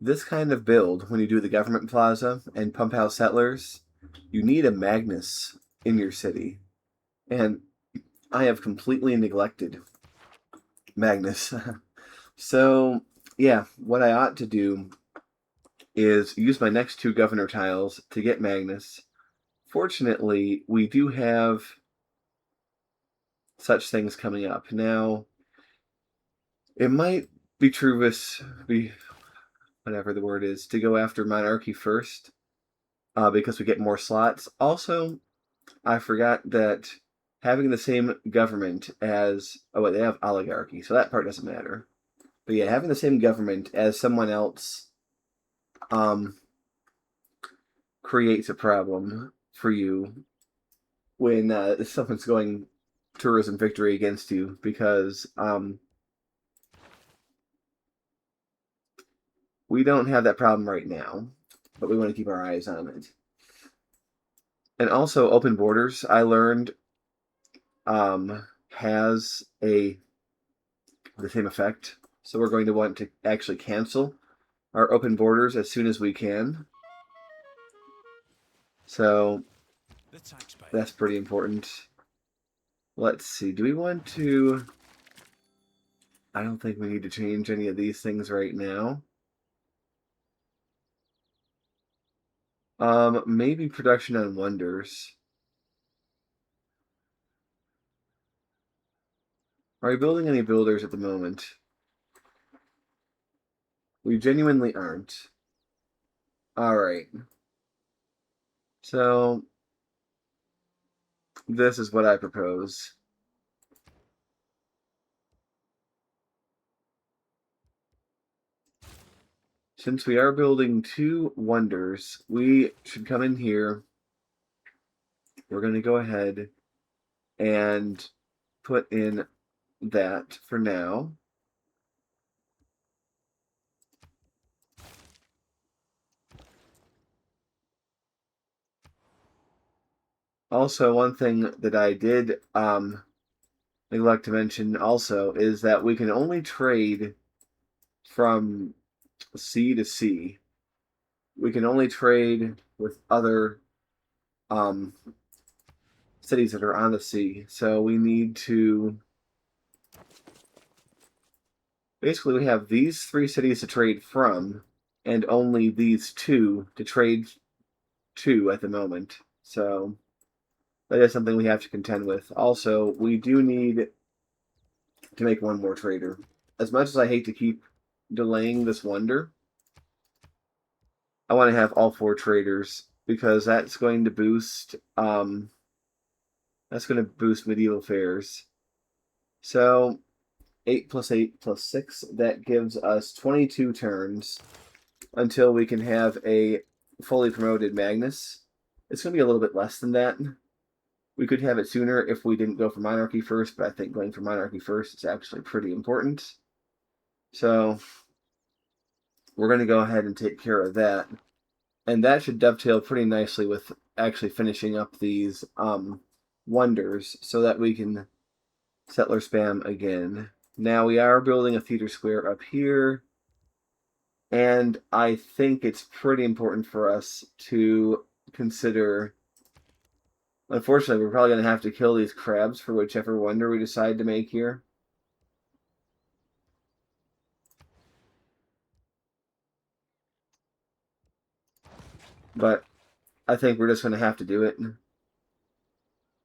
this kind of build, when you do the government plaza and pump out settlers, you need a Magnus in your city. And I have completely neglected Magnus. So, yeah, what I ought to do is use my next two governor tiles to get Magnus. Fortunately, we do have such things coming up. Now, it might be whatever the word is, to go after monarchy first, because we get more slots. Also, I forgot that having the same government as they have oligarchy, so that part doesn't matter. But yeah, having the same government as someone else creates a problem for you when someone's going tourism victory against you, because we don't have that problem right now, but we want to keep our eyes on it. And also, open borders, I learned, has the same effect. So we're going to want to actually cancel our open borders as soon as we can. So that's pretty important. Let's see. Do we want to... I don't think we need to change any of these things right now. Maybe production on wonders. Are we building any builders at the moment? We genuinely aren't. Alright. So, this is what I propose. Since we are building two wonders, we should come in here. We're going to go ahead and put in that for now. Also, one thing that I did neglect to mention also is that we can only trade from sea to sea. We can only trade with other cities that are on the sea. So we need to... Basically, we have these three cities to trade from, and only these two to trade to at the moment. So that is something we have to contend with. Also, we do need to make one more trader. As much as I hate to keep delaying this wonder, I want to have all four traders because that's going to boost medieval fairs. So 8 plus 8 plus 6, that gives us 22 turns until we can have a fully promoted Magnus. It's going to be a little bit less than that. We could have it sooner if we didn't go for monarchy first, but I think going for monarchy first is actually pretty important. So we're going to go ahead and take care of that. And that should dovetail pretty nicely with actually finishing up these wonders so that we can settler spam again. Now we are building a theater square up here. And I think it's pretty important for us to consider Unfortunately, we're probably going to have to kill these crabs for whichever wonder we decide to make here. But I think we're just going to have to do it.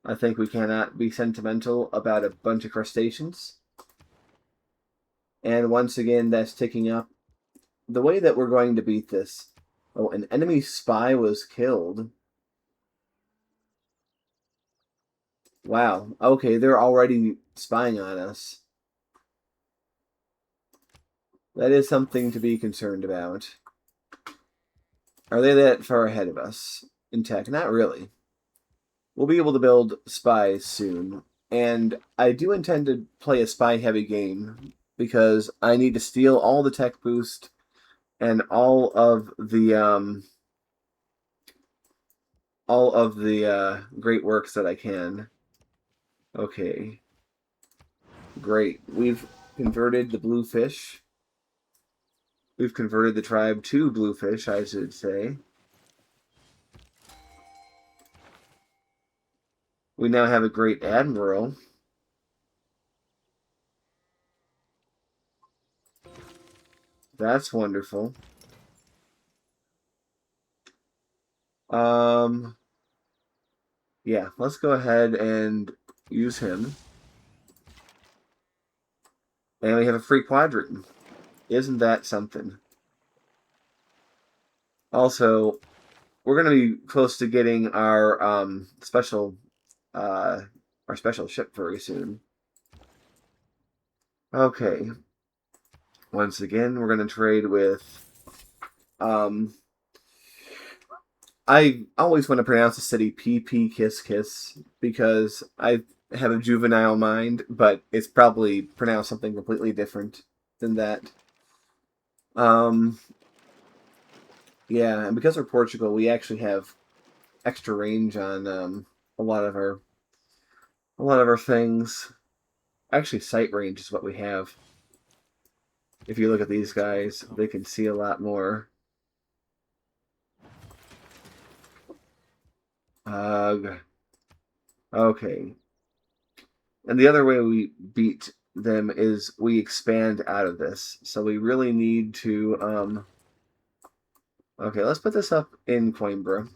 I think we cannot be sentimental about a bunch of crustaceans. And once again, that's ticking up. The way that we're going to beat this... Oh, an enemy spy was killed. Wow. Okay, they're already spying on us. That is something to be concerned about. Are they that far ahead of us in tech? Not really. We'll be able to build spies soon. And I do intend to play a spy-heavy game because I need to steal all the tech boost and all of the great works that I can. Okay. Great. We've converted the bluefish. We've converted the tribe to bluefish, I should say. We now have a great admiral. That's wonderful. Yeah, let's go ahead and use him. And we have a free quadrant. Isn't that something? Also, we're going to be close to getting our special ship very soon. Okay. Once again, we're going to trade with I always want to pronounce the city PP Kiss Kiss because I have a juvenile mind, but it's probably pronounced something completely different than that. Yeah, and because we're Portugal, we actually have extra range on a lot of our things. Actually, sight range is what we have. If you look at these guys, they can see a lot more. Okay. And the other way we beat them is we expand out of this. So we really need to okay, let's put this up in Coimbra.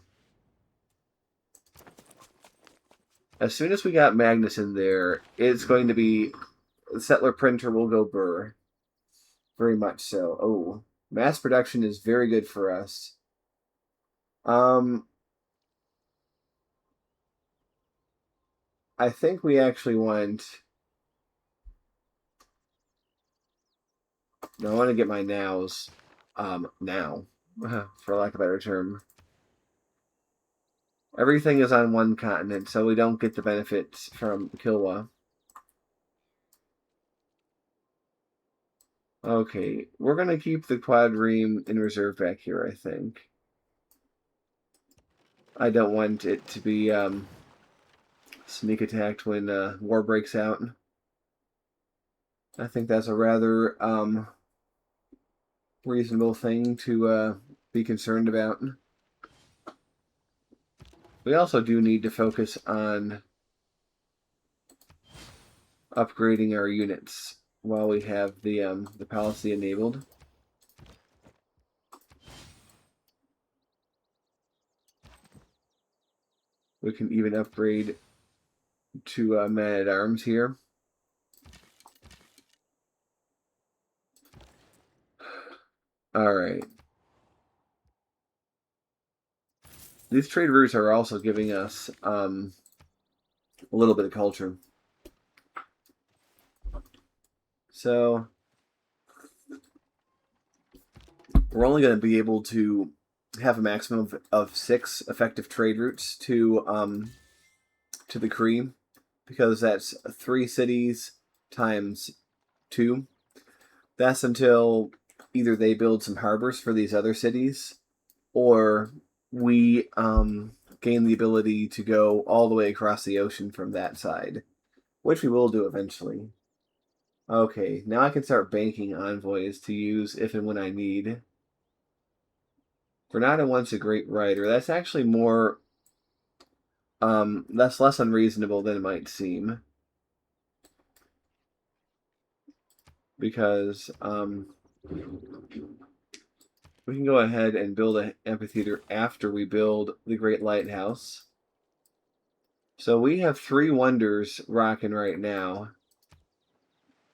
As soon as we got Magnus in there, it's going to be the settler printer will go burr. Very much so. Oh, mass production is very good for us. I think we actually want... No, I want to get my nows now, for lack of a better term. Everything is on one continent, so we don't get the benefits from Kilwa. Okay, we're going to keep the quadrime in reserve back here, I think. I don't want it to be sneak attacked when war breaks out. I think that's a rather reasonable thing to be concerned about. We also do need to focus on upgrading our units while we have the policy enabled. We can even upgrade to man-at-arms here. Alright. These trade routes are also giving us a little bit of culture. So we're only going to be able to have a maximum of 6 effective trade routes to the Cree, because that's 3 cities times 2. That's until either they build some harbors for these other cities, or we gain the ability to go all the way across the ocean from that side, which we will do eventually. Okay, now I can start banking envoys to use if and when I need. Granada wants a great writer. That's actually more that's less unreasonable than it might seem. Because we can go ahead and build an amphitheater after we build the Great Lighthouse. So we have 3 wonders rocking right now.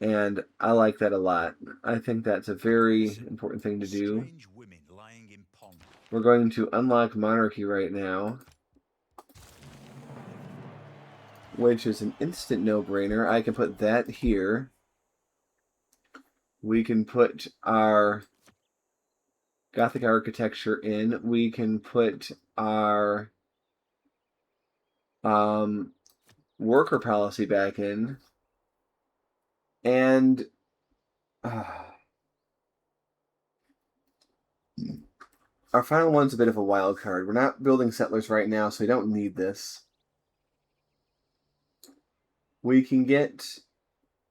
And I like that a lot. I think that's a very important thing to do. We're going to unlock monarchy right now, which is an instant no-brainer. I can put that here. We can put our Gothic architecture in. We can put our worker policy back in. And our final one's a bit of a wild card. We're not building settlers right now, so we don't need this. We can get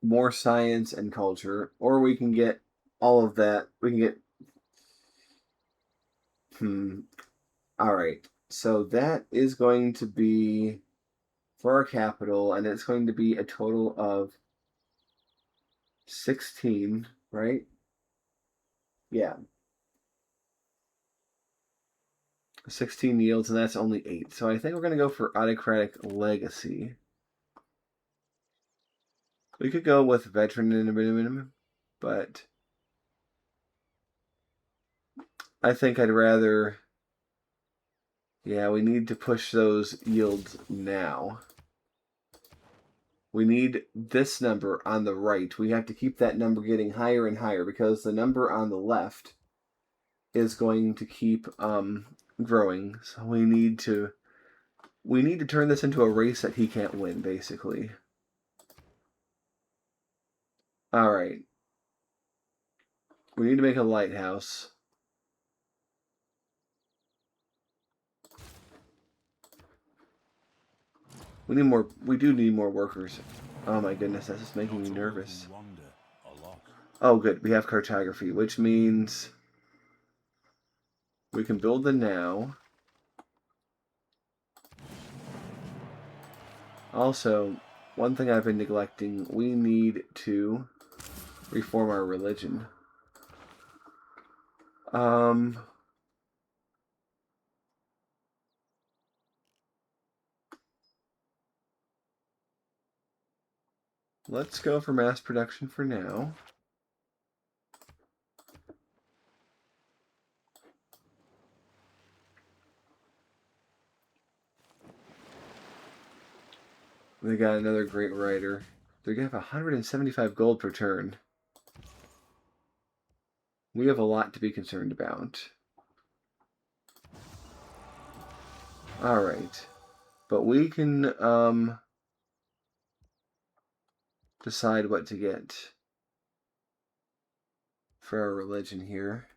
more science and culture, or we can get all of that. We can get... Alright, so that is going to be for our capital, and it's going to be a total of 16, right? Yeah. 16 yields, and that's only 8. So I think we're going to go for autocratic legacy. We could go with veteran in a minimum, but I think I'd rather... Yeah, we need to push those yields now. We need this number on the right. We have to keep that number getting higher and higher because the number on the left is going to keep growing. So we need to turn this into a race that he can't win, basically. All right. We need to make a lighthouse. We need more. We do need more workers. Oh my goodness, that's just making me nervous. Oh, good. We have cartography, which means we can build the now. Also, one thing I've been neglecting, we need to reform our religion. Let's go for mass production for now. They got another great writer. They're going to have 175 gold per turn. We have a lot to be concerned about. Alright. But we can decide what to get for our religion here.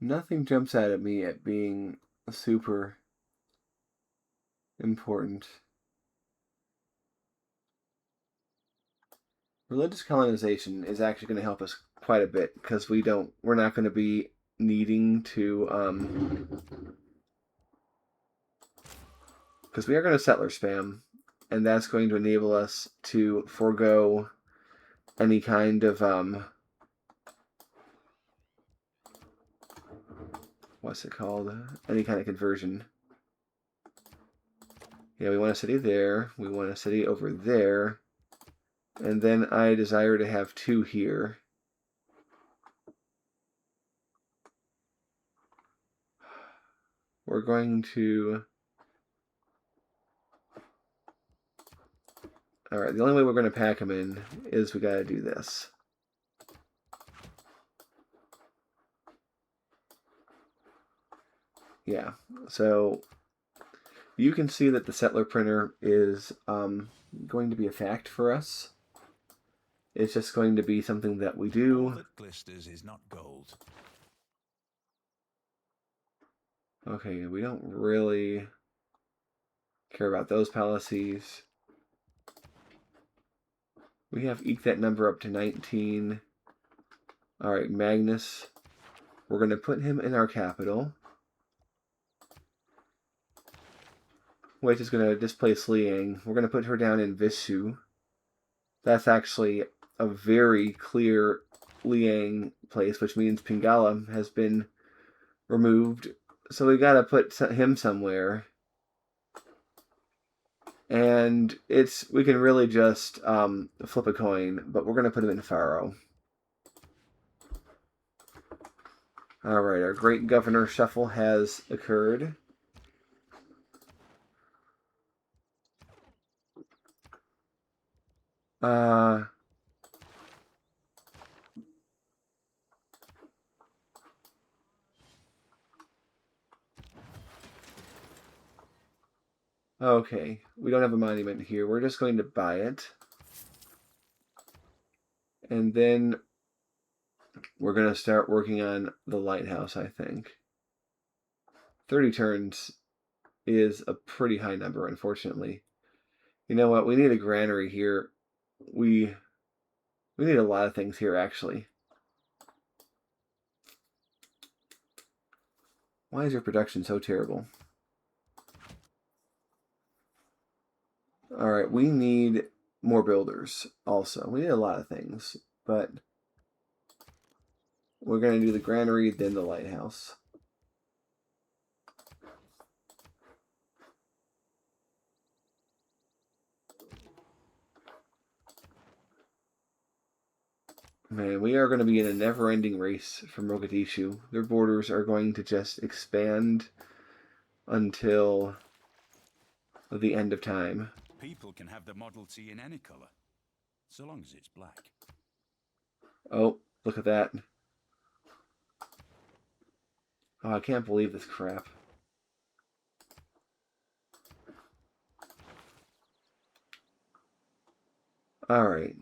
Nothing jumps out at me at being super important. Religious colonization is actually going to help us quite a bit because we're not going to be needing to because we are going to settler spam, and that's going to enable us to forego any kind of what's it called? Any kind of conversion. Yeah, we want a city there. We want a city over there. And then I desire to have 2 here. We're going to... Alright, the only way we're going to pack them in is we got to do this. Yeah, so you can see that the settler printer is going to be a fact for us. It's just going to be something that we All do. that glisters is not gold. Okay, we don't really care about those policies. We have eked that number up to 19. All right, Magnus. We're going to put him in our capital, which is going to displace Liang. We're going to put her down in Vishu. That's actually a very clear Liang place, which means Pingala has been removed. So we got to put him somewhere. And we can really just flip a coin, but we're going to put him in Faro. All right, our great governor shuffle has occurred. Okay, we don't have a monument here. We're just going to buy it. And then we're going to start working on the lighthouse, I think. 30 turns is a pretty high number, unfortunately. You know what? We need a granary here. We need a lot of things here, actually. Why is your production so terrible? All right, we need more builders also. We need a lot of things, but we're going to do the granary, then the lighthouse. Man, we are going to be in a never-ending race from Mogadishu. Their borders are going to just expand until the end of time. People can have the Model T in any color, so long as it's black. Oh, look at that. Oh, I can't believe this crap. All right.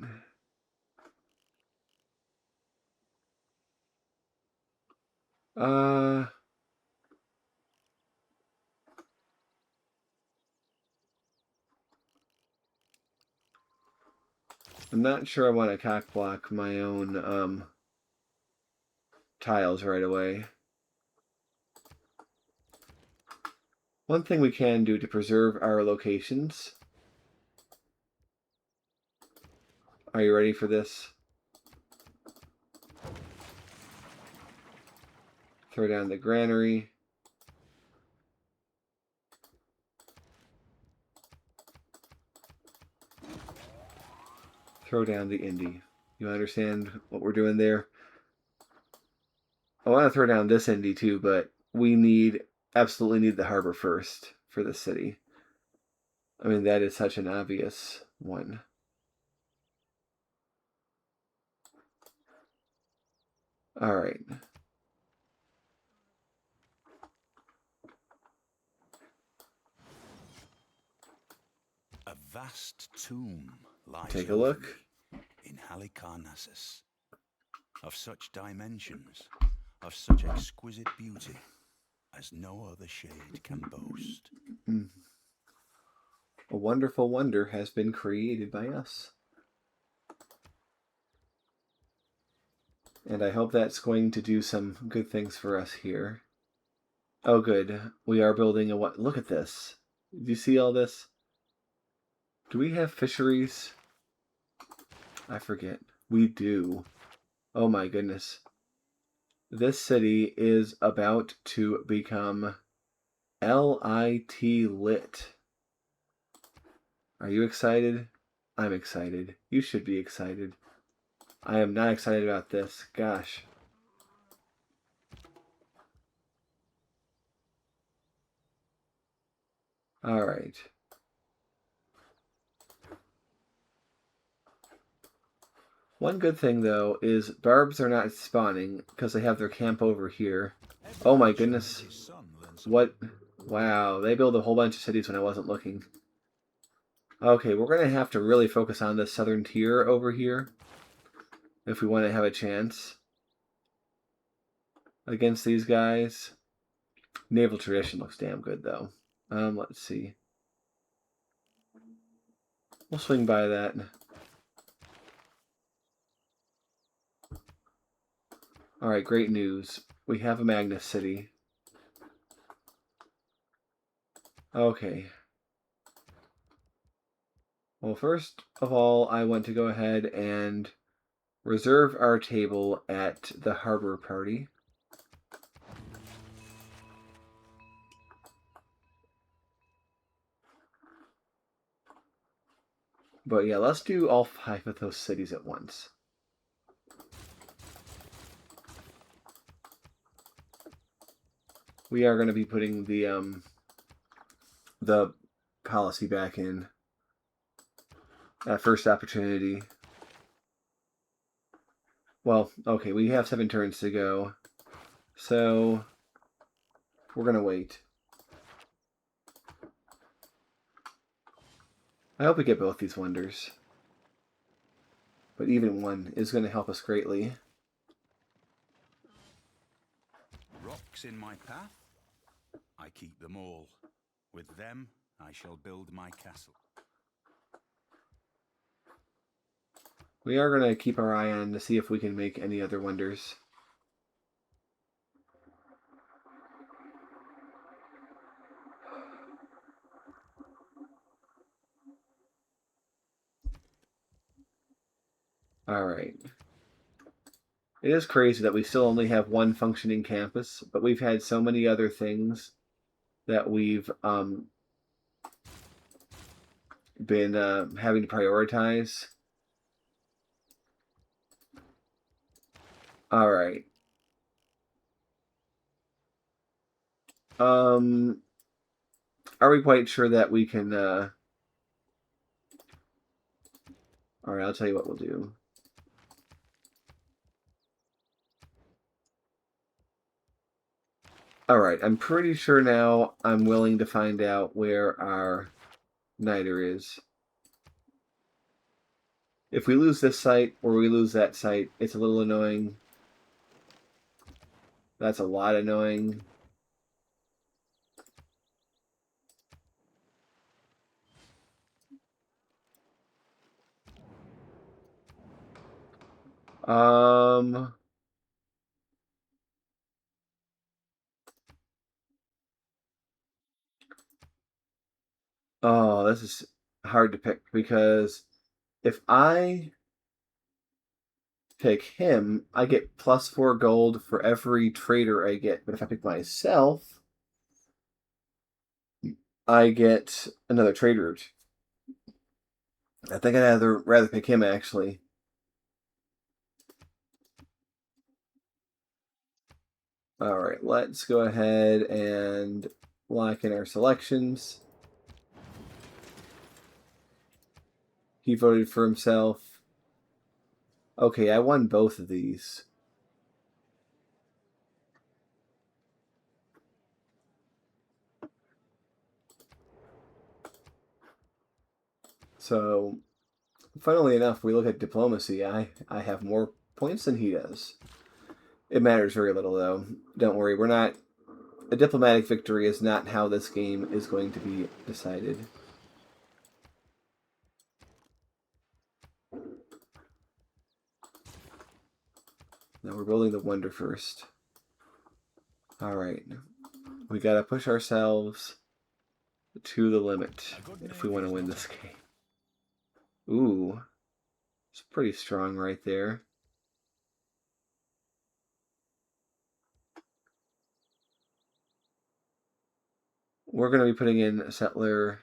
I'm not sure I want to cock block my own tiles right away. One thing we can do to preserve our locations. Are you ready for this? Throw down the granary. Throw down the Indy. You understand what we're doing there? I want to throw down this Indy too, but we absolutely need the harbor first for the city. I mean, that is such an obvious one. All right. A vast tomb lies Take a over look. me in Halicarnassus, of such dimensions, of such exquisite beauty, as no other shade can boast. A wonderful wonder has been created by us. And I hope that's going to do some good things for us here. Oh, good. We are building a what? Look at this. Do you see all this? Do we have fisheries? I forget. We do. Oh my goodness. This city is about to become LIT lit. Are you excited? I'm excited. You should be excited. I am not excited about this. Gosh. All right. One good thing, though, is barbs are not spawning because they have their camp over here. Oh my goodness. What? Wow, they built a whole bunch of cities when I wasn't looking. Okay, we're going to have to really focus on this southern tier over here. if we want to have a chance against these guys. Naval Tradition looks damn good, though. Let's see. We'll swing by that. Alright, great news. We have a Magnus City. Okay. Well, first of all, I want to go ahead and reserve our table at the Harbor Party. But yeah, let's do all 5 of those cities at once. We are going to be putting the policy back in at first opportunity. Well, okay, we have 7 turns to go, so we're going to wait. I hope we get both these wonders. But even one is going to help us greatly. Rocks in my path, I keep them all. With them, I shall build my castle. We are going to keep our eye on to see if we can make any other wonders. Alright. It is crazy that we still only have one functioning campus, but we've had so many other things that we've been having to prioritize. Alright. Are we quite sure that we can... Alright, I'll tell you what we'll do. Alright, I'm pretty sure now I'm willing to find out where our niter is. If we lose this site or we lose that site, it's a little annoying. That's a lot annoying. Oh, this is hard to pick because if I pick him, I get +4 gold for every trader I get. But if I pick myself, I get another trade route. I think I'd rather pick him, actually. Alright, let's go ahead and lock in our selections. He voted for himself. Okay, I won both of these. So, funnily enough, we look at diplomacy. I have more points than he does. It matters very little, though. Don't worry, we're not... A diplomatic victory is not how this game is going to be decided. Now we're building the wonder first. Alright. We gotta push ourselves to the limit if we want to win this game. Ooh. It's pretty strong right there. We're going to be putting in a settler.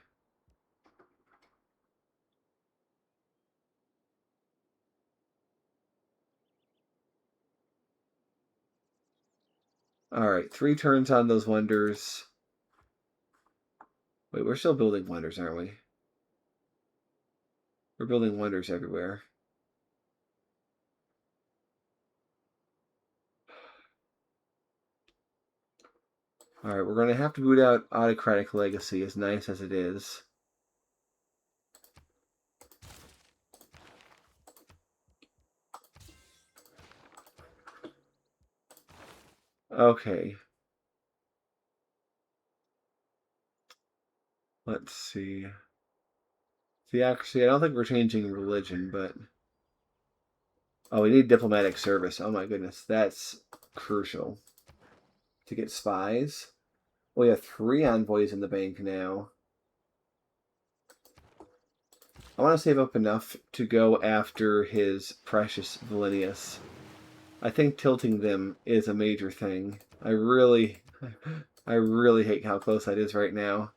Alright, 3 turns on those wonders. Wait, we're still building wonders, aren't we? We're building wonders everywhere. Alright, we're going to have to boot out Autocratic Legacy, as nice as it is. Okay. Let's see. See, actually, I don't think we're changing religion, but... Oh, we need diplomatic service. Oh my goodness, that's crucial. To get spies. We have 3 envoys in the bank now. I want to save up enough to go after his precious Valenius. I think tilting them is a major thing. I really hate how close that is right now.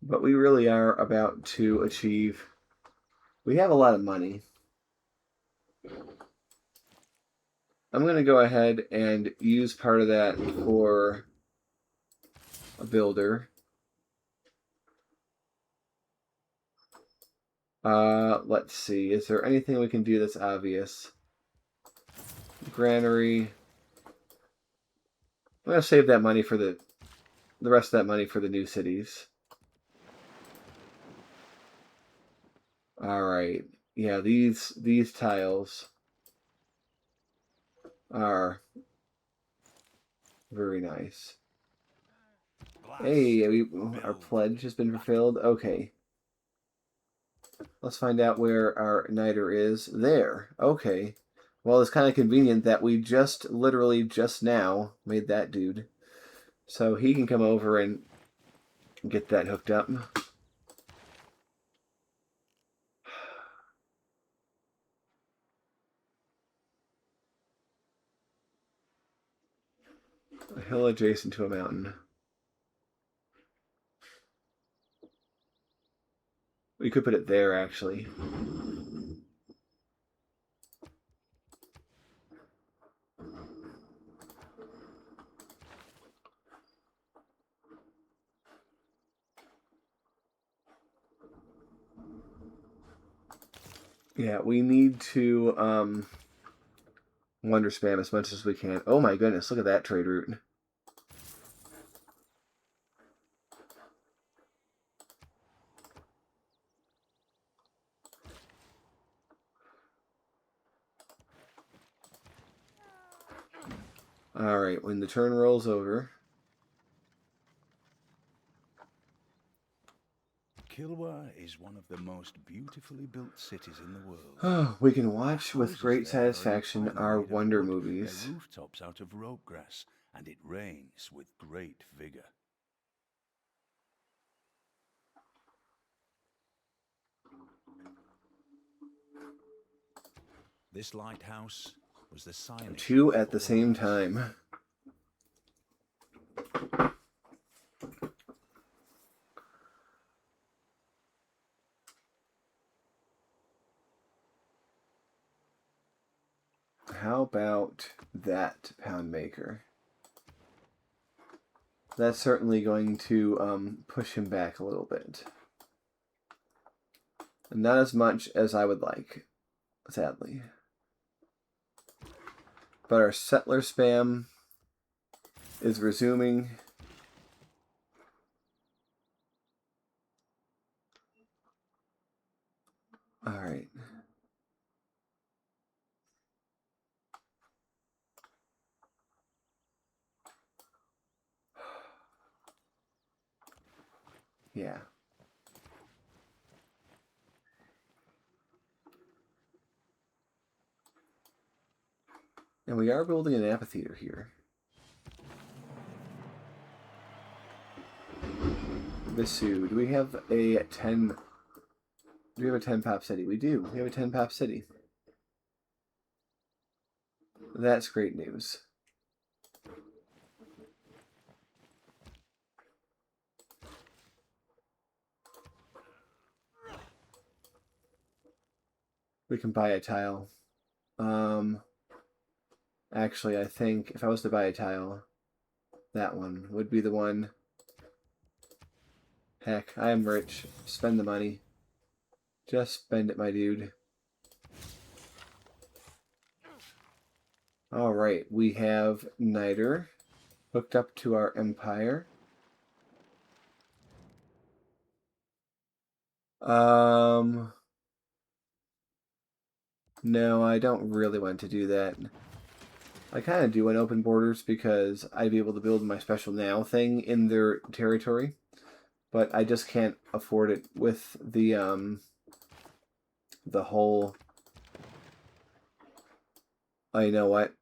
But we really are about to achieve... We have a lot of money. I'm going to go ahead and use part of that for a builder. Let's see. Is there anything we can do that's obvious? Granary. I'm going to save that money for the rest of that money for the new cities. All right. Yeah, these tiles are very nice. Hey, our pledge has been fulfilled. Okay. Let's find out where our niter is. There. Okay. Well, it's kind of convenient that we just literally just now made that dude. So he can come over and get that hooked up. A hill adjacent to a mountain. We could put it there, actually. Yeah, we need to wonder spam as much as we can. Oh my goodness, look at that trade route. Alright, when the turn rolls over... Kilwa is one of the most beautifully built cities in the world. Oh, we can watch with great Houses there are satisfaction entirely our made of wonder wood, movies. their rooftops out of rope grass, and it rains with great vigor. This lighthouse was the sign. 2 at the same time. How about that pound maker? That's certainly going to push him back a little bit. Not as much as I would like, sadly. But our settler spam is resuming. All right. Yeah. And we are building an amphitheater here. Visu, do we have a 10... Do we have a 10 pop city? We do. We have a 10 pop city. That's great news. We can buy a tile. Actually, I think if I was to buy a tile, that one would be the one. Heck, I am rich. Spend the money. Just spend it, my dude. Alright, we have Niter hooked up to our empire. No, I don't really want to do that. I kind of do want open borders because I'd be able to build my special now thing in their territory, but I just can't afford it with the whole. Oh, you know what?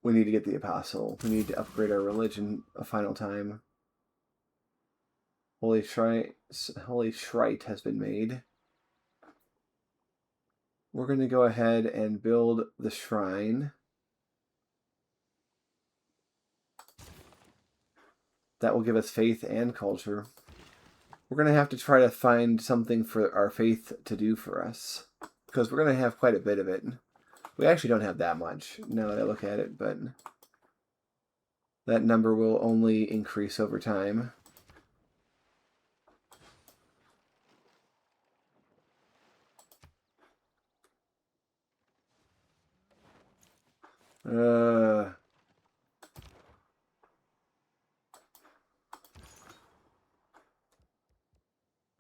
We need to get the apostle. We need to upgrade our religion a final time. Holy Shrite has been made. We're going to go ahead and build the shrine. That will give us faith and culture. We're going to have to try to find something for our faith to do for us, because we're going to have quite a bit of it. We actually don't have that much, now that I look at it, but that number will only increase over time.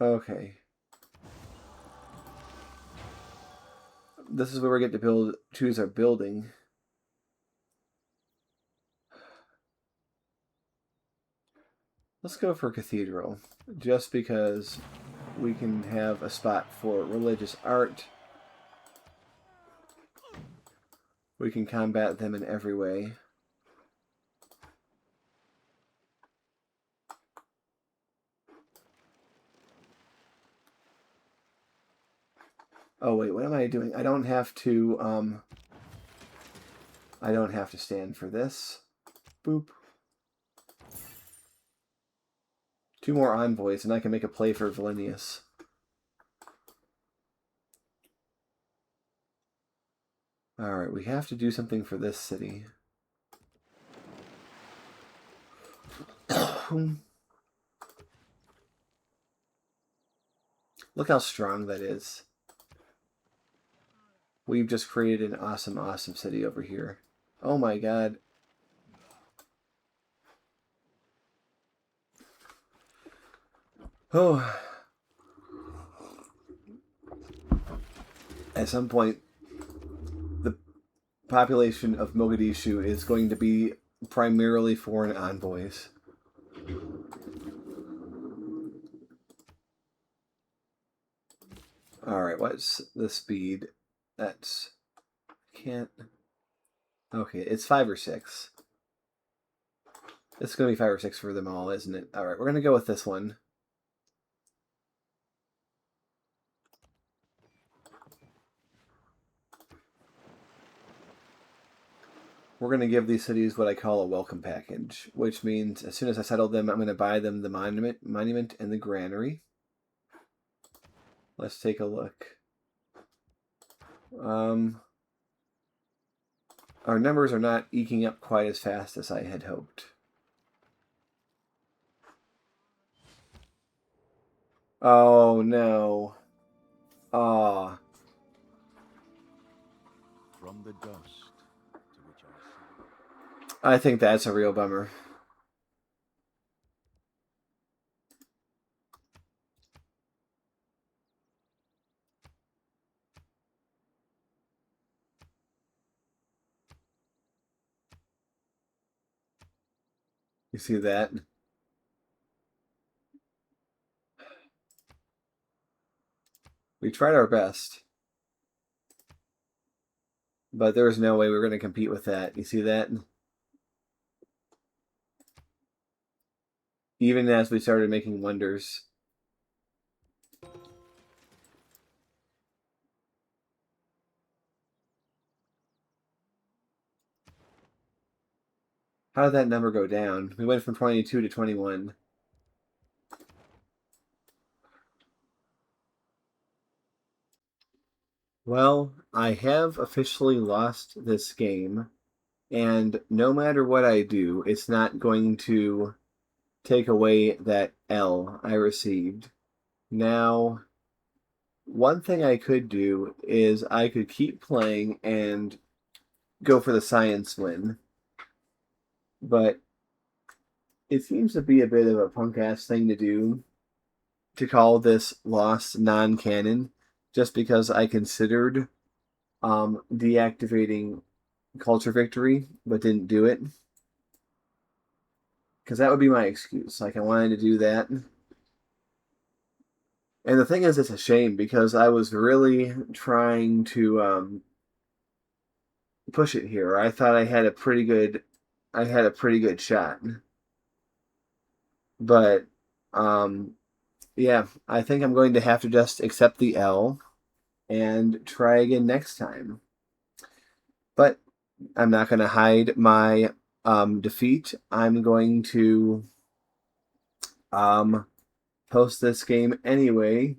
Okay. This is where we get to choose our building. Let's go for cathedral, just because we can have a spot for religious art. We can combat them in every way. Oh wait, what am I doing? I don't have to stand for this. Boop. 2 more envoys and I can make a play for Valenius. Alright, we have to do something for this city. Look how strong that is. We've just created an awesome, awesome city over here. Oh my god. Oh. At some point, the population of Mogadishu is going to be primarily foreign envoys. Alright, what's the speed? That's... Can't... Okay, it's 5 or 6. It's going to be 5 or 6 for them all, isn't it? Alright, we're going to go with this one. We're going to give these cities what I call a welcome package, which means as soon as I settle them, I'm going to buy them the monument and the granary. Let's take a look. Our numbers are not eking up quite as fast as I had hoped. Oh no. Ah. From the dust to which I think that's a real bummer. You see that? We tried our best. But there's no way we're going to compete with that. You see that? Even as we started making wonders. How did that number go down? We went from 22 to 21. Well, I have officially lost this game, and no matter what I do, it's not going to take away that L I received. Now, one thing I could do is I could keep playing and go for the science win, but it seems to be a bit of a punk-ass thing to do to call this lost non-canon just because I considered deactivating culture victory, but didn't do it. Because that would be my excuse. Like, I wanted to do that. And the thing is, it's a shame because I was really trying to push it here. I thought I had a pretty good shot. But yeah, I think I'm going to have to just accept the L and try again next time. But I'm not going to hide my defeat. I'm going to post this game anyway.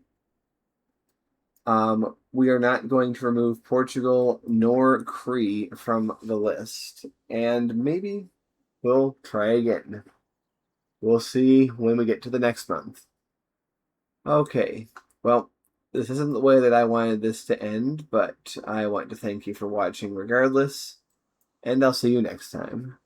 We are not going to remove Portugal nor Cree from the list. And maybe we'll try again. We'll see when we get to the next month. Okay, well, this isn't the way that I wanted this to end, but I want to thank you for watching regardless, and I'll see you next time.